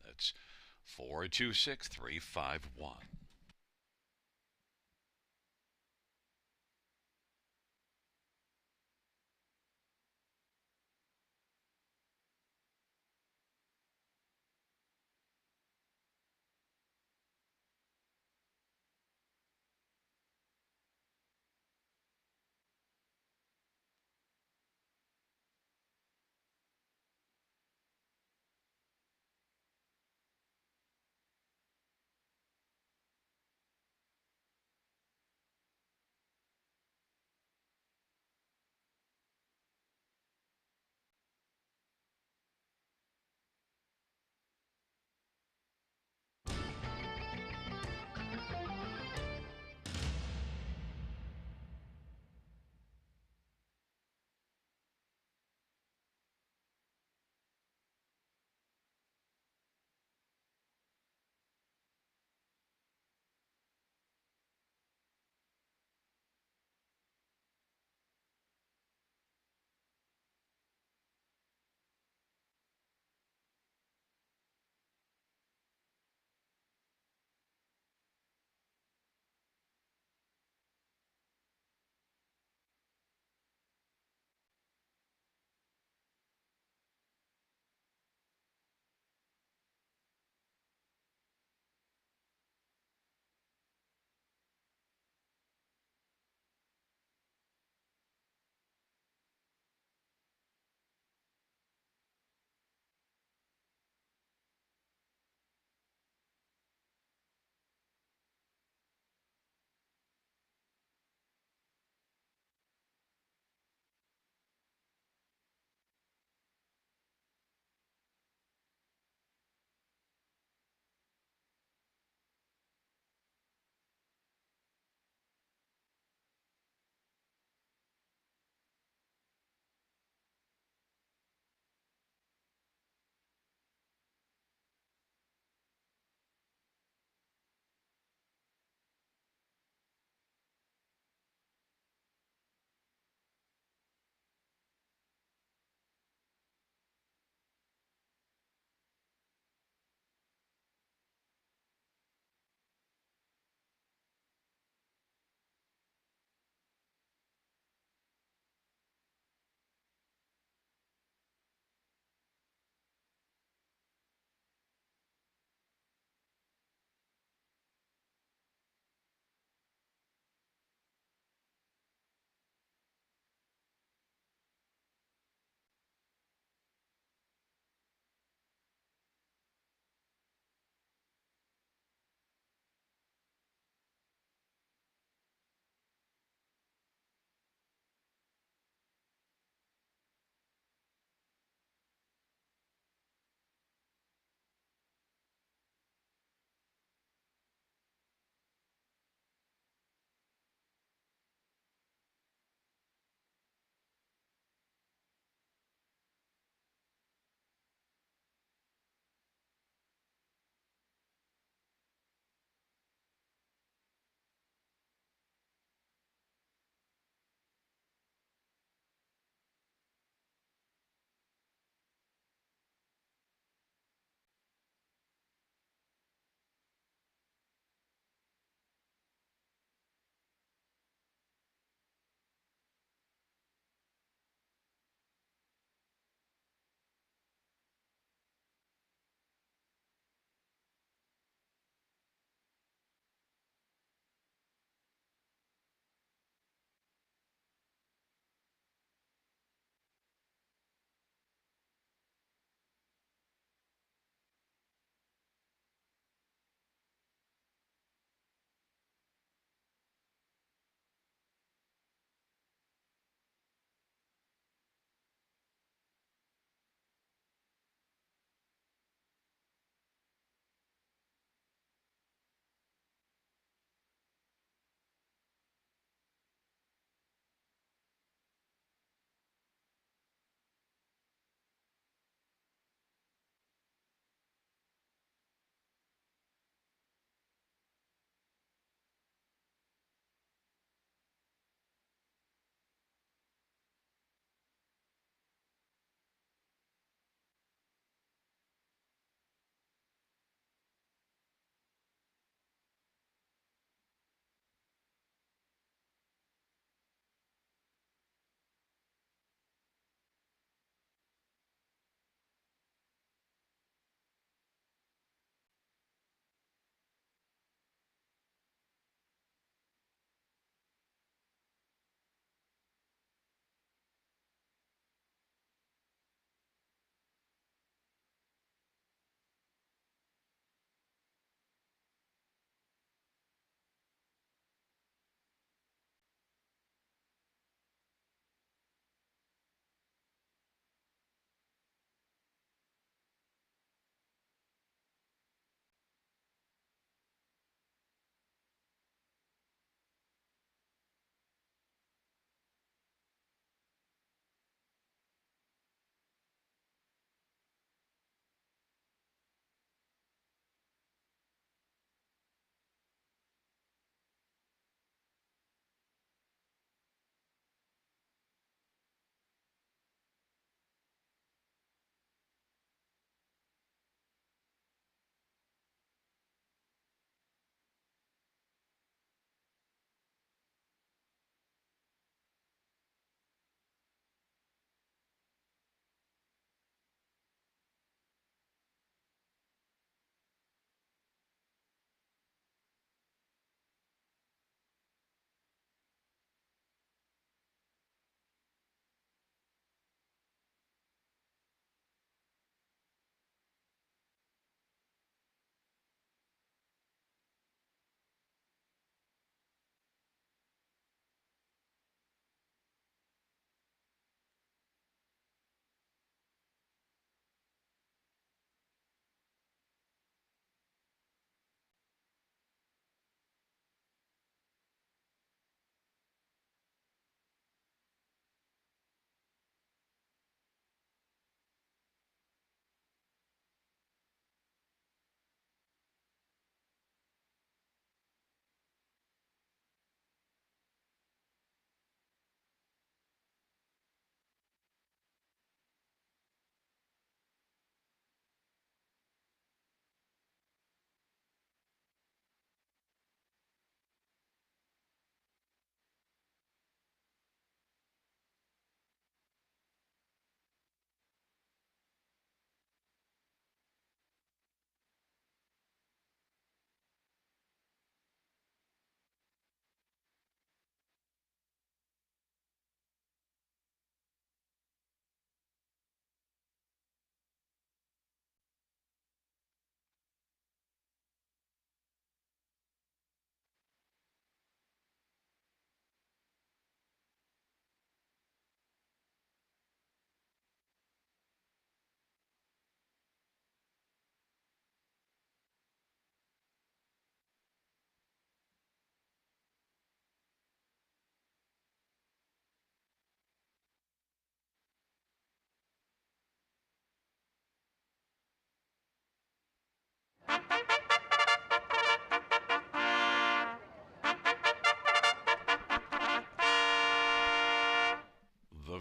That's 4-2-6-3-5-1.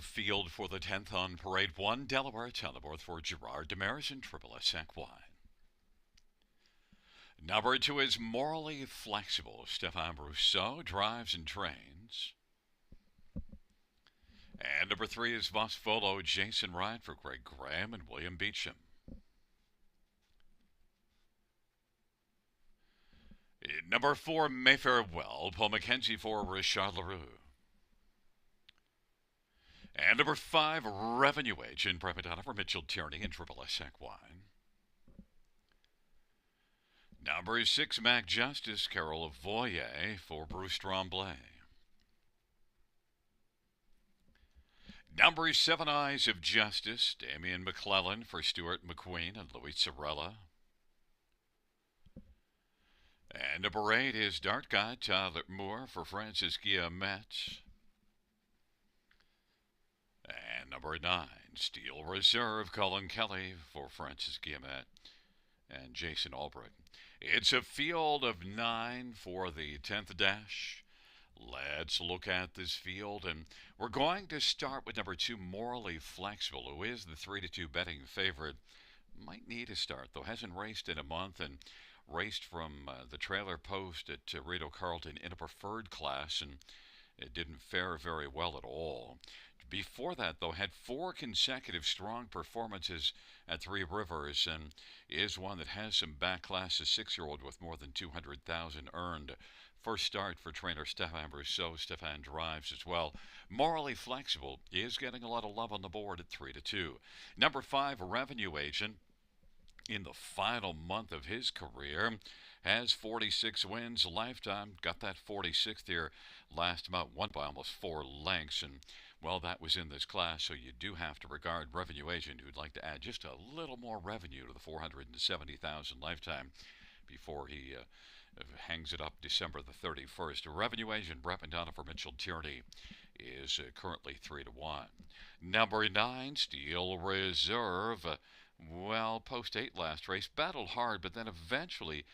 field for the 10th on Parade 1, Delaware, Teleworth for Gerard Damaris and Triple S Equine. Number 2 is Morally Flexible. Stefan Brousseau drives and trains. And number 3 is Vosvolo Jason Ryan for Greg Graham and William Beecham. Number 4, Mayfair Well, Paul McKenzie for Richard LaRue. And number 5, Revenue Agent, Brett Madonna for Mitchell Tierney and Triple S Equine. Number 6, Mac Justice, Carol Voyer for Bruce Tremblay. Number 7, Eyes of Justice, Damian McClellan for Stuart McQueen and Louis Sorella. And number 8 is Dart Guy, Tyler Moore for Francis Guillemette. And number 9, Steel Reserve, Colin Kelly for Francis Guillemette and Jason Albrecht. It's a field of 9 for the 10th dash. Let's look at this field, and we're going to start with number 2, Morally Flexible, who is the 3-2 betting favorite. Might need a start, though. Hasn't raced in a month and raced from the trailer post at Rito Carlton in a preferred class, and it didn't fare very well at all. Before that, though, had 4 consecutive strong performances at Three Rivers and is one that has some back class, a 6-year-old with more than 200,000 earned. First start for trainer Stefan Brousseau. Stefan drives as well. Morally Flexible is getting a lot of love on the board at 3-2. Number 5, Revenue Agent, in the final month of his career, has 46 wins lifetime. Got that 46th here last month, won by almost 4 lengths, and well, that was in this class, so you do have to regard Revenue Agent, who'd like to add just a little more revenue to the 470,000 lifetime before he hangs it up December the 31st. Revenue Agent, Brett Madonna for Mitchell Tierney, is currently 3-1. Number 9, Steel Reserve. Well, post 8 last race, battled hard, but then eventually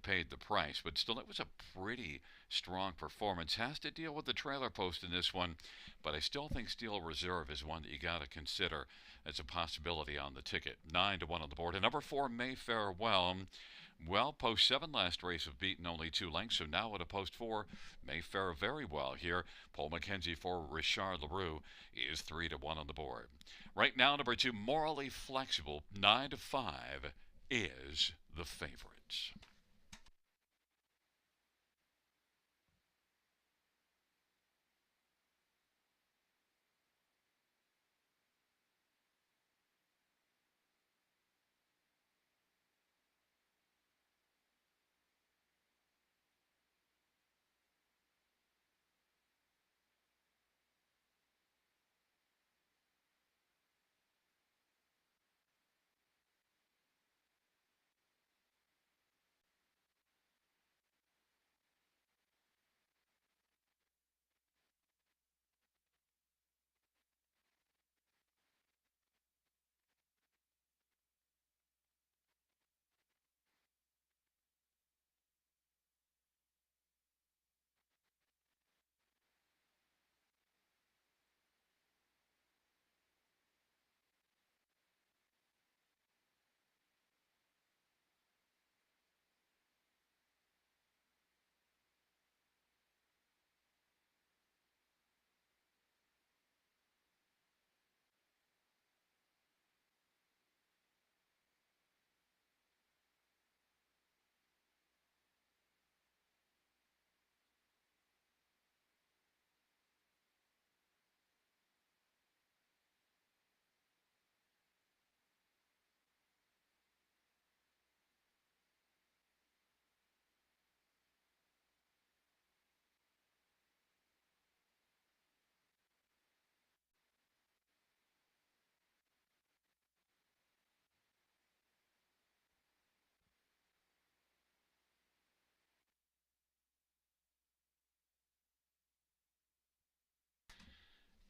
paid the price. But still, it was a pretty strong performance. Has to deal with the trailer post in this one, but I still think Steel Reserve is one that you got to consider as a possibility on the ticket. 9-1 on the board. And number 4, Mayfair Well, post 7 last race have beaten only 2 lengths, so now at a post 4, Mayfair very well here. Paul McKenzie for Richard LaRue is 3-1 on the board. Right now, number 2, Morally Flexible, 9-5, is the favorite.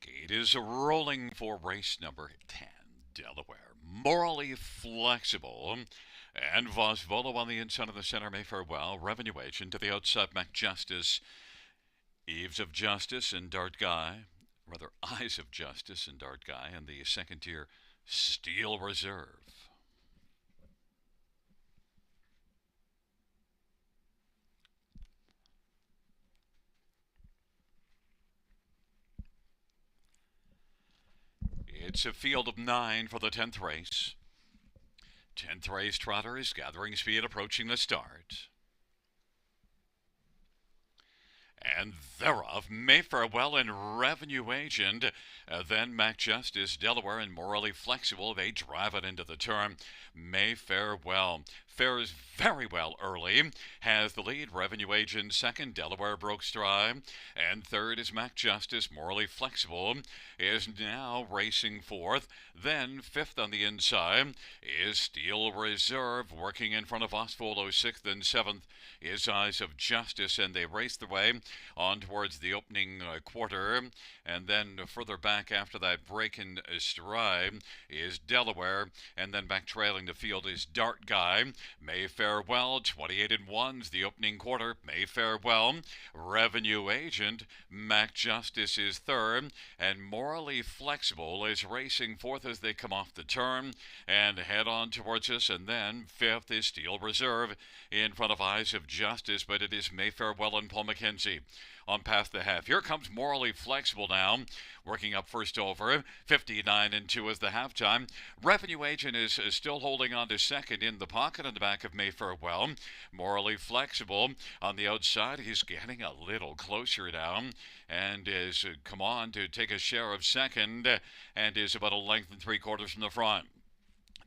It is rolling for race number 10, Delaware. Morally Flexible. And Vosvolo on the inside of the center, Mayfair Well. Revenue Agent to the outside, Mac Justice. Eves of Justice and Dart Guy. rather Eyes of Justice and Dart Guy, and the second tier Steel Reserve. It's a field of 9 for the 10th race. 10th race trotter is gathering speed approaching the start. And thereof Mayfarewell and Revenue Agent. Then Mac Justice, Delaware, and Morally Flexible. They drive it into the turn. Mayfarewell fares very well early. Has the lead. Revenue Agent second. Delaware broke stride. And third is Mac Justice. Morally Flexible is now racing fourth. Then fifth on the inside is Steel Reserve. Working in front of Oswaldo sixth and seventh is Eyes of Justice. And they race the way on towards the opening quarter. And then further back after that break in stride is Delaware. And then back trailing the field is Dart Guy. Mayfarewell, 28 and 1's the opening quarter. Mayfarewell, Revenue Agent. Mac Justice is third. And Morally Flexible is racing fourth as they come off the turn and head on towards us. And then fifth is Steel Reserve in front of Eyes of Justice, but it is Mayfarewell and Paul McKenzie on past the half. Here comes Morally Flexible now, working up first over. 59 and 2 is the halftime. Revenue Agent is still holding on to second in the pocket on the back of Mayfarewell. Morally Flexible on the outside. He's getting a little closer now and is come on to take a share of second and is about a length and 3/4 from the front.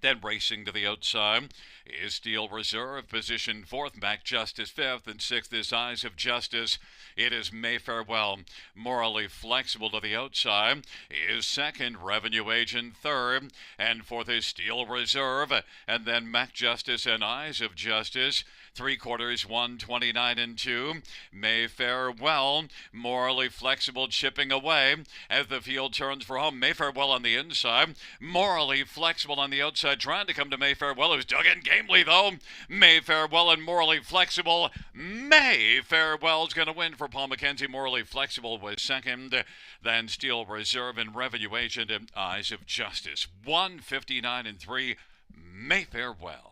Then racing to the outside is Steel Reserve, positioned fourth. Mac Justice fifth, and sixth is Eyes of Justice. It is Mayfarewell. Morally Flexible to the outside is second. Revenue Agent third, and fourth is Steel Reserve, and then Mac Justice and Eyes of Justice. 3/4, 129 and 2. Mayfarewell, Morally Flexible chipping away as the field turns for home. Mayfarewell on the inside, Morally Flexible on the outside, trying to come to Mayfarewell, who's dug in gamely though. Mayfarewell and Morally Flexible. Mayfarewell's going to win for Paul McKenzie. Morally Flexible was second. Then Steel Reserve and Revenue Agent and Eyes of Justice. 159 and 3. Mayfarewell.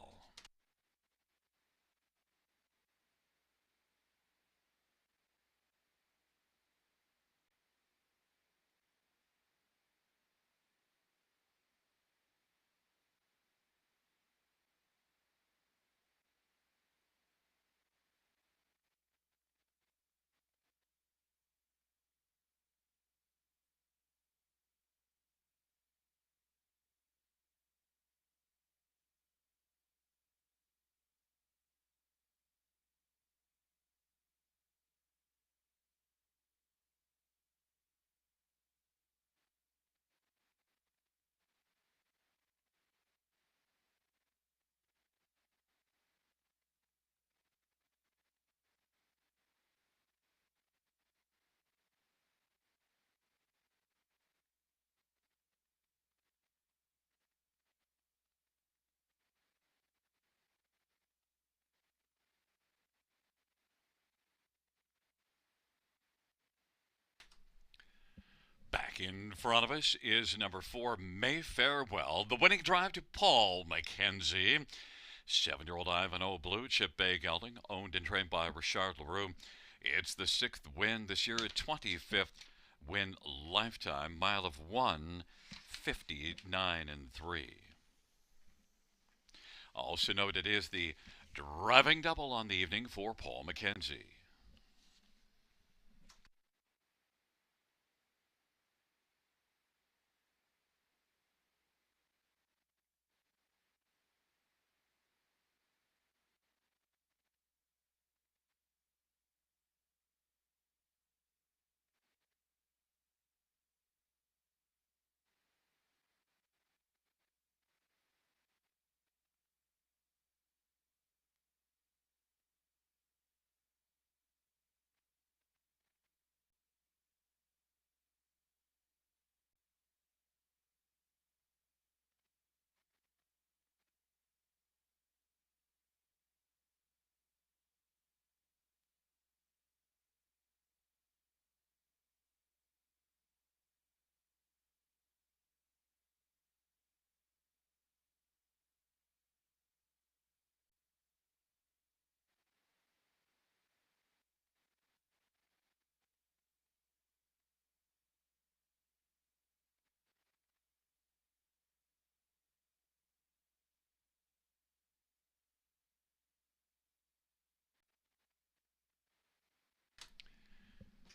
Back in front of us is number 4, Mayfarewell. The winning drive to Paul McKenzie. 7-year-old Ivanhoe Blue Chip Bay Gelding, owned and trained by Richard Leroux. It's the 6th win this year, a 25th win lifetime. Mile of 159 and 3. Also note it is the driving double on the evening for Paul McKenzie.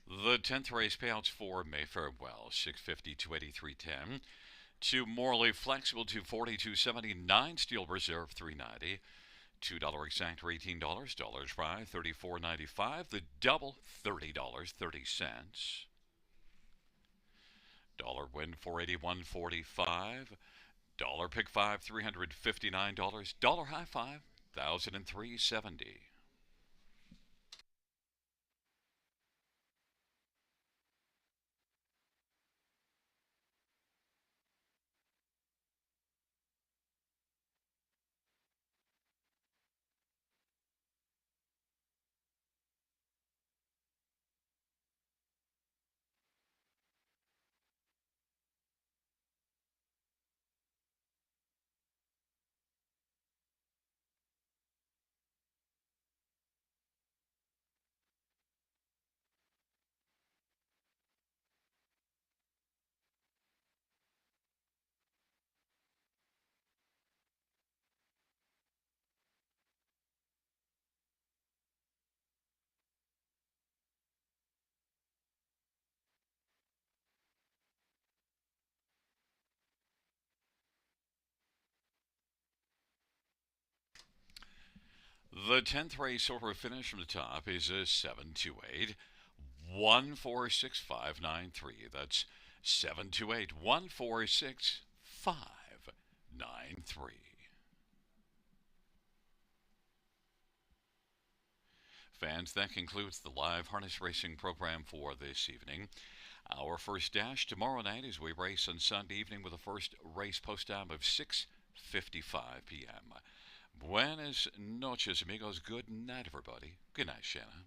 The 10th race payouts for Mayfair Wells, 650, 283.10. To Morley Flexible, 240, 279. Steel Reserve, 390. $2 exact or $18. Dollars by 34.95. The double, $30.30. Dollar win, 481.45. Dollar pick five, $359. Dollar high five, 1,003.70. The 10th race order finish from the top is a 728 146,593. That's 728 146,593. Fans, that concludes the live harness racing program for this evening. Our first dash tomorrow night as we race on Sunday evening with the first race post time of 6:55 p.m. Buenas noches, amigos. Good night, everybody. Good night, Shanna.